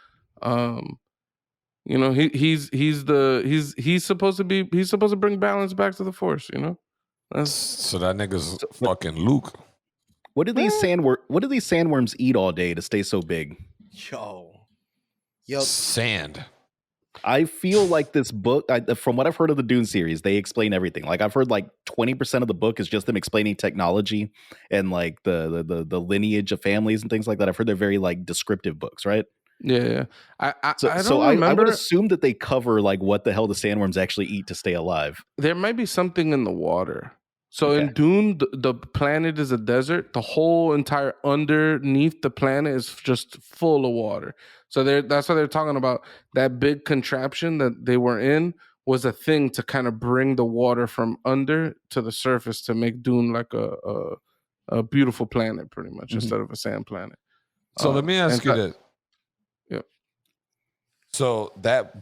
He's supposed to bring balance back to the Force. So that nigga's fucking Luke. What do these sandworms eat all day to stay so big? Yo, Sand. I feel like this book, from what I've heard of the Dune series, they explain everything. Like I've heard like 20% of the book is just them explaining technology and like the lineage of families and things like that. I've heard they're very like descriptive books, right? Yeah. I I would assume that they cover like what the hell the sandworms actually eat to stay alive. There might be something in the water. So in Dune, the planet is a desert. The whole entire underneath the planet is just full of water. So that's why they're talking about that big contraption that they were in was a thing to kind of bring the water from under to the surface to make Dune like a beautiful planet, pretty much, instead of a sand planet. So let me ask you this. Yep. So that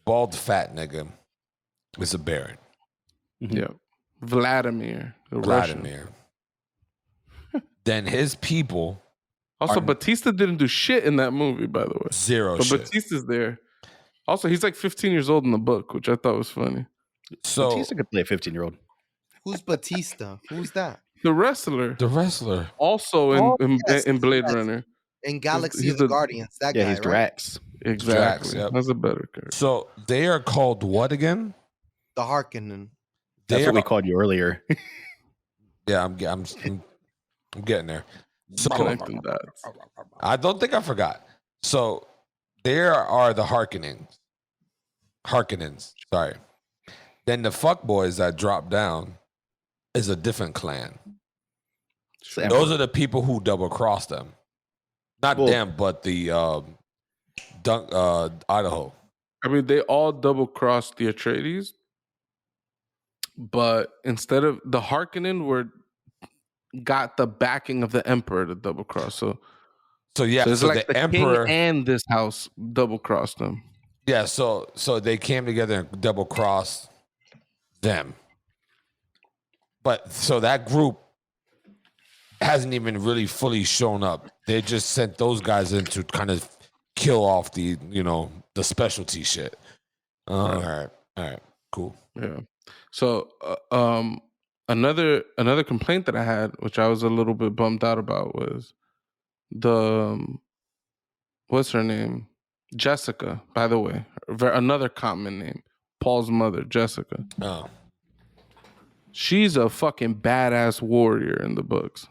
bald fat nigga is a Baron. Yeah. Vladimir. Then his people. Also, Batista didn't do shit in that movie, by the way. Zero but shit. Batista's there. Also, he's like 15 years old in the book, which I thought was funny. So Batista could play a 15-year-old. Who's Batista? Who's that? The wrestler, the wrestler. also Oh, yes, in Blade yes. Runner. In Galaxy he's of the the- Guardians, that Yeah, guy, he's right? Drax. Exactly. Drax, yep. That's a better character. So they are called what again? The Harkonnen. That's They what we are- called you earlier. Yeah, I'm getting there. So Connecting dots. I don't think I forgot. So there are the Harkonnens. Sorry. Then the fuckboys that drop down is a different clan. Sure. Those are the people who double cross them. Not Well- them, but the Idaho. I mean, they all double crossed the Atreides, but instead of the Harkonnen got the backing of the Emperor to double cross. So Yeah, it's so like the the Emperor king and this house double crossed them. Yeah, so they came together and double crossed them. But so that group hasn't even really fully shown up. They just sent those guys in to kind of kill off the specialty shit. All right, cool. Yeah. So another complaint that I had, which I was a little bit bummed out about, was the what's her name? Jessica, by the way. Another common name. Paul's mother, Jessica. Oh, She's a fucking badass warrior in the books.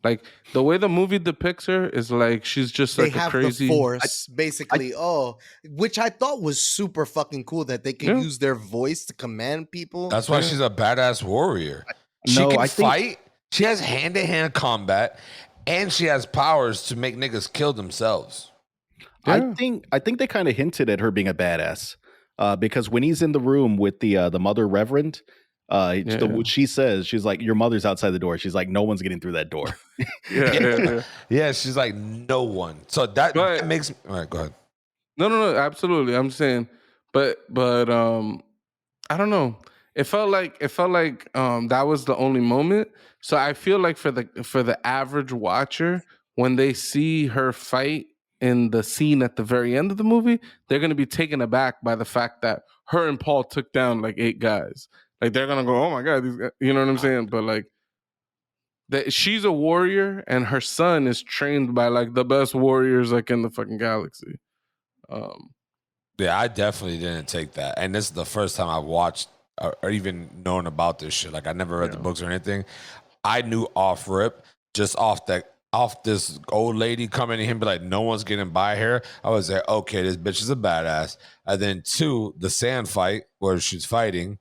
Like the way the movie depicts her is like she's just They like a have crazy. the Force, basically. Which I thought was super fucking cool that they can Yeah. use their voice to command people. that's why she's a badass warrior. She No, can I think- fight. She has hand-to-hand combat, and she has powers to make niggas kill themselves. Yeah. I think they kind of hinted at her being a badass because when he's in the room with the mother reverend, what she says, she's like, "Your mother's outside the door." She's like, "No one's getting through that door." Yeah. Yeah, she's like no one. So that makes. All right, go ahead. No, absolutely. I'm saying, but I don't know. It felt like that was the only moment. So I feel like for the average watcher, when they see her fight in the scene at the very end of the movie, they're gonna be taken aback by the fact that her and Paul took down like 8 guys. Like they're gonna go, "Oh my god," these guys, you know what I'm saying? But like, she's a warrior, and her son is trained by like the best warriors like in the fucking galaxy. Yeah, I definitely didn't take that, and this is the first time I've watched or even known about this shit. Like I never read the books or anything. I knew off rip, just off this old lady coming in here and be like, no one's getting by her. I was like, okay, this bitch is a badass. And then 2, the sand fight where she's fighting.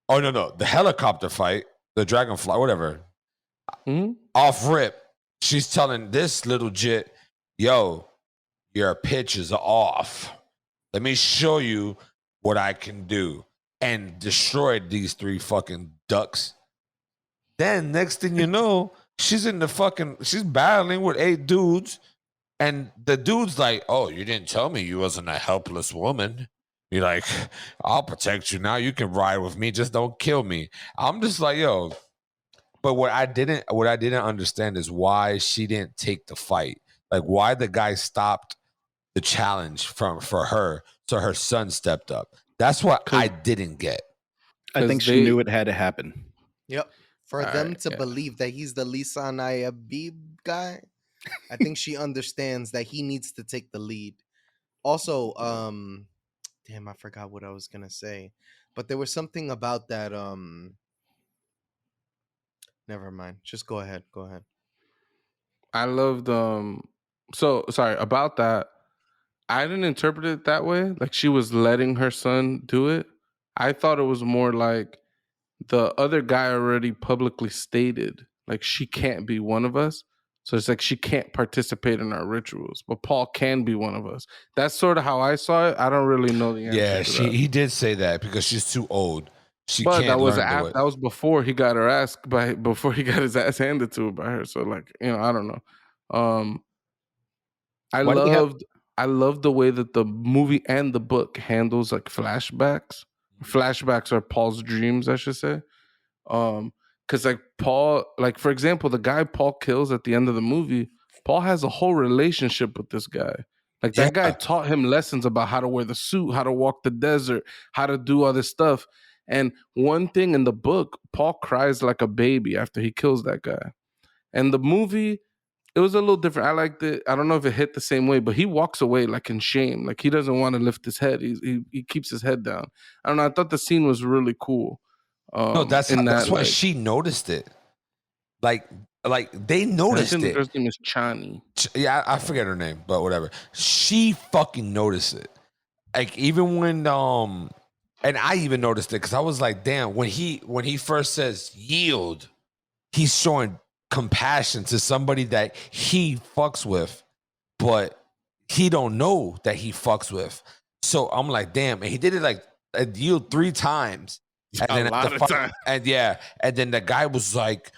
Oh no, the helicopter fight, the dragonfly, whatever. Mhm. Off rip, she's telling this little jit, yo, your pitch is off. Let me show you what I can do. And destroyed these 3 fucking ducks. Then next thing you know, she's battling with 8 dudes. And the dude's like, oh, you didn't tell me you wasn't a helpless woman. You're like, I'll protect you now. You can ride with me. Just don't kill me. I'm just like, yo. But what I didn't understand is why she didn't take the fight. Like why the guy stopped the challenge for her. So her son stepped up. That's what I didn't get. I think she knew it had to happen. Yep. For them to believe that he's the Lisan Ayabib guy, I think she understands that he needs to take the lead. Also, damn, I forgot what I was gonna say. But there was something about that. Never mind. Just go ahead. Go ahead. I loved so sorry about that. I didn't interpret it that way. Like she was letting her son do it. I thought it was more like the other guy already publicly stated like she can't be one of us. So it's like she can't participate in our rituals, but Paul can be one of us. That's sort of how I saw it. I don't really know the answer. Yeah, to that. he did say that because she's too old. She But can't learn that was before he got before he got his ass handed to him by her. So like, I don't know. I loved the way that the movie and the book handles like flashbacks. Flashbacks are Paul's dreams, I should say. Because like Paul, like for example, the guy Paul kills at the end of the movie, Paul has a whole relationship with this guy. Like that guy Yeah. taught him lessons about how to wear the suit, how to walk the desert, how to do all this stuff. And one thing in the book, Paul cries like a baby after he kills that guy. And the movie, it was a little different. I liked it. I don't know if it hit the same way, but he walks away like in shame. Like he doesn't want to lift his head. He keeps his head down. I don't know. I thought the scene was really cool. No, that's why she noticed it. Like they I noticed think the it. girl's name is Chani. Yeah, I forget her name, but whatever. She fucking noticed it. Like even when and I even noticed it because I was like, damn, when he first says yield, he's showing compassion to somebody that he fucks with, but he don't know that he fucks with. So I'm like, damn, and he did it like a yield 3 times. And then A lot of time. and then the guy was like,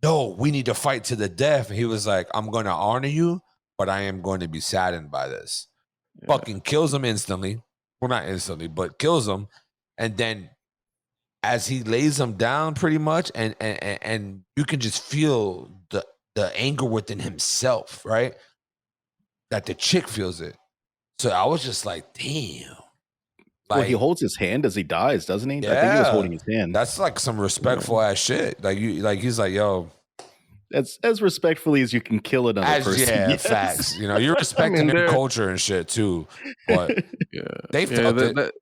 no, we need to fight to the death. And he was like, I'm going to honor you, but I am going to be saddened by this. Yeah. Fucking kills him instantly. Well, not instantly, but kills him. And then as he lays him down pretty much, and you can just feel the anger within himself, right? That the chick feels it. So I was just like, damn. Well, he holds his hand as he dies, doesn't he? Yeah, I think he was holding his hand. That's like some respectful ass shit. Like he's like, yo, as respectfully as you can kill another person. Yeah, yes. Facts. You know, you're respecting their culture and shit too. But they felt it.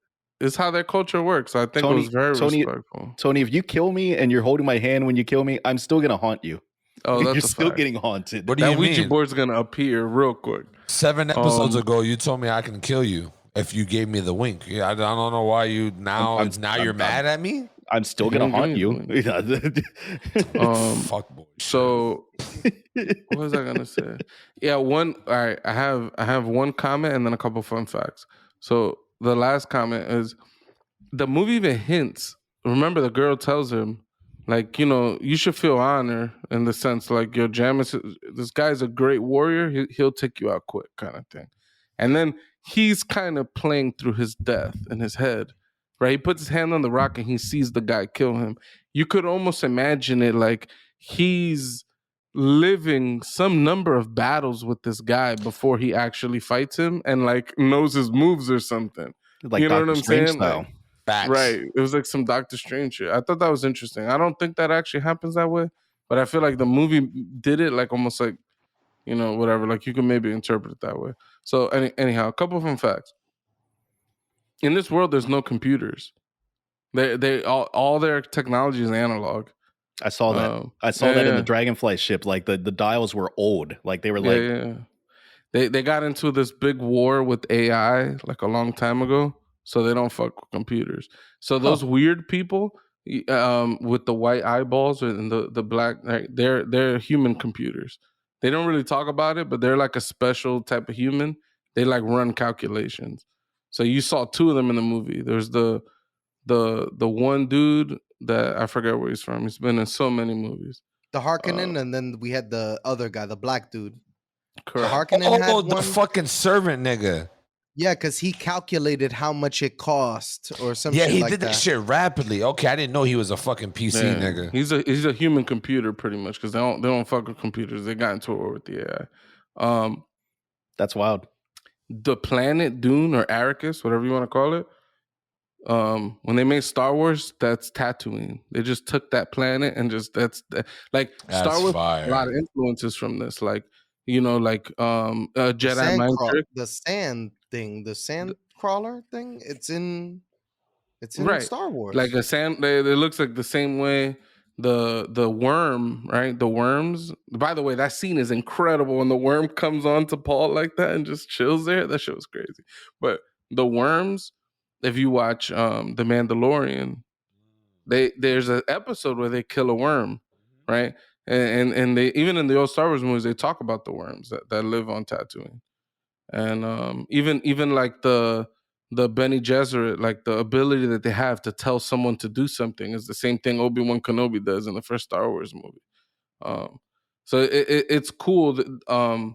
It's how their culture works. I think it was very respectful. Tony, if you kill me and you're holding my hand when you kill me, I'm still gonna haunt you. Oh, that's you're still getting haunted. What do you mean? Ouija board's gonna appear real quick. 7 episodes ago, you told me I can kill you if you gave me the wink. Yeah, I don't know why you now. You're mad at me. I'm still gonna haunt you. Fuck boy. So what was I gonna say? Yeah, all right. I have one comment and then a couple fun facts. So the last comment is the movie even hints. Remember, the girl tells him, like, you know, you should feel honor in the sense, like, yo, Jamis, this guy's a great warrior. He'll take you out quick, kind of thing. And then he's kind of playing through his death in his head, right? He puts his hand on the rock and he sees the guy kill him. You could almost imagine it like he's living some number of battles with this guy before he actually fights him and like knows his moves or something. Like you know Dr. what I'm Strange saying? style. Like, right. It was like some Doctor Strange shit. I thought that was interesting. I don't think that actually happens that way, but I feel like the movie did it like almost like, you know, whatever. Like you can maybe interpret it that way. So anyhow, a couple of fun facts. In this world, there's no computers. They all their technology is analog. I saw that. I saw that in the Dragonfly ship. Like the dials were old. Like they were like They got into this big war with AI like a long time ago, so they don't fuck with computers. So those weird people with the white eyeballs and the black, they're human computers. They don't really talk about it, but they're like a special type of human. They like run calculations. So you saw 2 of them in the movie. There's the one dude that I forget where he's from. He's been in so many movies. The Harkonnen, and then we had the other guy, the black dude. Correct. Harkonnen had the fucking servant nigga. Yeah, because he calculated how much it cost or something. Yeah, he like did that shit rapidly. Okay, I didn't know he was a fucking PC nigga. He's a human computer pretty much because they don't fuck with computers. They got into a war with the AI. That's wild. The planet Dune or Arrakis, whatever you want to call it. When they made Star Wars, that's Tatooine. They just took that planet and just that's Star Wars. A lot of influences from this, like you know, like Jedi mind trick. The sand thing, the sand crawler thing. It's in right. Star Wars. Like a sand. It looks like the same way. The worm, right? The worms. By the way, that scene is incredible when the worm comes on to Paul like that and just chills there. That shit was crazy. But the worms. If you watch The Mandalorian, there's an episode where they kill a worm, right? And they even in the old Star Wars movies they talk about the worms that live on Tatooine, and even like the Bene Gesserit, like the ability that they have to tell someone to do something is the same thing Obi-Wan Kenobi does in the first Star Wars movie. So it's cool that,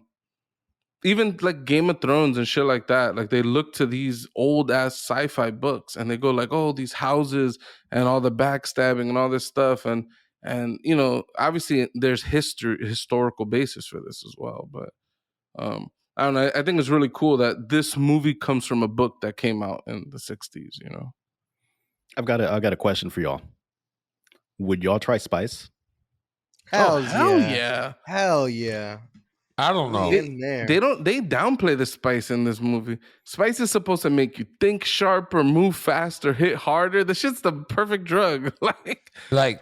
even like Game of Thrones and shit like that, like they look to these old ass sci-fi books and they go like, oh, these houses and all the backstabbing and all this stuff, and you know, obviously there's historical basis for this as well. But I don't know. I think it's really cool that this movie comes from a book that came out in the 60s, you know? I've got a question for y'all. Would y'all try spice? Hell hell yeah. yeah. Hell yeah. I don't know. We in there. They downplay the spice in this movie. Spice is supposed to make you think sharper, move faster, hit harder. The shit's the perfect drug. Like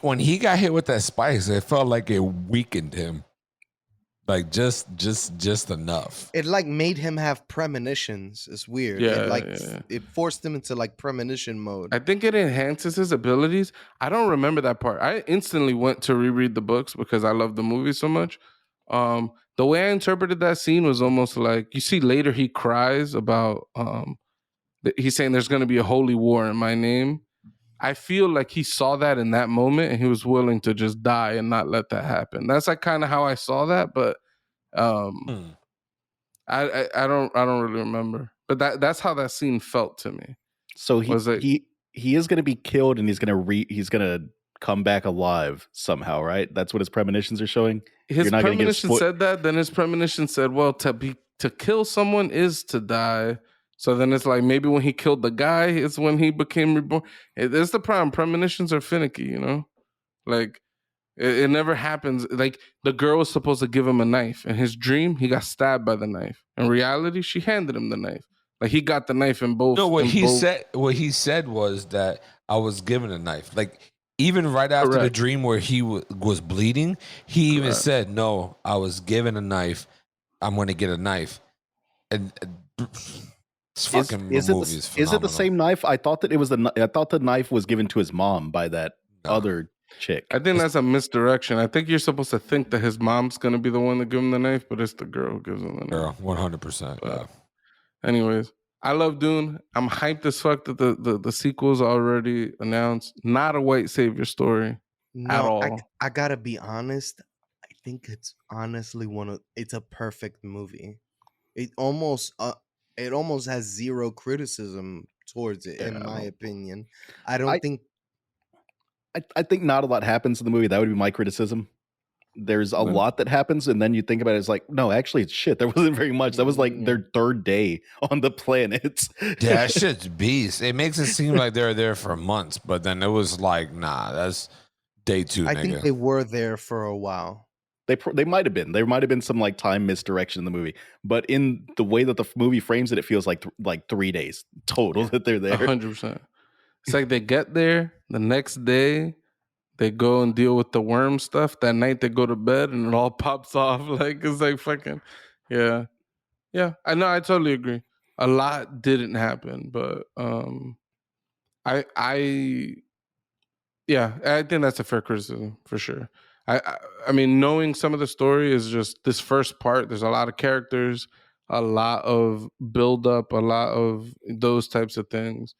when he got hit with that spice, it felt like it weakened him. Like just enough. It like made him have premonitions. It's weird. Yeah, It like yeah. it forced him into like premonition mode. I think it enhances his abilities. I don't remember that part. I instantly went to reread the books because I love the movie so much. The way I interpreted that scene was almost like, you see later he cries about he's saying there's going to be a holy war in my name. I feel like he saw that in that moment and he was willing to just die and not let that happen. That's like kind of how I saw that, but I don't really remember. But that's how that scene felt to me. So Was it- he is going to be killed and he's going to come back alive somehow, right? That's what his premonitions are showing. His You're not gonna get premonition said that. Then his premonition said, "Well, to kill someone is to die." So then it's like maybe when he killed the guy is when he became reborn. It's the problem. Premonitions are finicky, you know. Like it never happens. Like the girl was supposed to give him a knife. In his dream, he got stabbed by the knife. In reality, she handed him the knife. Like he got the knife in both. No, what in he both- said was that I was given a knife. Like even right after the Correct. dream where he was bleeding, he even Correct. said, "No, I was given a knife. I'm going to get a knife." And this fucking Is movie it is the, is it the phenomenal. same knife? I thought that it was I thought the knife was given to his mom by that No. other chick. I think that's a misdirection. I think you're supposed to think that his mom's gonna be the one to give him the knife, but it's the girl who gives him the knife. Girl, 100%. Yeah. Anyways, I love Dune. I'm hyped as fuck that the sequel's already announced. Not a white savior story. No, all. I gotta be honest. I think it's honestly it's a perfect movie. It almost has zero criticism towards it, in my opinion. I don't think I think not a lot happens in the movie. That would be my criticism. There's a lot that happens, and then you think about it, it's like, no, actually, it's shit. There wasn't very much. That was like their third day on the planet. Yeah, that shit's beast. It makes it seem like they're there for months, but then it was like, nah, that's day 2, I nigga. think they were there for a while. They might have been. There might have been some like time misdirection in the movie, but in the way that the movie frames it, it feels like 3 days total that they're there. 100%. It's like they get there the next day. They go and deal with the worm stuff. That night they go to bed and it all pops off. Like it's like fucking, yeah. I know. I totally agree. A lot didn't happen, but I think that's a fair criticism for sure. I mean, knowing some of the story is just this first part. There's a lot of characters, a lot of build up, a lot of those types of things.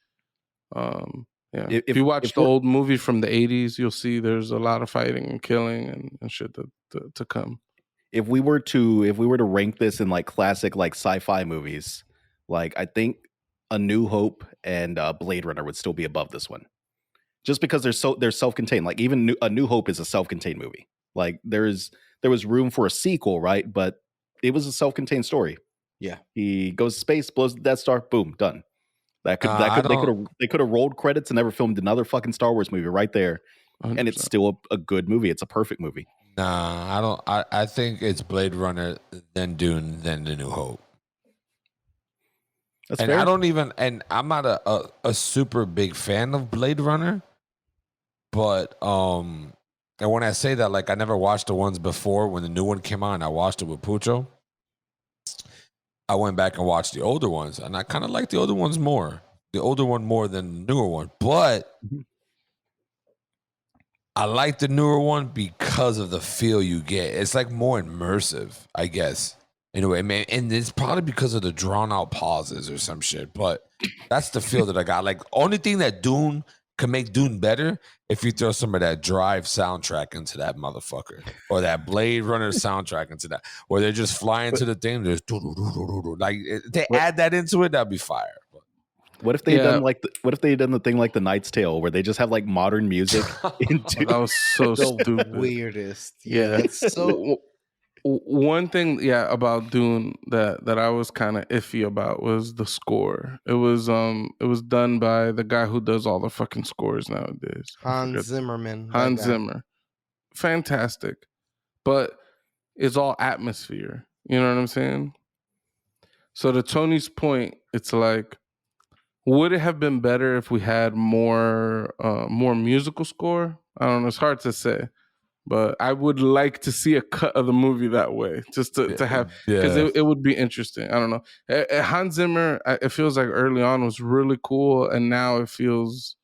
Yeah. If you watch the old movie from the 80s, you'll see there's a lot of fighting and killing and shit to come. If we were to rank this in like classic like sci-fi movies, like I think A New Hope and Blade Runner would still be above this one, just because they're self-contained. Like even A New Hope is a self-contained movie. Like there was room for a sequel, right? But it was a self-contained story. Yeah, he goes to space, blows the Death Star, boom, done. They could have rolled credits and never filmed another fucking Star Wars movie right there, 100%. and it's still a good movie. It's a perfect movie. Nah, I don't. I think it's Blade Runner, then Dune, then The New Hope. That's and fair. I don't even. And I'm not a super big fan of Blade Runner, but and when I say that, like I never watched the ones before. When the new one came out, and I watched it with Pucho. I went back and watched the older ones, and I kind of like the older ones more. The older one more than the newer one, but I like the newer one because of the feel you get. It's like more immersive, I guess. In a way, man, and it's probably because of the drawn out pauses or some shit. But that's the feel that I got. Like only thing that Dune can make Dune better if you throw some of that Drive soundtrack into that motherfucker, or that Blade Runner soundtrack into that, where they're just flying to the thing. There's like they add that into it, that'd be fire. What if they had done the thing like The Knight's Tale, where they just have like modern music into That was so the stupid. weirdest. Yeah. It's so One thing, about Dune that I was kind of iffy about was the score. It was done by the guy who does all the fucking scores nowadays. Hans Zimmerman. that Hans guy. Zimmer, fantastic, but it's all atmosphere. You know what I'm saying? So to Tony's point, it's like, would it have been better if we had more musical score? I don't know. It's hard to say. But I would like to see a cut of the movie that way, just to have, because it would be interesting. I don't know. Hans Zimmer, it feels like early on was really cool, and now it feels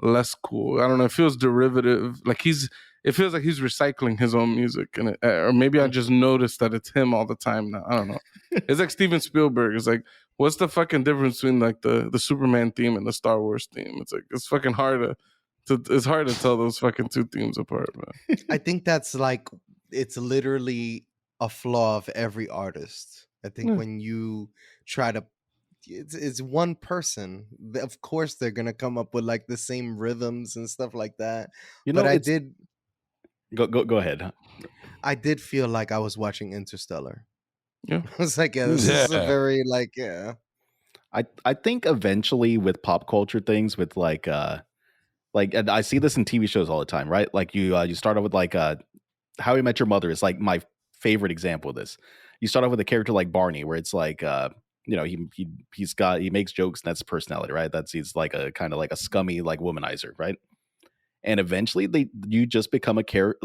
less cool. I don't know. It feels derivative. Like it feels like he's recycling his own music, and or maybe I just noticed that it's him all the time now. I don't know. It's like Steven Spielberg. It's like, what's the fucking difference between like the Superman theme and the Star Wars theme? It's like, it's fucking hard to. It's hard to tell those fucking two themes apart, man. I think that's like, it's literally a flaw of every artist. I think when you try to, it's one person. Of course, they're gonna come up with like the same rhythms and stuff like that. But I did go ahead. I did feel like I was watching Interstellar. Yeah, I was like, this is a very like, I think eventually with pop culture things, with and I see this in TV shows all the time, right? Like you start off with like How I Met Your Mother is like my favorite example of this. You start off with a character like Barney, where it's like he makes jokes, and that's his personality, right? He's like a kind of like a scummy like womanizer, right? And eventually you just become a caricature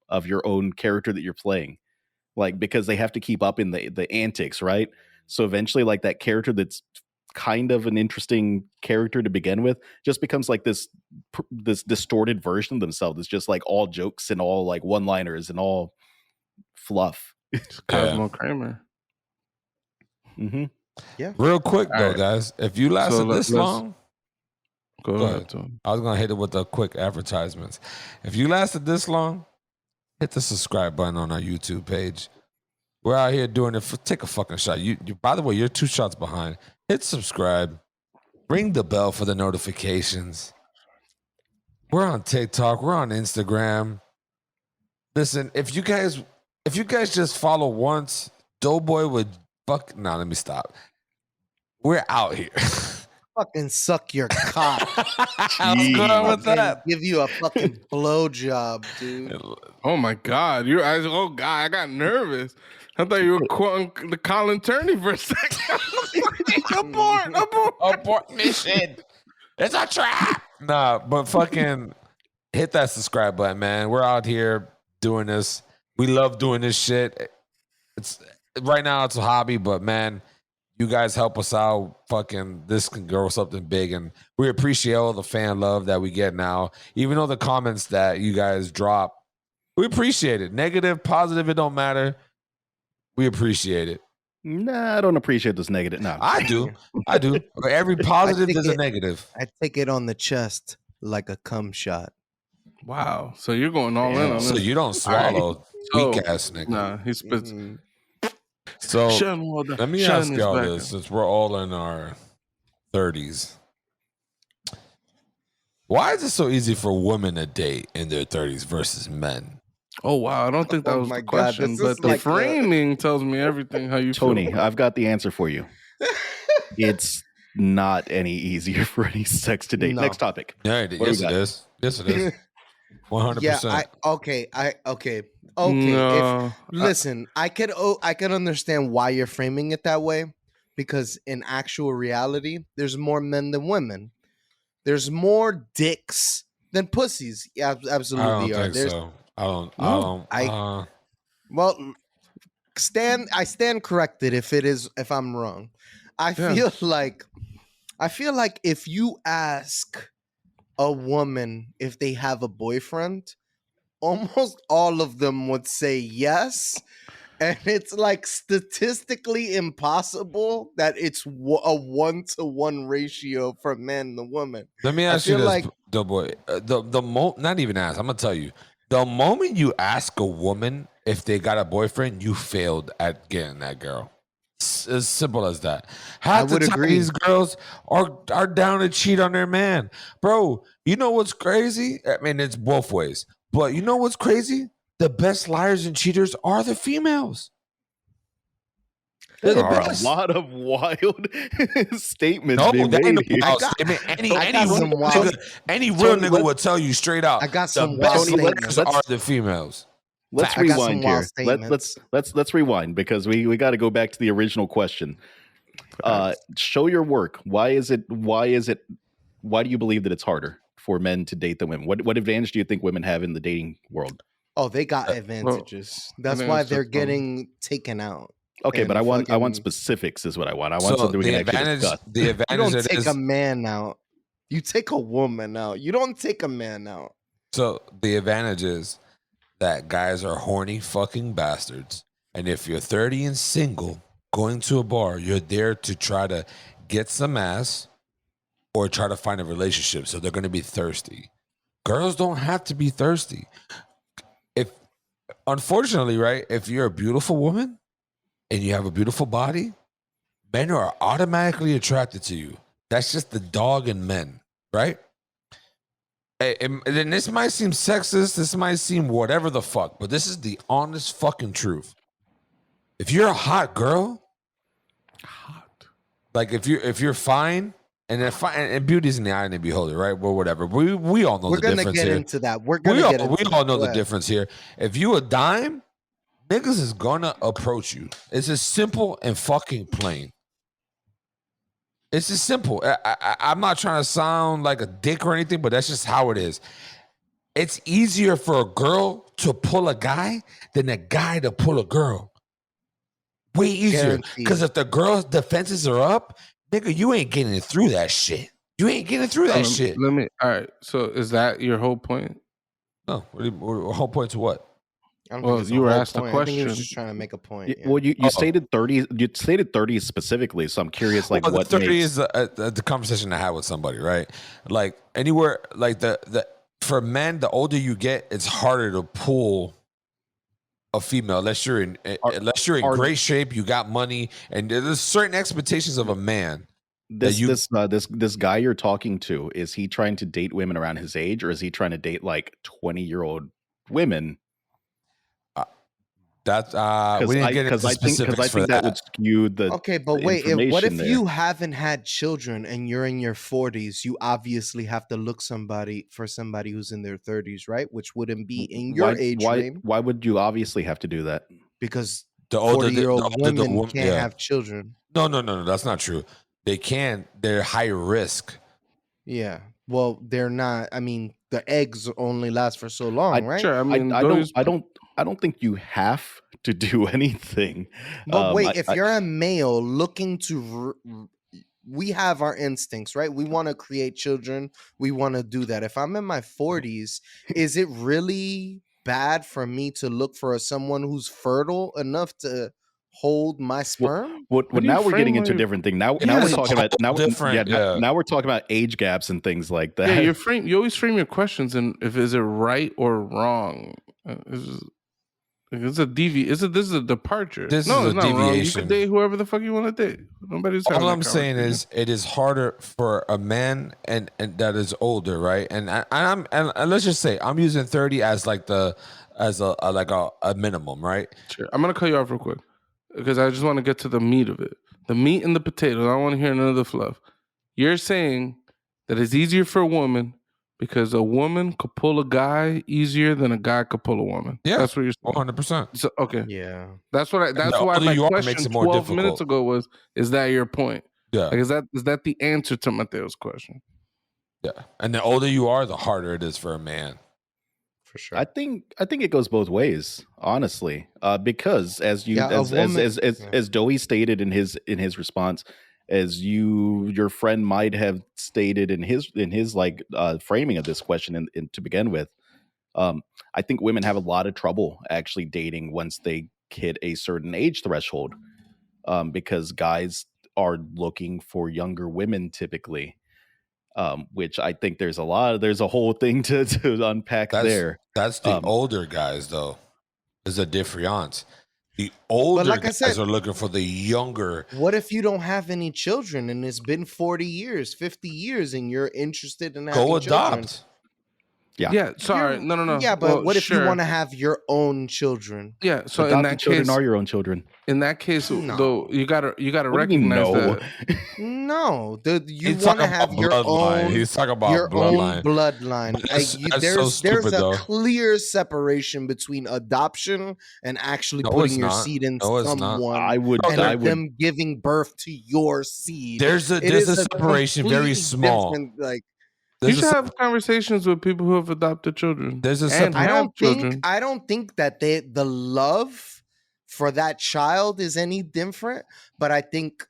of your own character that you're playing, like, because they have to keep up in the antics, right? So eventually, like, that character that's kind of an interesting character to begin with just becomes like this distorted version of themselves. It's just like all jokes and all like one-liners and all fluff. Cosmo Kramer. Mm-hmm. Yeah. Real quick though, right, guys, if you lasted this long, go ahead. I was gonna hit it with the quick advertisements. If you lasted this long, hit the subscribe button on our YouTube page. We're out here doing it. Take a fucking shot. You. By the way, you're 2 shots behind. Hit subscribe. Ring the bell for the notifications. We're on TikTok. We're on Instagram. Listen, if you guys just follow once, Doughboy would fuck. Nah, let me stop. We're out here. Fucking suck your cock. I was going with that. Give you a fucking blowjob, dude. Oh my God, your eyes! Oh God, I got nervous. I thought you were quoting the Colin Turney for a second. Abort mission. It's a trap. Nah, but fucking hit that subscribe button, man. We're out here doing this. We love doing this shit. It's right now it's a hobby, but man, you guys help us out. Fucking this can grow something big, and we appreciate all the fan love that we get now. Even though the comments that you guys drop, we appreciate it. Negative, positive, it don't matter. We appreciate it. Nah, I don't appreciate this negative. No, I do. Every positive is a negative. I take it on the chest like a cum shot. Wow. So you're going all in on this. So you don't swallow, weak ass nigga. Nah, he spits. Mhm. So let me ask y'all this, since we're all in our 30s. Why is it so easy for women to date in their 30s versus men? Oh wow, I don't think that was my the God, question, this but is the like framing tells me everything. How you Tony, feel. I've got the answer for you. It's not any easier for any sex to date. No. Next topic. Yeah, yes it is. Yes it is. 100%. Yeah, okay. No, Listen, I could understand why you're framing it that way, because in actual reality, there's more men than women. There's more dicks than pussies. Yeah, absolutely. I don't think so. I stand corrected if I'm wrong. I feel like if you ask a woman if they have a boyfriend, almost all of them would say yes. And it's like statistically impossible that it's a 1-to-1 ratio for men to women. Let me ask you this, Doughboy. Not even ask. I'm gonna tell you. The moment you ask a woman if they got a boyfriend, you failed at getting that girl. It's as simple as that. Half the time these girls are down to cheat on their man. Bro, you know what's crazy? I mean, it's both ways. But you know what's crazy? the best liars and cheaters are the females. They're There the are best. a lot of wild statements No, being that ain't made here. no wild got- statement. I got some wild- Any real Tony, nigga would tell you straight out. I got the some best wild liars statements. are the females. Let's I got some rewind wild here. statements. Let's rewind because we got to go back to the original question. Show your work. Why do you believe that it's harder for men to date than women? What advantage do you think women have in the dating world? Oh, they got advantages. That's think why it's they're just, getting taken out. Okay, And but I want fucking- specifics is what I want. I want So something we can actually discuss. the You advantage don't it take is, a man out. You take a woman out. You don't take a man out. so the advantage is that guys are horny fucking bastards. And if you're 30 and single, going to a bar, you're there to try to get some ass or try to find a relationship. So they're going to be thirsty. Girls don't have to be thirsty. Unfortunately, right, if you're a beautiful woman and you have a beautiful body, men are automatically attracted to you. That's just the dog in men, right? And this might seem sexist, this might seem whatever the fuck, but this is the honest fucking truth. If you're a hot girl, like if you're fine, and beauty's in the eye of the beholder, right? Well, whatever. We all know We're the gonna difference get here. into that. We're We gonna all, get into we all know Go the ahead. difference here. If you a dime, niggas is gonna approach you. It's as simple and fucking plain. It's just simple. I'm not trying to sound like a dick or anything, but that's just how it is. It's easier for a girl to pull a guy than a guy to pull a girl. Way easier. Guaranteed. Because if the girl's defenses are up, nigga, you ain't getting through that shit. You ain't getting through that shit. All right. So is that your whole point? No, whole point to what? I don't Well, think it's you were whole asked a point. I think he was question. just trying to make a point. Yeah. Well, you stated 30. You stated 30 specifically, so I'm curious. Like, Well, what the 30 makes... is the conversation I had with somebody, right? Like anywhere, like the for men, the older you get, it's harder to pull a female unless you're in great shape, you got money, and there's certain expectations of a man. This guy you're talking to, is he trying to date women around his age, or is he trying to date like 20-year-old women? That's we didn't get into specifics I think that would skew the Okay, but the wait. What if information there. you haven't had children and you're in your 40s? You obviously have to look for somebody who's in their 30s, right? Which wouldn't be in your age range Why would you obviously have to do that? because the older 40-year-old women can't yeah. have children. No, that's not true. They can. They're higher risk. Yeah. Well, they're not. I mean, the eggs only last for so long, right? Sure. I mean, I don't think you have to do anything. But wait, if you're a male looking to, we have our instincts, right? We want to create children. We want to do that. If I'm in my 40s, is it really bad for me to look for someone who's fertile enough to hold my sperm? Well, do you now we're getting frame into your- different thing. Now Yeah, we're it's talking about different, yeah. now we're talking about age gaps and things like that. Yeah, you always frame your questions and if is it right or wrong. This is a departure. This no, is it's a not wrong. You deviation. can date whoever the fuck you want to date. Nobody's having All that I'm saying conversation. is, it is harder for a man and that is older, right? And let's just say I'm using 30 as like a minimum, right? Sure. I'm gonna cut you off real quick because I just want to get to the meat of it. The meat and the potatoes. I don't want to hear none of the fluff. You're saying that it's easier for a woman because a woman could pull a guy easier than a guy could pull a woman. Yeah, That's what you're saying. 100%. So, okay. Yeah. That's why older my you are, it question makes it more 12 minutes difficult. ago was, is that your point? Yeah, Like, is that the answer to Mateo's question? yeah. And the older you are, the harder it is for a man. For sure. I think it goes both ways, honestly, because as Doey stated in his response, as your friend might have stated in his like framing of this question in to begin with, I think women have a lot of trouble actually dating once they hit a certain age threshold, because guys are looking for younger women typically. Which I think there's a whole thing to unpack there. That's the older guys, though. There's a difference. The older like I guys said, are looking for the younger. What if you don't have any children and it's been 40 years, 50 years, and you're interested in having Go children? adopt. Yeah. Sorry. You're- No. Yeah, but Well, what if you sure. want to have your own children? Yeah. So in Adopted that children case, are your own children. No. though, you gotta What do you mean, recognize no? that. No, you He's want talking to have about your bloodline. own He's talking about your own bloodline. bloodline. But that's so There's stupid, a though. clear separation between adoption and actually No, putting it's your not. seed in No, it's not. someone I would. No, and I would. them giving birth to your seed. There's a It is separation very completely small. different, like You There's should a have conversations with people who have adopted children There's a and separ- have children. I don't think that the love for that child is any different, but I think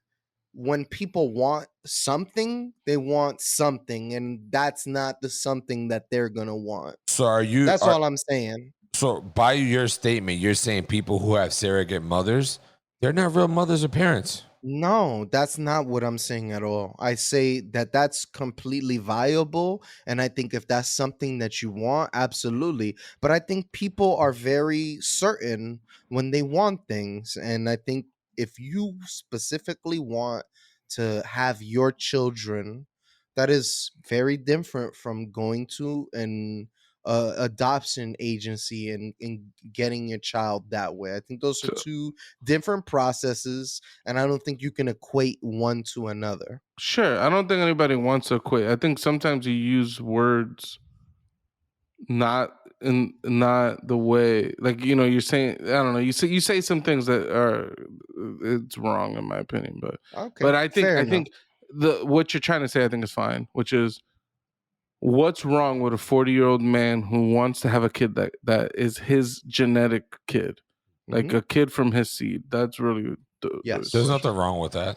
when people want something, they want something, and that's not the something that they're gonna want. So are you? That's all I'm saying. So by your statement, you're saying people who have surrogate mothers, they're not real mothers or parents. No, that's not what I'm saying at all. I say that that's completely viable. And I think if that's something that you want, absolutely. But I think people are very certain when they want things. And I think if you specifically want to have your children, that is very different from going to an adoption agency and getting your child that way. I think those are So- two different processes, and I don't think you can equate one to another. Sure, I don't think anybody wants to quit. I think sometimes you use words not the way, like, you're saying, I don't know, you say some things that are, it's wrong in my opinion, but Okay, but I fair enough. think what you're trying to say, I think, is fine, which is, what's wrong with a 40-year-old man who wants to have a kid that is his genetic kid, like Mhm. a kid from his seed? That's really Yes. There's nothing wrong with that.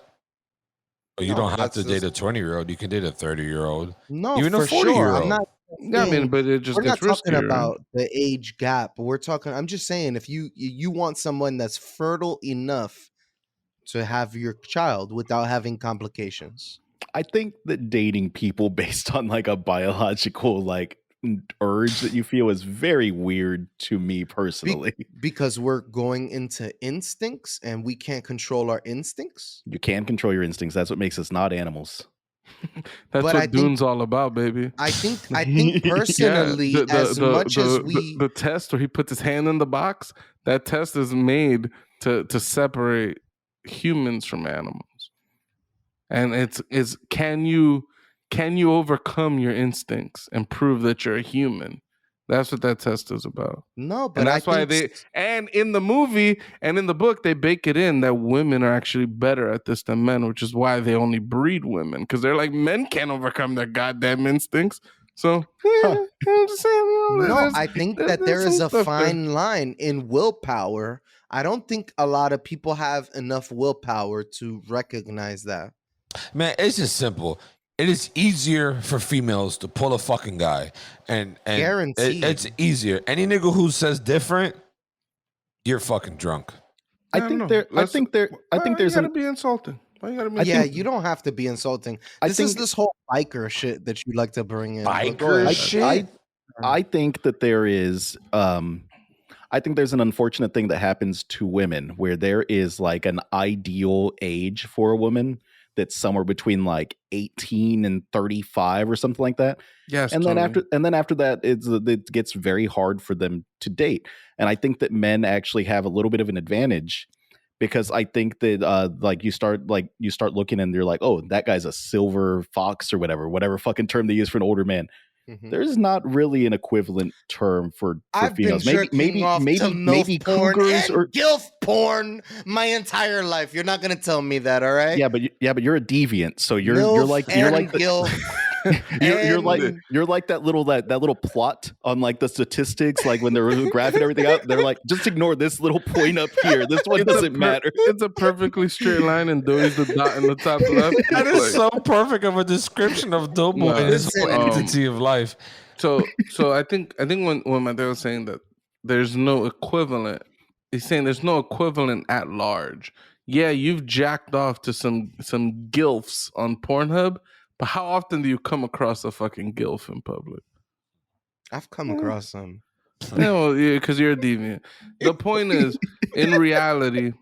But you No, don't have to that's- date a 20-year-old. You can date a 30-year-old. No, Even a for sure. 40-year-old. I'm not. Yeah, I mean, saying- but it just we're not gets talking riskier. about the age gap. I'm just saying, if you want someone that's fertile enough to have your child without having complications. I think that dating people based on like a biological urge that you feel is very weird to me personally. Because we're going into instincts and we can't control our instincts. You can control your instincts. That's what makes us not animals. That's but what I think- Dune's all about, baby. I think personally, Yeah, as much as we the test where he puts his hand in the box, that test is made to separate humans from animals, and it's can you overcome your instincts and prove that you're a human? That's what that test is about. no, but And that's why and in the movie and in the book, they bake it in that women are actually better at this than men, which is why they only breed women, because they're like, men can't overcome their goddamn instincts. So, I'm just saying, no, I think that there there's is some a stuff there. fine line in willpower. I don't think a lot of people have enough willpower to recognize that. Man, it's just simple. It is easier for females to pull a fucking guy, and Guaranteed. it's easier. Any nigga who says different, you're fucking drunk. I I don't think know. there. I Let's- think there. I Why think you there's gotta an. be insulting. Why you gotta be? I Yeah, think- you don't have to be insulting. I This is think- this whole biker shit that you like to bring in. but go Biker ahead. shit? I think that there is. I think there's an unfortunate thing that happens to women where there is like an ideal age for a woman that's somewhere between like 18 and 35 or something like that. Yes, And totally. then after that, it gets very hard for them to date. And I think that men actually have a little bit of an advantage, because I think that like you start looking and you're like, oh, that guy's a silver fox or whatever fucking term they use for an older man. Mhm. There's not really an equivalent term for I've females. been jerking off to Maybe MILF porn cougars and or gilf porn my entire life. You're not gonna tell me that, all right? yeah, but you're a deviant, so you're MILF like and the, gilf. you're like that little plot on like the statistics, like when they're graphing everything out, they're like, just ignore this little point up here. This one doesn't matter. It's a perfectly straight line, and Dewey's the dot in the top left. That It's is so perfect of a description of Doughboy No, and his whole listen, entity of life. So I think when my dad was saying that there's no equivalent, he's saying there's no equivalent at large. Yeah, you've jacked off to some gilfs on Pornhub, but how often do you come across a fucking gilf in public? I've come across some. No, because you're a deviant. The point is, in reality,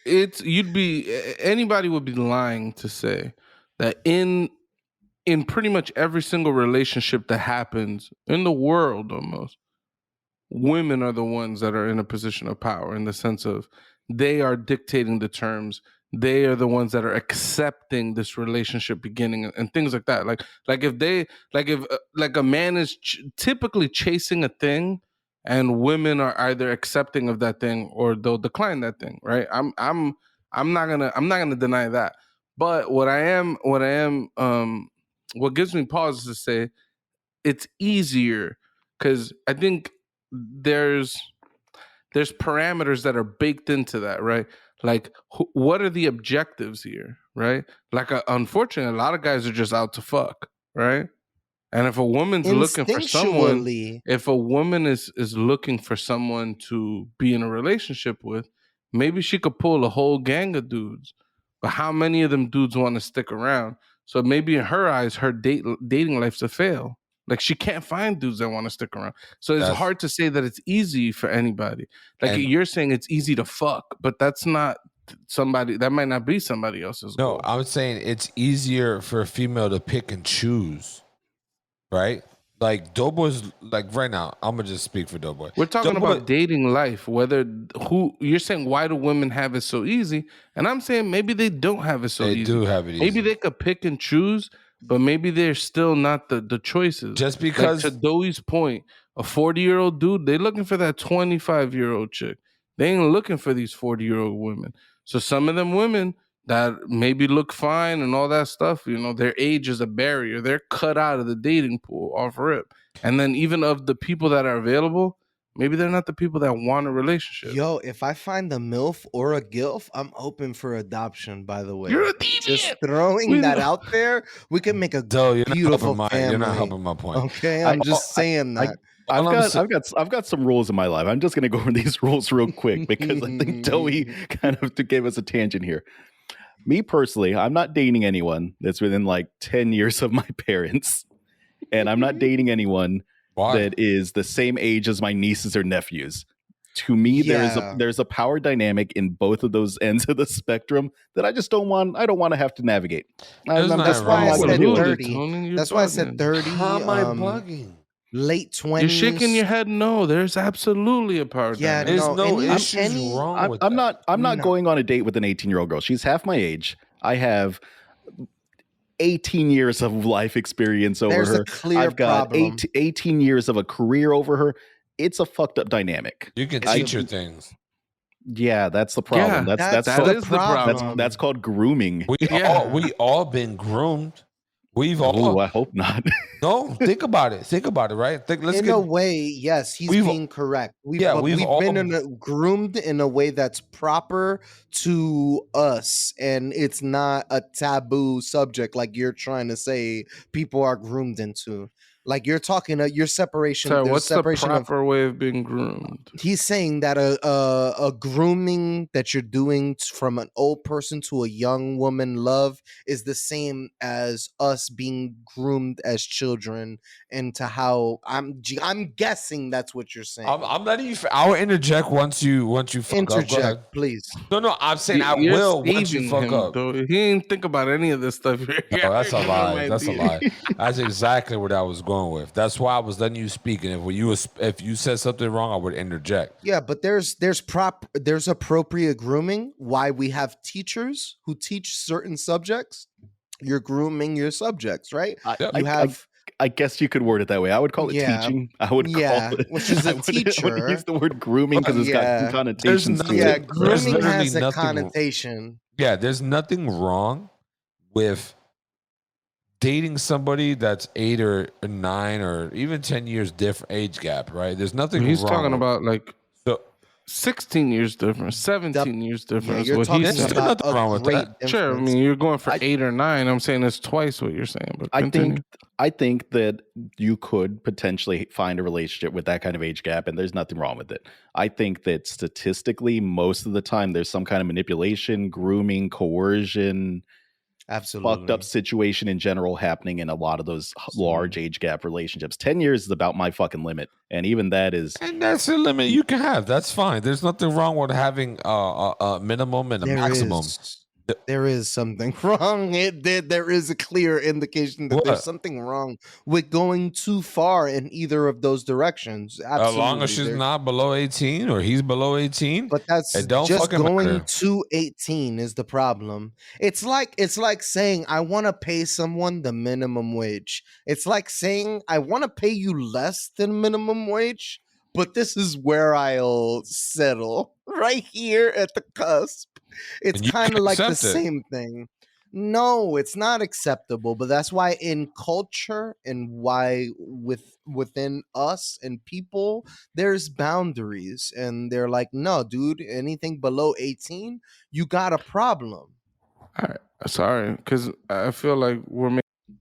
anybody would be lying to say that in in pretty much every single relationship that happens in the world, almost, women are the ones that are in a position of power, in the sense of they are dictating the terms. They are the ones that are accepting this relationship beginning and things like that. Like if a man is typically chasing a thing, and women are either accepting of that thing or they'll decline that thing, right? I'm not gonna deny that. But what gives me pause is to say it's easier, because I think there's parameters that are baked into that, right? Like, what are the objectives here, right? Like, unfortunately, a lot of guys are just out to fuck, right? And if a woman's looking for someone, Instinctually, if a woman is looking for someone to be in a relationship with, maybe she could pull a whole gang of dudes. But how many of them dudes want to stick around? So maybe in her eyes, her dating life's a fail. Like, she can't find dudes that want to stick around. So it's hard to say that it's easy for anybody. Like, And- you're saying it's easy to fuck, but that's not somebody, that might not be somebody else's No, goal. I'm saying it's easier for a female to pick and choose, right? Like Doughboy's, like right now, I'm gonna just speak for Doughboy. We're talking Doughboy- about dating life. You're saying, why do women have it so easy? And I'm saying maybe they don't have it so They easy. do have it easy. Maybe they could pick and choose, but maybe they're still not the choices. Just because Like, to Doey's point, a 40-year-old dude, they're looking for that 25-year-old chick. They ain't looking for these 40-year-old women. So some of them women that maybe look fine and all that stuff, their age is a barrier. They're cut out of the dating pool off rip. And then even of the people that are available, maybe they're not the people that want a relationship. yo, if I find a MILF or a GILF, I'm open for adoption, by the way. You're a Just deviant. throwing We that know. out there, we can make a Doe, you're not beautiful helping family. You're not helping my point. Okay, I'm just saying that. I've got some rules in my life. I'm just gonna go over these rules real quick because I think Doey kind of gave us a tangent here. Me personally, I'm not dating anyone that's within like 10 years of my parents, and I'm not dating anyone Why? that is the same age as my nieces or nephews. To me, Yeah. there's a power dynamic in both of those ends of the spectrum that I just don't want. I don't want to have to navigate. There's nothing That's why I wrong with said it. 30. That's why I said 30. How am I bugging? Late 20s. You're shaking your head. No, there's absolutely a power Yeah, dynamic. There's no any- issues any- wrong with I'm that. not No. going on a date with an 18-year-old girl. She's half my age. I have 18 years of life experience over There's her. a clear I've got problem. 18 years of a career over her. It's a fucked up dynamic. You can It's teach a- her things. Yeah, that's the problem. Yeah, that's that called, is the problem. that's called grooming. We all been groomed. We've all Ooh, I hope not. no. Think about it. Think about it. Right. In a way, yes, he's we've- being correct. We've we've all- been groomed in a way that's proper to us, and it's not a taboo subject like you're trying to say people are groomed into. Like you're talking, your separation. So there's what's the separation of proper way of being groomed? he's saying that a grooming that you're doing from an old person to a young woman love is the same as us being groomed as children into how I'm guessing that's what you're saying. I'm letting you. I'll interject once you fuck up. Go ahead. Interject, please. No. I'm saying I You're will once you saving fuck him, up. though. He ain't think about any of this stuff. No, that's a lie. That's a lie. That's exactly what I was going with. That's why I was letting you speak. And if you said something wrong, I would interject. Yeah, but there's appropriate grooming. Why we have teachers who teach certain subjects. You're grooming your subjects, right? I guess you could word it that way. I would call it teaching. I would call it, which is I a would teacher. use the word grooming because it's got some connotations to Yeah, it. There's grooming literally has a nothing- connotation. Yeah, there's nothing wrong with dating somebody that's 8 or 9 or even 10 years different age gap, right? There's nothing He's wrong talking with- about like So 16 years difference, 17 years difference. you're what talking he's saying. Still about nothing wrong a with great that. difference. Sure, I mean you're going for 8 or 9. I'm saying it's twice what you're saying. But continue. I think that you could potentially find a relationship with that kind of age gap, and there's nothing wrong with it. I think that statistically, most of the time, there's some kind of manipulation, grooming, coercion, Absolutely. fucked up situation in general happening in a lot of those large age gap relationships. 10 years is about my fucking limit, and even that is. And that's the limit you can have. That's fine. There's nothing wrong with having a minimum and a maximum. There is something wrong. There is a clear indication that there's What? something wrong with going too far in either of those directions. As long as Absolutely. she's not below 18 or he's below 18, But that's it don't just fucking going matter. to 18 is the problem. It's like saying I want to pay someone the minimum wage. It's like saying I want to pay you less than minimum wage, but this is where I'll settle right here at the cusp. It's And you kind can of like the accept it. same thing. No, it's not acceptable, but that's why in culture and why within us and people there's boundaries, and they're like, no, dude, anything below 18, you got a problem. All right, sorry, because I feel like we're making.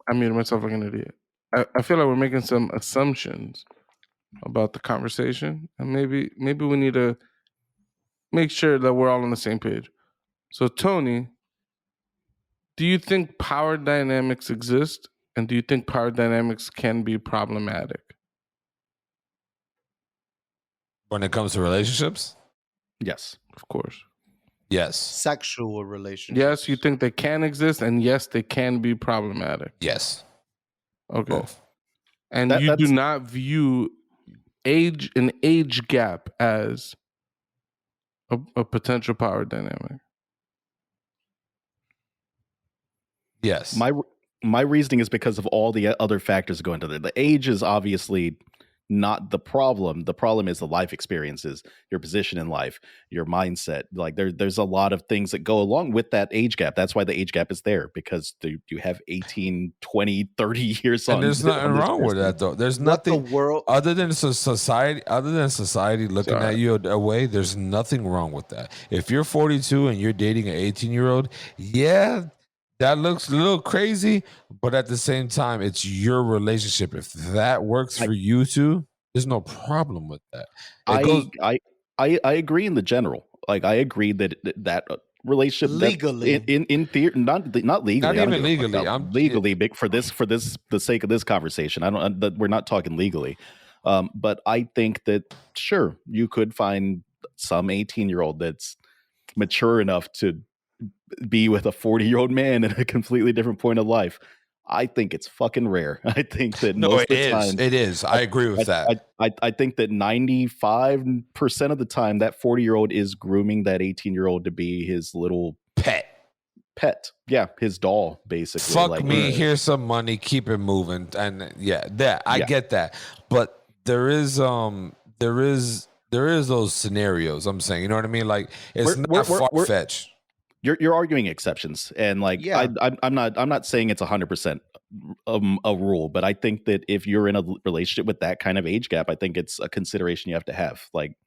I muted myself like an idiot. I feel like we're making some assumptions about the conversation, and maybe we need to make sure that we're all on the same page. So, Tony, do you think power dynamics exist, and do you think power dynamics can be problematic? When it comes to relationships, Yes. Of course. yes. Sexual relationships. Yes, you think they can exist, and yes, they can be problematic. Yes. Okay. Both. And That- you do that's- not view an age gap as a potential power dynamic. Yes. My reasoning is because of all the other factors that go into it. The age is obviously not the problem. The problem is the life experiences, your position in life, your mindset. Like there's a lot of things that go along with that age gap. That's why the age gap is there, because you have 18, 20, 30 years on. And there's nothing on this wrong with person. that, though. There's What the nothing world other than society looking Sorry. at you away. There's nothing wrong with that. If you're 42 and you're dating an 18-year-old, yeah, that looks a little crazy, but at the same time, it's your relationship. If that works for you two, there's no problem with that. I agree in the general. Like I agree that relationship Legally. in theory, not legally, Not I don't even give a fuck legally. about legally, but for the sake of this conversation, we're not talking legally. But I think that sure, you could find some 18-year-old that's mature enough to be with a 40-year-old man at a completely different point of life. I think it's fucking rare. I think that No, most it of the is. time, It is. I agree with that. I think that 95% of the time, that 40-year-old is grooming that 18-year-old to be his little pet. Yeah, his doll, basically. Fuck like, me. Here's some money. Keep it moving. And I get that. But there is those scenarios. I'm saying, you know what I mean? Like it's not far fetched. You're arguing exceptions, and like Yeah. I'm not saying it's 100% a rule, but I think that if you're in a relationship with that kind of age gap, I think it's a consideration you have to have. Like,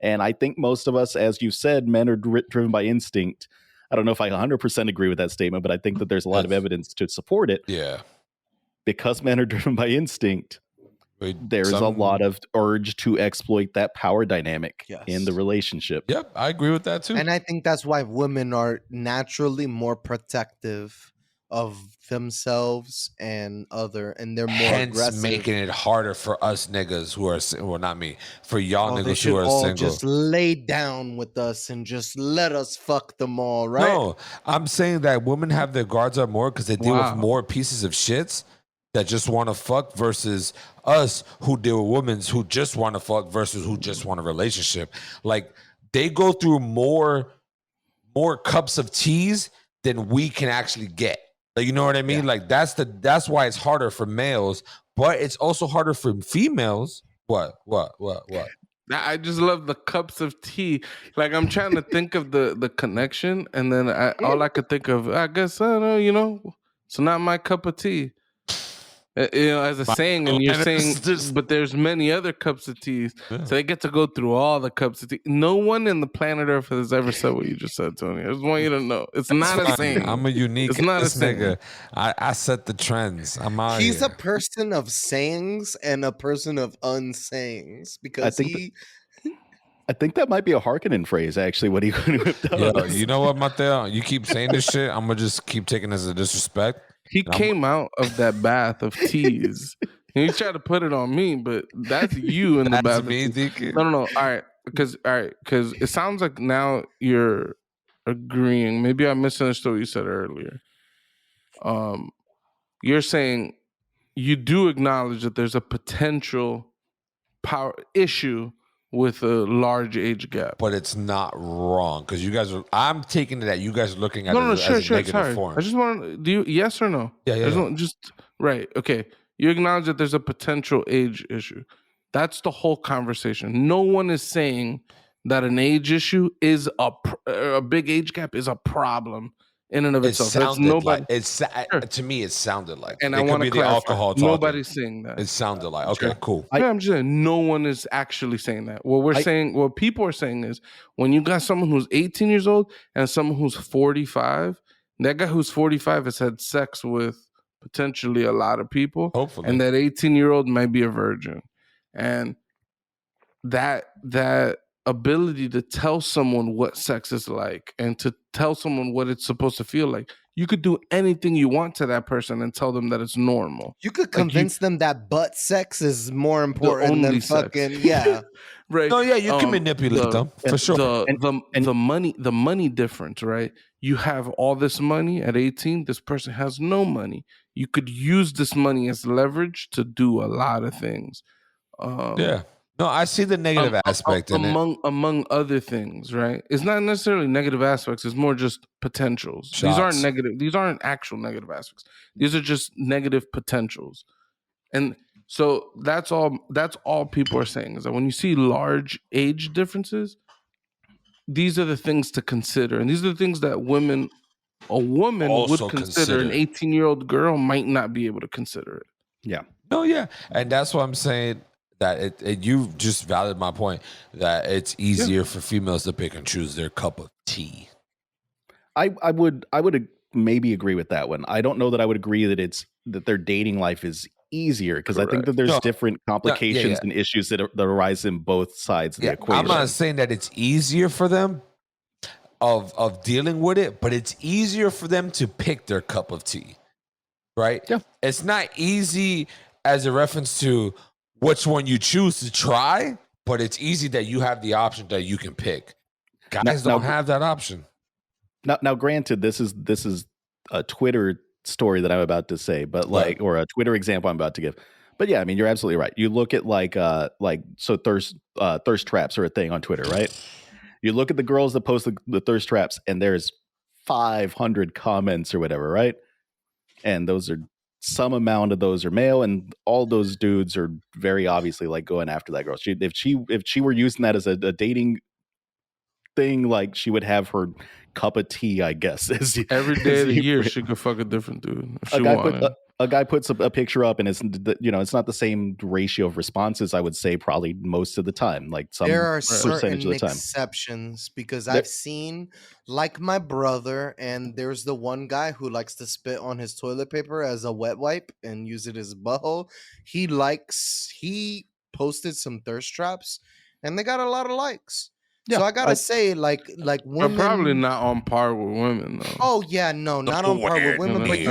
and I think most of us, as you said, men are driven by instinct. I don't know if I 100% agree with that statement, but I think that there's a lot of evidence to support it. Yeah, because men are driven by instinct. There's a lot of urge to exploit that power dynamic in the relationship. Yep, I agree with that too. And I think that's why women are naturally more protective of themselves and they're more aggressive. Making it harder for us niggas who are well, not me, for y'all they niggas should who are all single. just lay down with us and just let us fuck them all, right? No, I'm saying that women have their guards up more because they deal with more pieces of shits that just want to fuck versus us who deal with women who just want to fuck versus who just want a relationship. Like they go through more cups of teas than we can actually get. Like, you know what I mean? Like that's why it's harder for males, but it's also harder for females. What? I just love the cups of tea. Like I'm trying to think of the connection, and then all I could think of, I guess, I don't know, you know, it's not my cup of tea. You know, as a saying, and you're saying, but there's many other cups of tea, so they get to go through all the cups of tea. No one in the planet Earth has ever said what you just said, Tony. I just want you to know it's not a saying. I'm a unique. It's not a nigga. I set the trends. I'm out. He's a person of sayings and a person of unsayings because I think that might be a Harkonnen phrase, actually, what he whipped up. Yo, you know what, Mateo? You keep saying this shit, I'm going to just keep taking this as a disrespect. He came out of that bath of teas. And he tried to put it on me, but that's you in the bath. Me, no. All right. Because it sounds like now you're agreeing. Maybe I misunderstood what you said earlier. You're saying you do acknowledge that there's a potential power issue with a large age gap. But it's not wrong because you guys are. I'm taking it that you guys are looking at No, it as a negative sorry. form. I just want do you yes or no? Yeah, I just want- just right. Okay. You acknowledge that there's a potential age issue. That's the whole conversation. No one is saying that an age issue is a big age gap is a problem in and of It itself. That's sounded nobody. like it's Sure. to me. It sounded like, And it I could want be to the clarify. alcohol talking. Nobody's saying that. It sounded like okay, cool. Yeah, I'm just saying no one is actually saying that. What we're saying, what people are saying is when you got someone who's 18 years old and someone who's 45, that guy who's 45 has had sex with potentially a lot of people. Hopefully, and that 18-year-old might be a virgin. And that ability to tell someone what sex is like and to tell someone what it's supposed to feel like, you could do anything you want to that person and tell them that it's normal. You could convince them that butt sex is more important than fucking yeah. Right. No, yeah, you can manipulate them for sure. The money difference, right? You have all this money at 18. This person has no money. You could use this money as leverage to do a lot of things. Yeah. No, I see the negative aspect in it. Among other things, right? It's not necessarily negative aspects. It's more just potentials. Shots. These aren't negative. These aren't actual negative aspects. These are just negative potentials. And so that's all people are saying is that when you see large age differences, these are the things to consider. And these are the things that a woman Also would consider. An 18-year-old girl might not be able to consider it. Yeah. No, yeah. And that's what I'm saying. That you just validated my point that it's easier for females to pick and choose their cup of tea. I would maybe agree with that one. I don't know that I would agree that their dating life is easier because I think that there's different complications and issues that arise in both sides of the equation. I'm not saying that it's easier for them of dealing with it, but it's easier for them to pick their cup of tea, right? Yeah. It's not easy as a reference to which one you choose to try, but it's easy that you have the option that you can pick. Guys don't have that option. Now, granted, this is a Twitter story that I'm about to say, but or a Twitter example I'm about to give. But yeah, I mean, you're absolutely right. You look at so thirst traps are a thing on Twitter, right? You look at the girls that post the thirst traps, and there's 500 comments or whatever, right? And those are some amount of those are male, and all those dudes are very obviously like going after that girl. If she were using that as a dating thing, like she would have her cup of tea, I guess. Every day of the year, she could fuck a different dude if she wanted. A guy puts a picture up, and it's not the same ratio of responses. I would say probably most of the time, like some there are percentage certain of the time. exceptions because I've seen like my brother, and there's the one guy who likes to spit on his toilet paper as a wet wipe and use it as butthole. He posted some thirst traps, and they got a lot of likes. Yeah, so I gotta say, like women, they're probably not on par with women though. Oh yeah, no, not on par with women, but you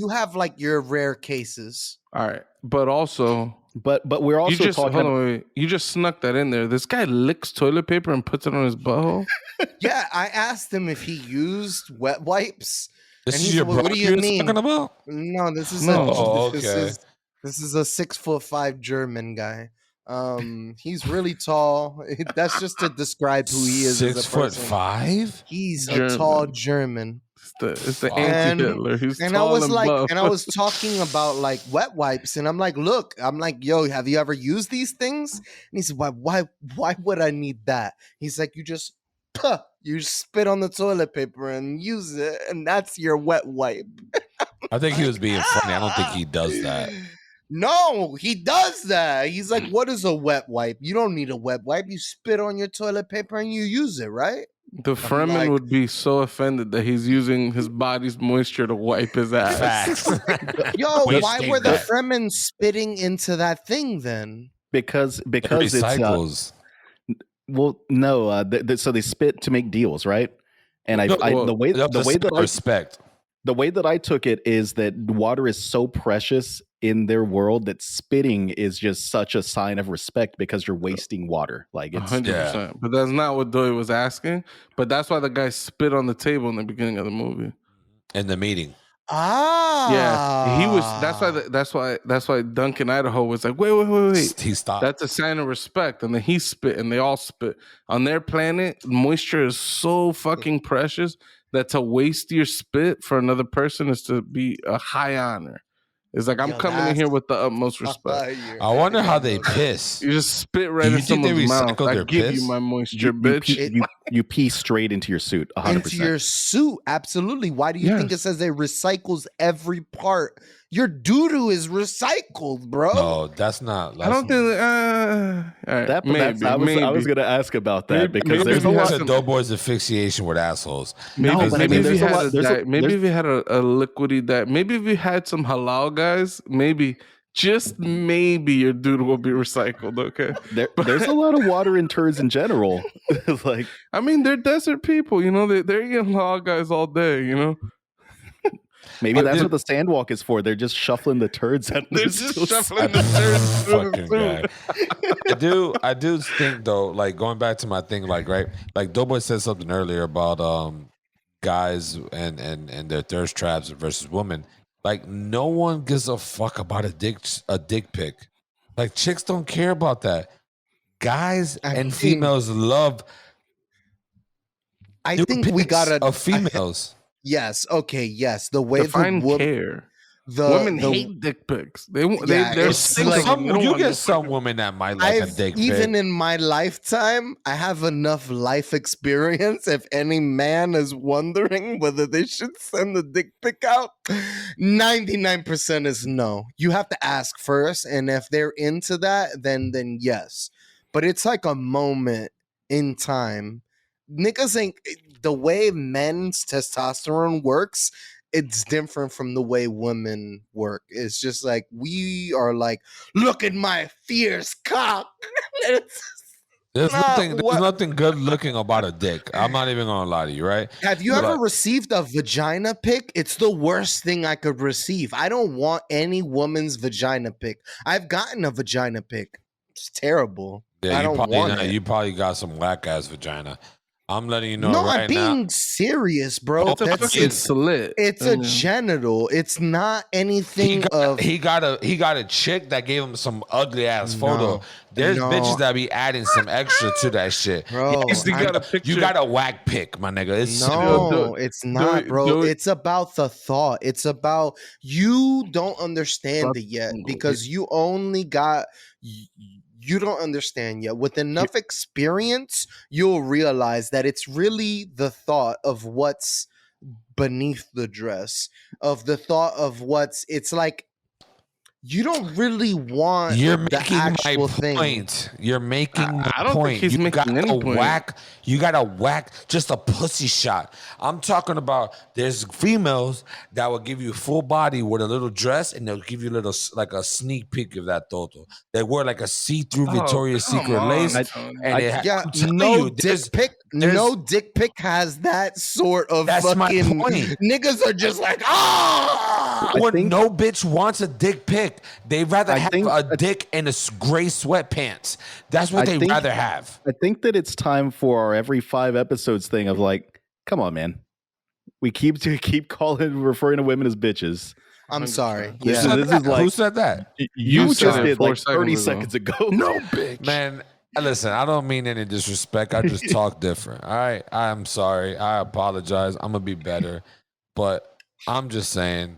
have like your rare cases. All right, but also, but we're also talking. You just snuck that in there. This guy licks toilet paper and puts it on his butthole. Yeah, I asked him if he used wet wipes. This is your brother. What do you mean? Talking about? No, this is this is a 6'5" German guy. He's really tall. That's just to describe who he is. 6'5"? He's a tall German. It's the anti-Hitler. He's and tall I was and like, buff. and I was talking about like wet wipes, and I'm like, look, yo, have you ever used these things? And he said, why would I need that? He's like, you spit on the toilet paper and use it, and that's your wet wipe. I think he was being funny. I don't think he does that. No, he does that. He's like, what is a wet wipe? You don't need a wet wipe. You spit on your toilet paper and you use it, right? The Fremen would be so offended that he's using his body's moisture to wipe his ass. Facts. Yo, why were the Fremen spitting into that thing then? Because it recycles. Well, no. So they spit to make deals, right? And the way that I took it is that water is so precious in their world that spitting is just such a sign of respect because you're wasting water. Like it's 100%. But that's not what Doy was asking. But that's why the guy spit on the table in the beginning of the movie. In the meeting. Yeah, he was. That's why Duncan Idaho was like, wait. He stopped. That's a sign of respect, and then he spit, and they all spit. On their planet, moisture is so fucking precious that to waste your spit for another person is to be a high honor. It's like, I'm Yo, coming in here with the utmost respect. I wonder how they piss. You just spit right Do you in think they someone's mouth. recycle I their give piss? you my moisture, you bitch. you pee straight into your suit. 100%. Into your suit, absolutely. Why do you think it says it recycles every part? Your doo-doo is recycled, bro. No, that's not. I don't think. All right, I was going to ask about that Maybe- because maybe there's if a you lot. had a Doughboy's asphyxiation with assholes. Maybe, No, but I maybe mean, if there's you a had lot- there's a- maybe there's- if you had a liquidy that, maybe if you had some halal guys, maybe just maybe your dude will be recycled. Okay, There's a lot of water in turds in general. Like, I mean, they're desert people, you know. They're eating halal guys all day, you know. maybe that's what the sandwalk is for. They're just shuffling the turds out. They're just shuffling the turds through the Fucking food. guy. I do think though, like going back to my thing, like right, like Doughboy said something earlier about guys and their thirst traps versus women. Like no one gives a fuck about a dick pic. Like chicks don't care about that. Guys and females love. I think we gotta of females. Yes. Okay. Yes. The way Define the care. the Women the, hate dick pics. They're it's sick like- of them. They don't You want get dick some pics. women that might like a dick pic. even in my lifetime, I have enough life experience. If any man is wondering whether they should send the dick pic out, 99% is no. You have to ask first, and if they're into that, then yes. But it's like a moment in time. Niggas ain't the way men's testosterone works. It's different from the way women work. It's just like we are like, look at my fierce cock. There's Nah, what- nothing good looking about a dick. I'm not even gonna lie to you, right? Have you But ever like- received a vagina pic? It's the worst thing I could receive. I don't want any woman's vagina pic. I've gotten a vagina pic. It's terrible. Yeah, I you don't probably want it. You probably got some whack ass vagina. I'm letting you know No, right I'm being serious, bro. It's a That's fucking slit. it's a genital. It's not anything now. of. He got a chick that gave him some ugly ass photo. No, There's no. bitches that be adding some extra to that shit. Bro, Yes, You got a picture. you got a whack pic, my nigga. It's No, it's not, bro. do it. It's about the thought. It's about you don't understand it yet because you only got you don't understand yet. With enough experience, you'll realize that it's really the thought of what's beneath the dress, of the thought of what's. It's like you don't really want You're the making my actual thing. point. You're making my I don't think point. he's you making got any a point. whack. You got a whack, just a pussy shot. I'm talking about. There's females that will give you full body with a little dress, and they'll give you a little like a sneak peek of that toto. They wear like a see-through Victoria's Secret lace, and Yeah, I'm telling no you, dick pic. No dick pic has that sort of That's my fucking. point. Niggas are just like, ah. No bitch wants a dick pic. They rather have think- a dick in a gray sweatpants. That's what they rather have. I think that it's time for our every 5 episodes thing of like, come on, man. We keep referring to women as bitches. I'm sorry. This Yeah. is like Who said that? you said just it did 4 like 30 seconds seconds ago. No, bitch. Man, listen, I don't mean any disrespect. I just talk different. All right. I'm sorry. I apologize. I'm gonna be better. But I'm just saying,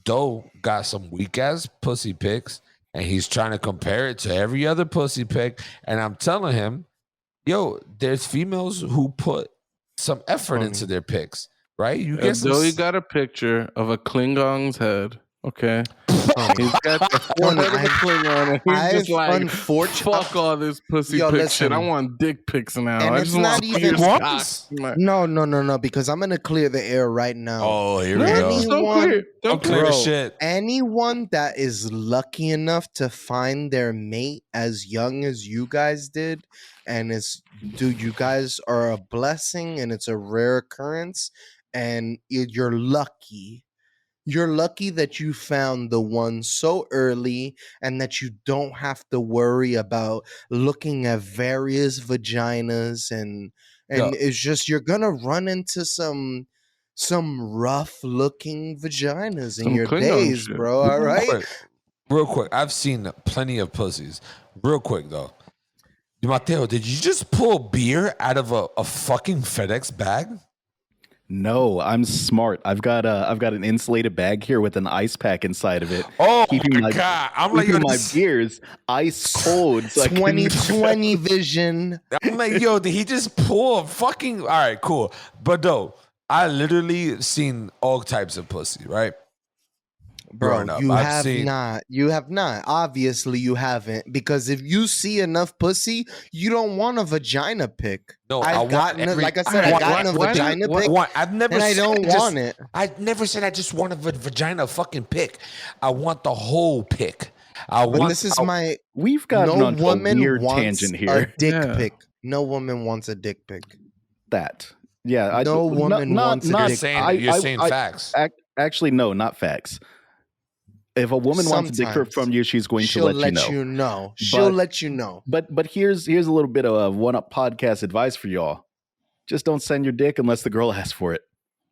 Doe got some weak ass pussy pics, and he's trying to compare it to every other pussy pic. And I'm telling him, yo, there's females who put some effort into their pics, right? You get some. Zoe got a picture of a Klingon's head. Okay, he's got the forehead of a Klingon, and he's just like, "Fuck all this pussy Yo, pic shit. listen. I want dick pics now. And I it's just not want even- fierce Wants? cock." No, because I'm gonna clear the air right now. Oh, here we No, go. just don't Anyone- clear. Don't Clear clear. the shit. Anyone that is lucky enough to find their mate as young as you guys did, and you guys are a blessing, and it's a rare occurrence, and you're lucky. You're lucky that you found the one so early and that you don't have to worry about looking at various vaginas and Yo, it's just you're gonna run into some rough looking vaginas in Some your Klingon days, shit. bro. All right. real quick. I've seen plenty of pussies. Real quick though. Mateo, did you just pull beer out of a fucking FedEx bag? No, I'm smart. I've got an insulated bag here with an ice pack inside of it, Oh keeping my god! I'm like, keeping yo, my this, beers ice cold. So I can 2020 vision. I'm like, yo, did he just pull a fucking? All right, cool. But though, I literally seen all types of pussy, right? Bro, Growing up, you I've have seen- not. You have not. Obviously, you haven't. Because if you see enough pussy, you don't want a vagina pic. No, I I've want gotten it. every- Like I said, I I've gotten a want- vagina what- pic, I've never and I said don't just- want it. I never said I just want a vagina fucking pic. I want the whole pic. I But want. this is my. We've gotten No onto a woman weird wants tangent a here. dick Yeah. pic. No woman wants a dick pic. That, yeah, No woman wants a You're dick. saying facts. Actually, no, not facts. If a woman wants a dick pic Sometimes from you, she's going to She'll let you know. know. She'll But- let you know. But here's a little bit of one up podcast advice for y'all. Just don't send your dick unless the girl asks for it.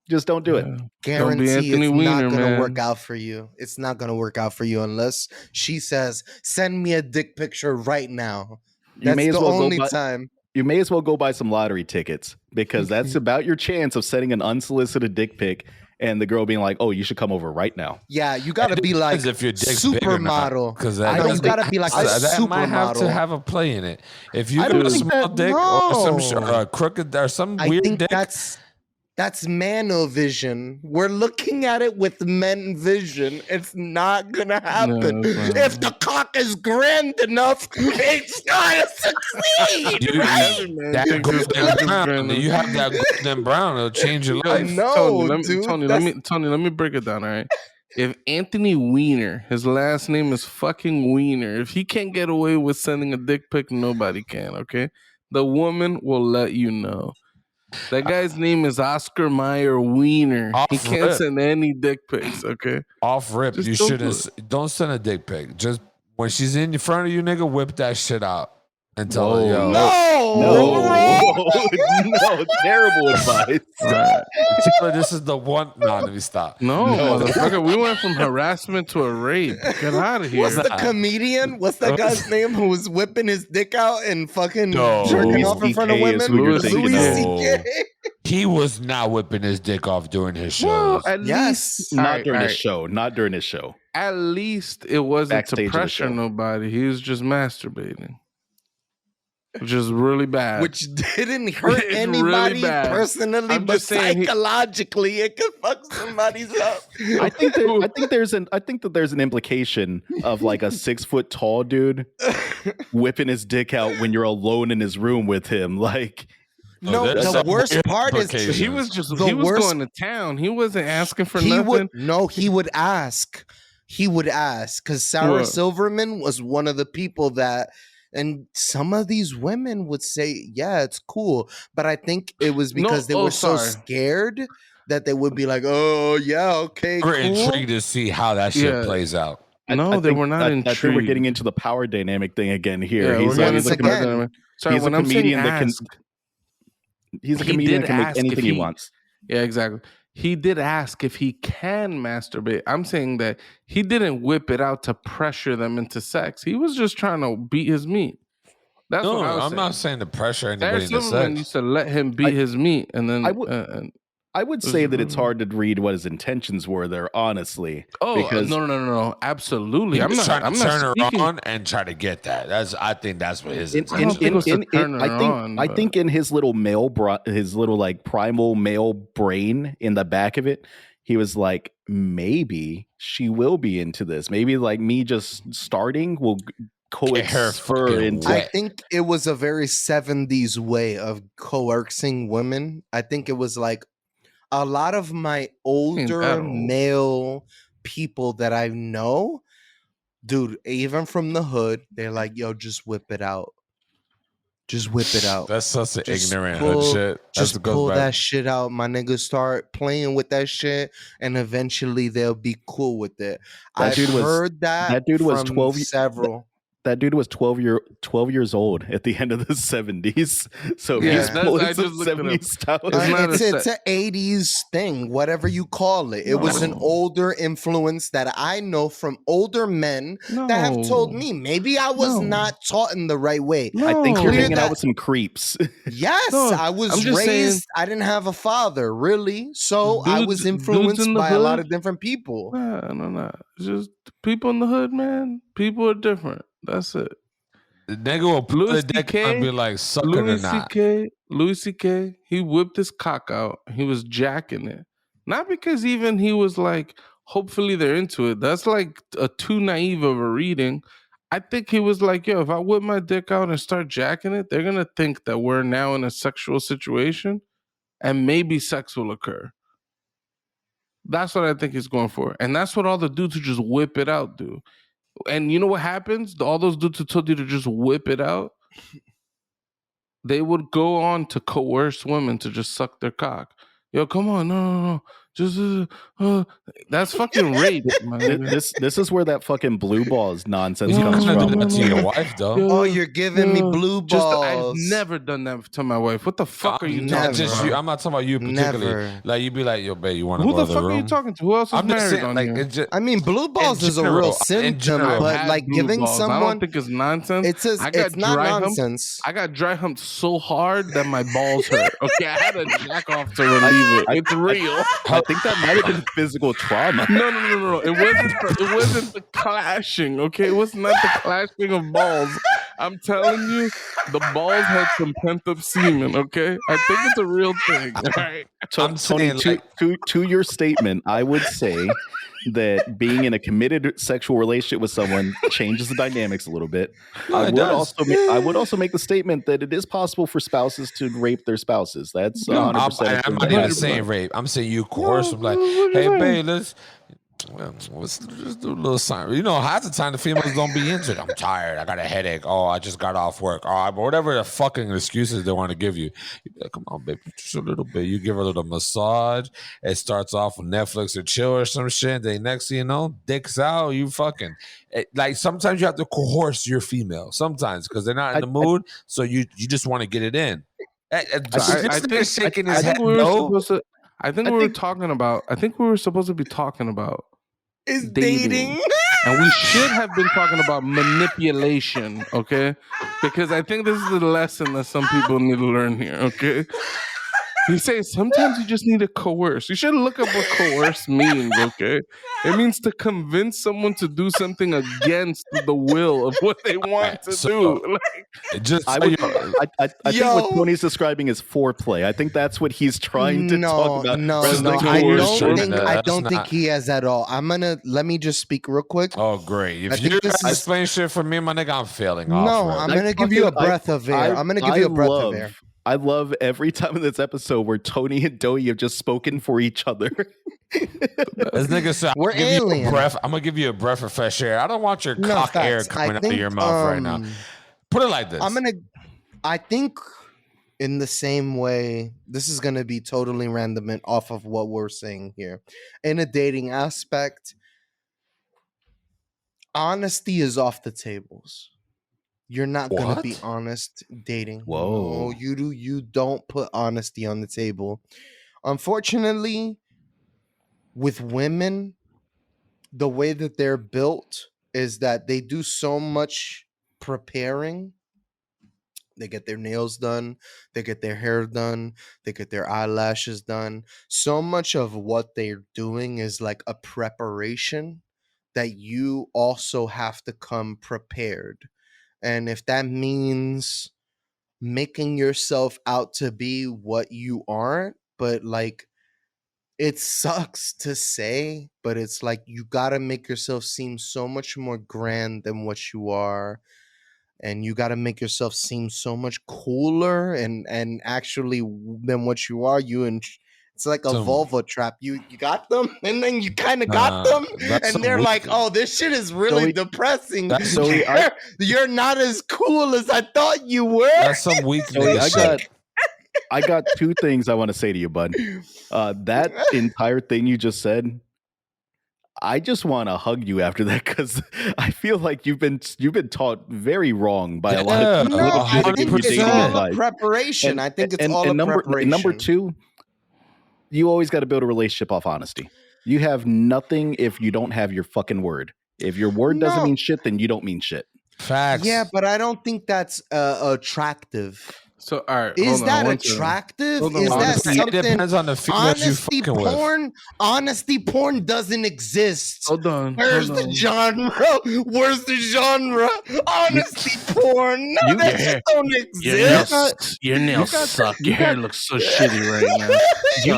Just don't do it. Yeah. Don't be Guarantee it's Anthony Weiner, not gonna man. work out for you. It's not gonna work out for you unless she says, "Send me a dick picture right now." You That's may as the well only go buy, time. you may as well go buy some lottery tickets because that's about your chance of sending an unsolicited dick pic and the girl being like, "Oh, you should come over right now." Yeah, you gotta be like Depends if your dick's big or not, supermodel. because I No, don't you gotta be like a that might have to supermodel. have a play in it. If you I got don't a think small that- dick or some No. crooked or some I weird think dick, that's manovision. We're looking at it with men vision. It's not gonna happen. it's not. If the cock is grand enough, it's gonna succeed. You- right? that think this golden dick is brown, grand you have that golden brown, it'll change your I life. know, Tony, dude. Tony, that's- let me break it down. All right. If Anthony Weiner, his last name is fucking Weiner, if he can't get away with sending a dick pic, nobody can. Okay, the woman will let you know. That guy's name is Oscar Mayer Weiner. He Off can't rip. send any dick pics. Okay. Off rip, Just you don't shouldn't. Don't send a dick pic. Just when she's in front of you, nigga, whip that shit out and tell her, yo, No, No, terrible advice. Right. tell her this is the one. No, let me stop. No, motherfucker. We went from harassment to a rape. Get out of here. What's the comedian? What's that guy's name who was whipping his dick out and fucking No. jerking Louis off in front of CK is women? who you're Louis thinking Louis of. No. CK. He was not whipping his dick off during his Well, shows. at Yes. least Not during all his show. Not during his show. At least it wasn't Backstage to of the pressure show. nobody. He was just masturbating, which is really bad. Which didn't hurt It's anybody really bad. personally, I'm but just saying he- psychologically, it could fuck somebody's up. I think that there's an implication of like a 6 foot tall dude whipping his dick out when you're alone in his room with him. Like, No, that's the a worst weird part is implication. he was just The he was worst- going to town. He wasn't asking for he nothing. would he would ask. He would ask because Sarah What? Silverman was one of the people that, and some of these women would say, "Yeah, it's cool," but I think it was No, because they oh, were so sorry. scared that they would be like, "Oh yeah, okay, We're cool." intrigued to see how that shit Yeah. plays out. No, they were not I think we're intrigued. getting into the power dynamic thing again here. Yeah, He's we're like, getting he's he's, into a, like, the again, dynamic. Sorry, he's a when I'm saying comedian that can ask, he's a he comedian did that can make ask if anything he he- wants. yeah, exactly. He did ask if he can masturbate. I'm saying that he didn't whip it out to pressure them into sex. He was just trying to beat his meat. That's No, what I was I'm saying. not saying to pressure Sarah anybody into Silverman sex. used to let him beat his meat, and then I would- I would say that it's hard to read what his intentions were there, honestly. because no, absolutely. He I'm was not. trying I'm to not turn her speaking. on and try to get that. I think that's what his in, intention. don't think it was to turn her on, I but- think in his little his little like primal male brain in the back of it, he was like, maybe she will be into this. Maybe like me just starting will Get her coax her fucking into. wet. I think it was a very 70s way of coercing women. I think it was like a lot of my older that old. male people that I know, dude, even from the hood, they're like, yo, just whip it out. Just whip it out. That's such an Just ignorant hood shit. Just pull that shit out, my nigga. Start playing with that shit, and eventually they'll be cool with it. I've heard that was from 12 several. That dude was 12 years old at the end of the 70s. So Yeah, he's pulling I some just looked it up. 70s style. It's It's an 80s thing, whatever you call it. It was an older influence that I know from older men that have told me maybe I was not taught in the right way. I think you're hanging out with some creeps. Yes, I was raised. Saying, I didn't have a father, really. So I was influenced by a lot of different people. No. Just people in the hood, man. People are different. That's it. The nigga will pull the dick and be like, suck it or not. Louis C.K., he whipped his cock out. He was jacking it. Not because even he was like, hopefully they're into it. That's like a too naive of a reading. I think he was like, yo, if I whip my dick out and start jacking it, they're going to think that we're now in a sexual situation and maybe sex will occur. That's what I think he's going for. And that's what all the dudes who just whip it out do. And you know what happens? All those dudes who told you to just whip it out, they would go on to coerce women to just suck their cock. Yo, come on, no. Just that's fucking rape, man. This is where that fucking blue balls nonsense comes You from. do that to your wife, though. Oh, you're giving me blue balls. I've never done that to my wife. What the fuck are you talking about? I'm not talking about you particularly. Never. Like, you be like, yo, babe, you want to go Who to the the fuck room? are you talking to? Who else is I'm just married saying, on like, here? I mean, blue balls is a real symptom, but like giving someone, I don't think it's nonsense. It's not nonsense. I got dry humped so hard that my balls hurt. Okay, I had to jack off to relieve it. It's real. I think that might have been physical trauma. No. It wasn't the clashing. Okay, it was not the clashing of balls. I'm telling you, the balls had some pent up semen. Okay, I think it's a real thing. All right. Tony, to your statement, I would say that being in a committed sexual relationship with someone changes the dynamics a little bit. I would also make the statement that it is possible for spouses to rape their spouses. That's 100%. I'm not even saying rape. I'm saying you coerce them. Like, hey, babe, let's do a little sign. You know, half the time the females don't be into it. I'm tired. I got a headache. Oh, I just got off work. Oh, whatever the fucking excuses they want to give you. You be like, come on, babe, just a little bit. You give her a little massage. It starts off with Netflix or chill or some shit. Then next thing you know, dicks out. You fucking like sometimes you have to coerce your female. Sometimes because they're not in the mood. So you just want to get it in. I think we were talking about. I think we were supposed to be talking about is dating. And we should have been talking about manipulation, okay? Because I think this is the lesson that some people need to learn here, okay? He says sometimes you just need to coerce. You should look up what coerce means, okay? It means to convince someone to do something against the will of what they want to do. I think what Tony's describing is foreplay. I think that's what he's trying to talk about. No. I don't think he has at all. Let me just speak real quick. Oh, great. If you explain shit for me, my nigga, I'm failing off. No, I'm going to give you a breath of air. I love every time in this episode where Tony and Doey have just spoken for each other. This nigga said, we're alien. I'm gonna give you a breath of fresh air. I don't want your cock air coming out of your mouth right now. Put it like this. I think in the same way, this is gonna be totally random and off of what we're saying here. In a dating aspect, honesty is off the tables. You're not going to be honest dating. Whoa. No, you don't put honesty on the table. Unfortunately, with women, the way that they're built is that they do so much preparing. They get their nails done, they get their hair done, they get their eyelashes done. So much of what they're doing is like a preparation that you also have to come prepared. And if that means making yourself out to be what you aren't, but like, it sucks to say, but it's like you gotta make yourself seem so much more grand than what you are. And you gotta make yourself seem so much cooler and actually than what you are. It's It's like a Some- vulva trap. You got them, and then you kind of got them, that's and some they're like, weak- "Oh, this shit is really depressing. Zoe, You're not as cool as I thought you were." That's some weak Zoe, nigga shit. I got two things I want to say to you, bud. That entire thing you just said, I just want to hug you after that because I feel like you've been taught very wrong by a lot of people. No, that I shit think in your it's dating all a advice. preparation. I think it's all a preparation. And number two, you always got to build a relationship off honesty. You have nothing if you don't have your fucking word. If your word doesn't No. mean shit, then you don't mean shit. Facts. Yeah, but I don't think that's attractive. So, all right. Is hold on, that one second. attractive? Hold on, Is one that Honestly, second. it something? depends on the females you Honesty fucking with. porn. Honesty porn doesn't exist. Hold on. Where's hold the on. genre? Where's the genre? Honesty porn. No, You- that your shit hair- don't Your exist. nails, your nails suck. Your hair looks so shitty right now. You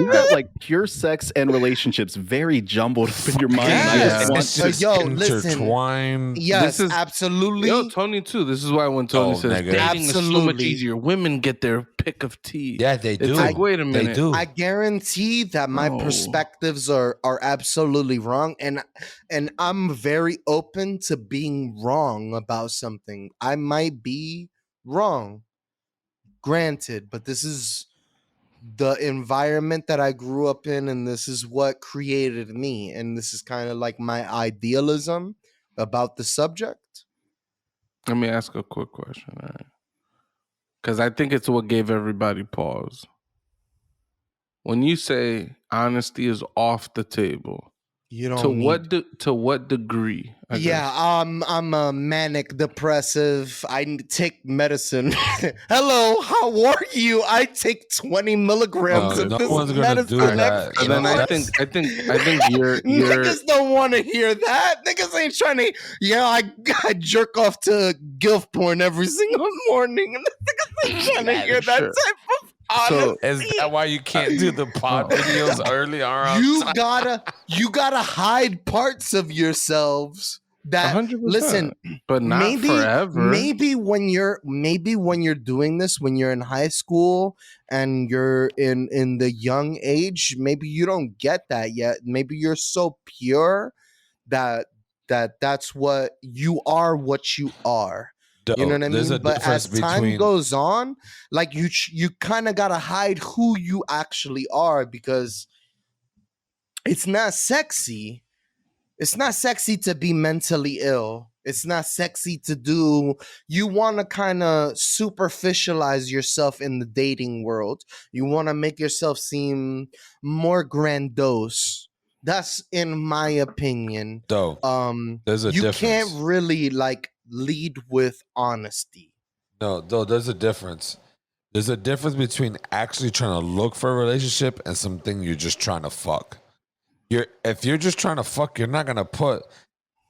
got like pure sex and relationships very jumbled up in your mind. and I Yes. just want It's just Yo, listen. intertwined. Yes, This is- absolutely. Yo, Tony too. This is why when Tony Oh, says nigga. dating is so much Absolutely. easier, women get their pick of tea. Yeah, they do. It's like, wait a They minute. do. I guarantee that my Oh. perspectives are absolutely wrong, and I'm very open to being wrong about something. I might be wrong, granted, but this is the environment that I grew up in, and this is what created me, and this is kind of like my idealism about the subject. Let me ask a quick question, all right? Because I think it's what gave everybody pause. When you say honesty is off the table, You don't to what degree? I Yeah, guess? I'm a manic depressive. I take medicine. Hello, how are you? I take 20 milligrams of no this one's gonna medicine do that. every So then I month. think you're Niggas don't want to hear that. Niggas ain't trying to. Yeah, I jerk off to gilf porn every single morning. Niggas ain't trying to hear that Sure. type of So- honesty. Is that why you can't do the pod Oh. videos early or You gotta hide parts of yourselves that 100%. listen. but not forever. Maybe when you're doing this, when you're in high school and you're in the young age, maybe you don't get that yet. Maybe you're so pure that's what you are. What you are. You know what I There's mean? a But as difference time between goes on, like you kind of gotta hide who you actually are because it's not sexy. It's not sexy to be mentally ill. It's not sexy to do. You want to kind of superficialize yourself in the dating world. You want to make yourself seem more grandiose. That's in my opinion. though. There's a You difference. can't really like lead with honesty. No, though there's a difference. There's a difference between actually trying to look for a relationship and something you're just trying to fuck. If you're just trying to fuck, you're not gonna put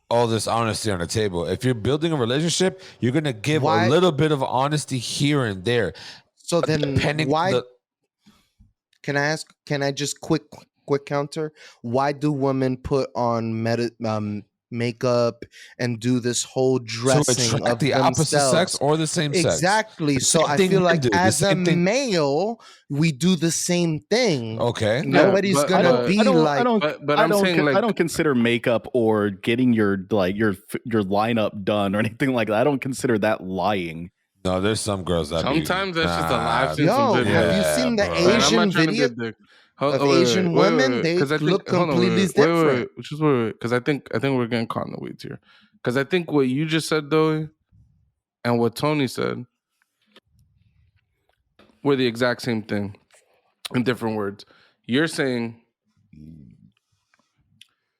all this honesty on the table. If you're building a relationship, you're gonna give Why- a little bit of honesty here and there. So then Depending why the- can I just quick counter? Why do women put on makeup and do this whole to dressing attract of the opposite themselves? sex or the same sex. Exactly. So same I thing feel men like do. The as a same thing- male, we do the same thing. Okay. Nobody's but- gonna but- be I like. don't, But I'm saying, I like- don't consider makeup or getting your lineup done or anything like that. I don't consider that lying. No, there's some girls that Sometimes that's just a lie. I've seen Yo, some videos. have you Yeah, seen the bro. And I'm Asian not trying to video get dick. of Asian women? They 'cause I look hold on, completely different. Just wait. Because I think we're getting caught in the weeds here. Because I think what you just said, though, and what Tony said were the exact same thing in different words. You're saying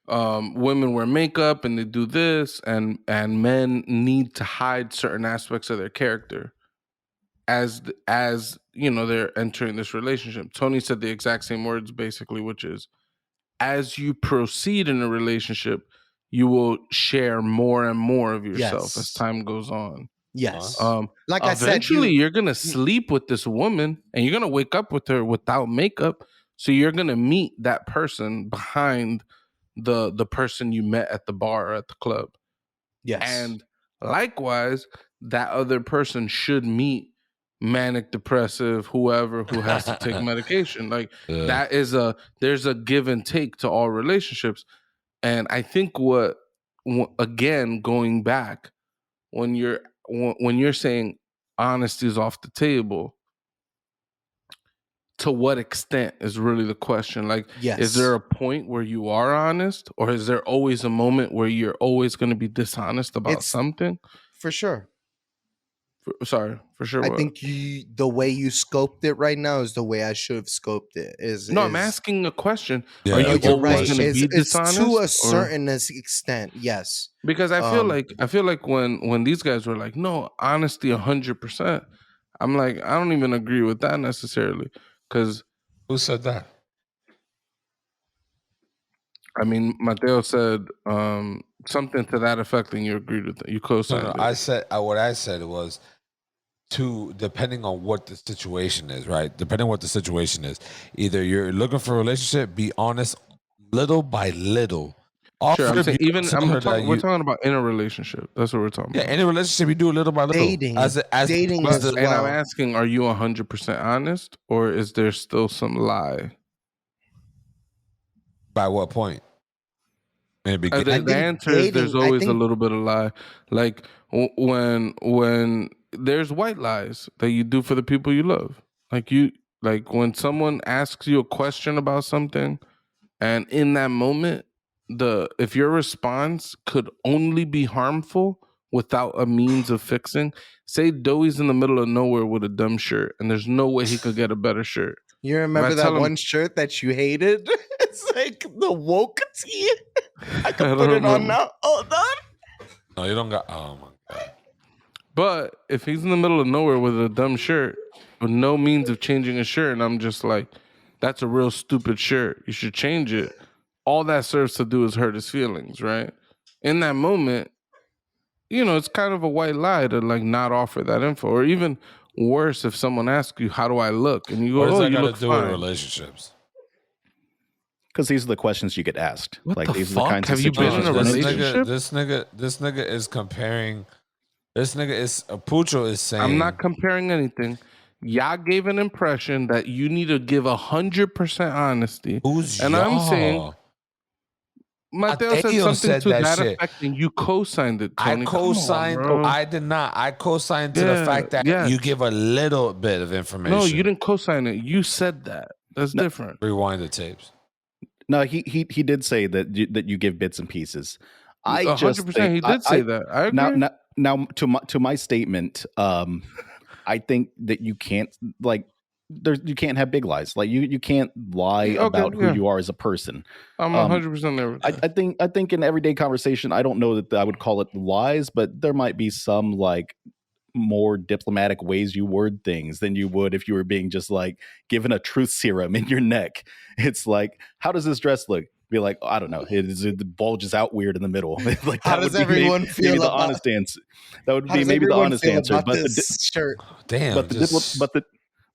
women wear makeup and they do this, and men need to hide certain aspects of their character as you know they're entering this relationship. Tony said the exact same words basically, which is as you proceed in a relationship, you will share more and more of yourself as Yes. time goes on. Yes. Like I said, eventually you're gonna sleep with this woman and you're gonna wake up with her without makeup. So you're gonna meet that person behind the person you met at the bar or at the club. yes. And likewise, that other person should meet manic depressive, whoever who has to take medication. Like Yeah. there's a give and take to all relationships. And I think again, going back, when you're saying honesty is off the table, to what extent is really the question. Like, is there Yes, a point where you are honest, or is there always a moment where you're always going to be dishonest about it's something? for sure. For sure. I What? think the way you scoped it right now is the way I should have scoped it. No, I'm asking a question. Yeah, Are No, you you're always right. going to be It's dishonest? to a or- certain extent, yes. Because I feel Um, like when these guys were like, no, honesty 100%. I'm like, I don't even agree with that necessarily. Because Who said that? I mean, Mateo said something to that effect, and you agreed with it. You No, co-signed no. it. I said what I said was depending on what the situation is, right? Depending on what the situation is, either you're looking for a relationship, be honest, little by little. Sure, I'm Offer saying you tell her that we're talking about in a relationship. That's what we're talking yeah, about. any relationship you do little by little. dating, As dating opposed as to- And I'm well. asking, are you 100% honest, or is there still some lie? by what point? In the beginning. The think answer is there's dating- I always a think- little bit of lie. Like when there's white lies that you do for the people you love. Like when someone asks you a question about something, and in that moment, if your response could only be harmful without a means of fixing, say Doey's in the middle of nowhere with a dumb shirt, and there's no way he could get a better shirt. You remember tell that him- one shirt that you hated? It's like the woke tee. I I can don't put it on remember. now. Hold on. No, you don't got. Oh my god. But if he's in the middle of nowhere with a dumb shirt, with no means of changing his shirt, and I'm just like, that's a real stupid shirt. You should change it. All that serves to do is hurt his feelings, right? In that moment, it's kind of a white lie to like not offer that info. Or even worse, if someone asks you, how do I look? And you go, What does oh, that you got to look do with fine. relationships? Because these are the questions you get asked. What like the these are fuck? the kinds Have of you been in a situations. relationship? This nigga is comparing. This nigga is Pucho is saying. I'm not comparing anything. Y'all gave an impression that you need to give 100% honesty. Who's And y'all? I'm saying, Mateo said Mateo something said to that that shit. effect, and you co-signed it, Tony. I Come on, co-signed. bro. I did not. I co-signed to the Yeah, fact that yes. you give a little bit of information. No, you didn't co-sign it. You said that. That's different. Rewind the tapes. No, he did say that you give bits and pieces. I just 100%. think He did say that. I agree. now to my statement. I think that you can't you can't have big lies. Like you can't lie Okay, about who yeah. you are as a person. I'm 100% there with that. I think in everyday conversation, I don't know that I would call it lies, but there might be some like more diplomatic ways you word things than you would if you were being just like given a truth serum in your neck. It's like, how does this dress look? Be like, I don't know. It bulges out weird in the middle. Like How that does would be everyone maybe feel the about honest answer. That would How be does maybe the everyone honest feel answer. about But this shirt? Damn.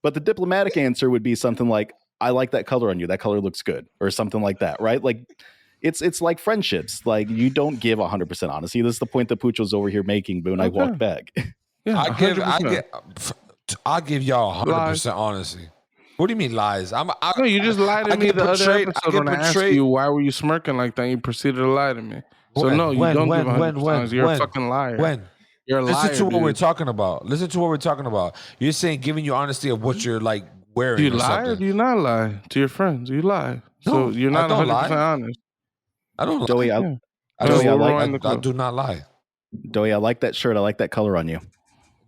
but the diplomatic answer would be something like, I like that color on you. That color looks good, or something like that, right? Like it's like friendships. Like you don't give 100% honesty. This is the point that Pucho's over here making. But when I Okay. walk back, Yeah, I give y'all 100% honesty. What do you mean lies? No, you just lied to I me get the other portrayed- I episode get when I asked portrayed- you why were you smirking like that. You proceeded to lie to me. So When? no, you When? don't When? give 100%. When? You're When? a fucking liar. When? You're a liar. Listen to what we're dude. talking about. Listen to what we're talking about. You're saying giving you honesty of what you're like wearing. Do you or lie or something. do you not lie to your friends? You lie. So No, you're I not don't 100% lie. honest. I don't lie. Joey, Yeah. I, Joey, don't, I rewind the I clip. do not lie. Joey, I like that shirt. I like that color on you.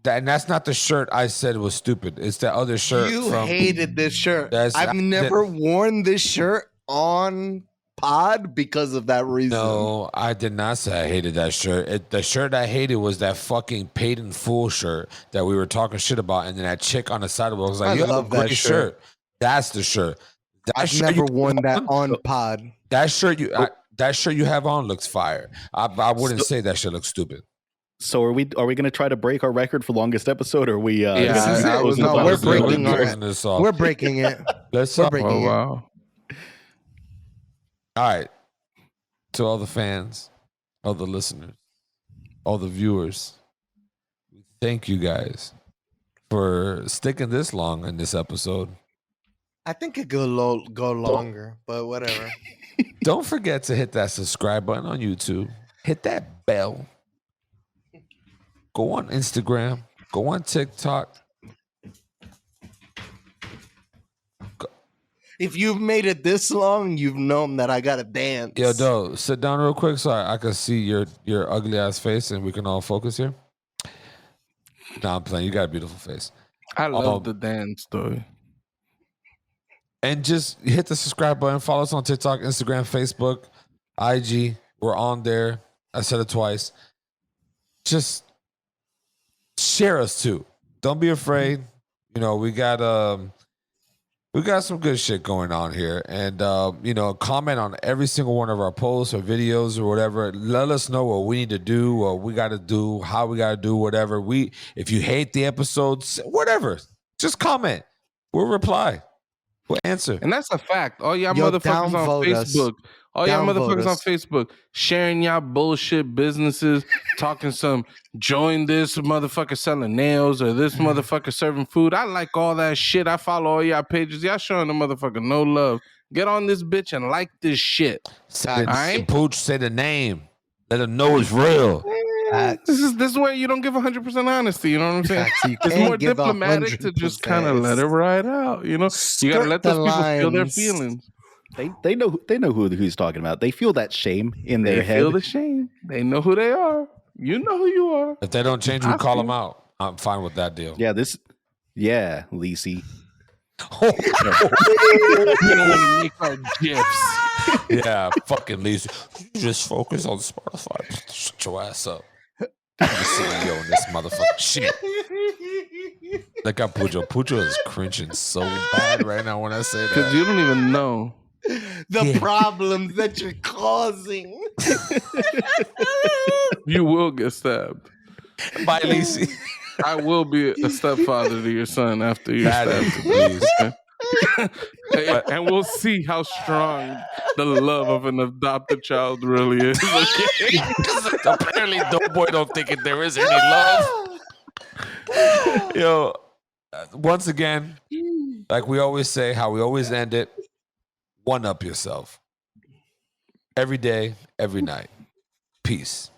And that's not the shirt I said was stupid. It's that other shirt. You from, hated this shirt. That's- I've never worn this shirt on pod because of that reason. No, I did not say I hated that shirt. The shirt I hated was that fucking paid in full shirt that we were talking shit about, and then that chick on the sidewalk was like, I "You have a love that great shirt. shirt." That's the shirt. That I've shirt never you worn have that on pod. That shirt you have on looks fire. I wouldn't say that shit looks stupid. So are we going to try to break our record for longest episode, or are we? Yeah, gonna I was close not- this we're out? breaking our- closing this off. We're breaking it. Let's We're all breaking Oh it. wow. right. To all the fans, all the listeners, all the viewers, thank you guys for sticking this long in this episode. I think it could go longer, but whatever. Don't forget to hit that subscribe button on YouTube. Hit that bell. Go on Instagram. Go on TikTok. If you've made it this long, you've known that I gotta dance. Yo, Doe, sit down real quick so I can see your ugly ass face and we can all focus here. No, I'm playing. You got a beautiful face. I love the dance story. And just hit the subscribe button. Follow us on TikTok, Instagram, Facebook, IG. We're on there. I said it twice. Just share us too. Don't be afraid. You know, we got some good shit going on here. And comment on every single one of our posts or videos or whatever. Let us know what we need to do, what we gotta do, how we gotta do, whatever. If you hate the episodes, whatever, just comment. We'll reply. We'll answer. And that's a fact. All y'all motherfuckers on Facebook. All y'all motherfuckers on Facebook sharing y'all bullshit businesses, talking some join this motherfucker selling nails or this motherfucker serving food. I like all that shit. I follow all y'all pages. Y'all showing the motherfucker no love. Get on this bitch and like this shit. All right? Pooch, say the name. Let them know it's real. This is where you don't give 100% honesty. You know what I'm saying? It's more diplomatic to just kind of let it ride out. You know, you gotta let those people feel their feelings. They know who he's talking about. They feel that shame in their head. They feel the shame. They know who they are. You know who you are. If they don't change, we call them out. I'm fine with that deal. Yeah, Lacey. You don't want to make our gifs. Yeah, fucking Lacey. You just focus on Spotify. Shut your ass up. I'm CEO in this motherfucking shit. Look at Pujo. Pujo is cringing so bad right now when I say that. Because you don't even know the problems that you're causing. You will get stabbed. Bye, Lacey. I will be a stepfather to your son after you're stabbed. Please. And we'll see how strong the love of an adopted child really is. Okay? Apparently, Doughboy don't think there is any love. Yo, once again, like we always say, how we always end it, one up yourself. Every day, every night. Peace.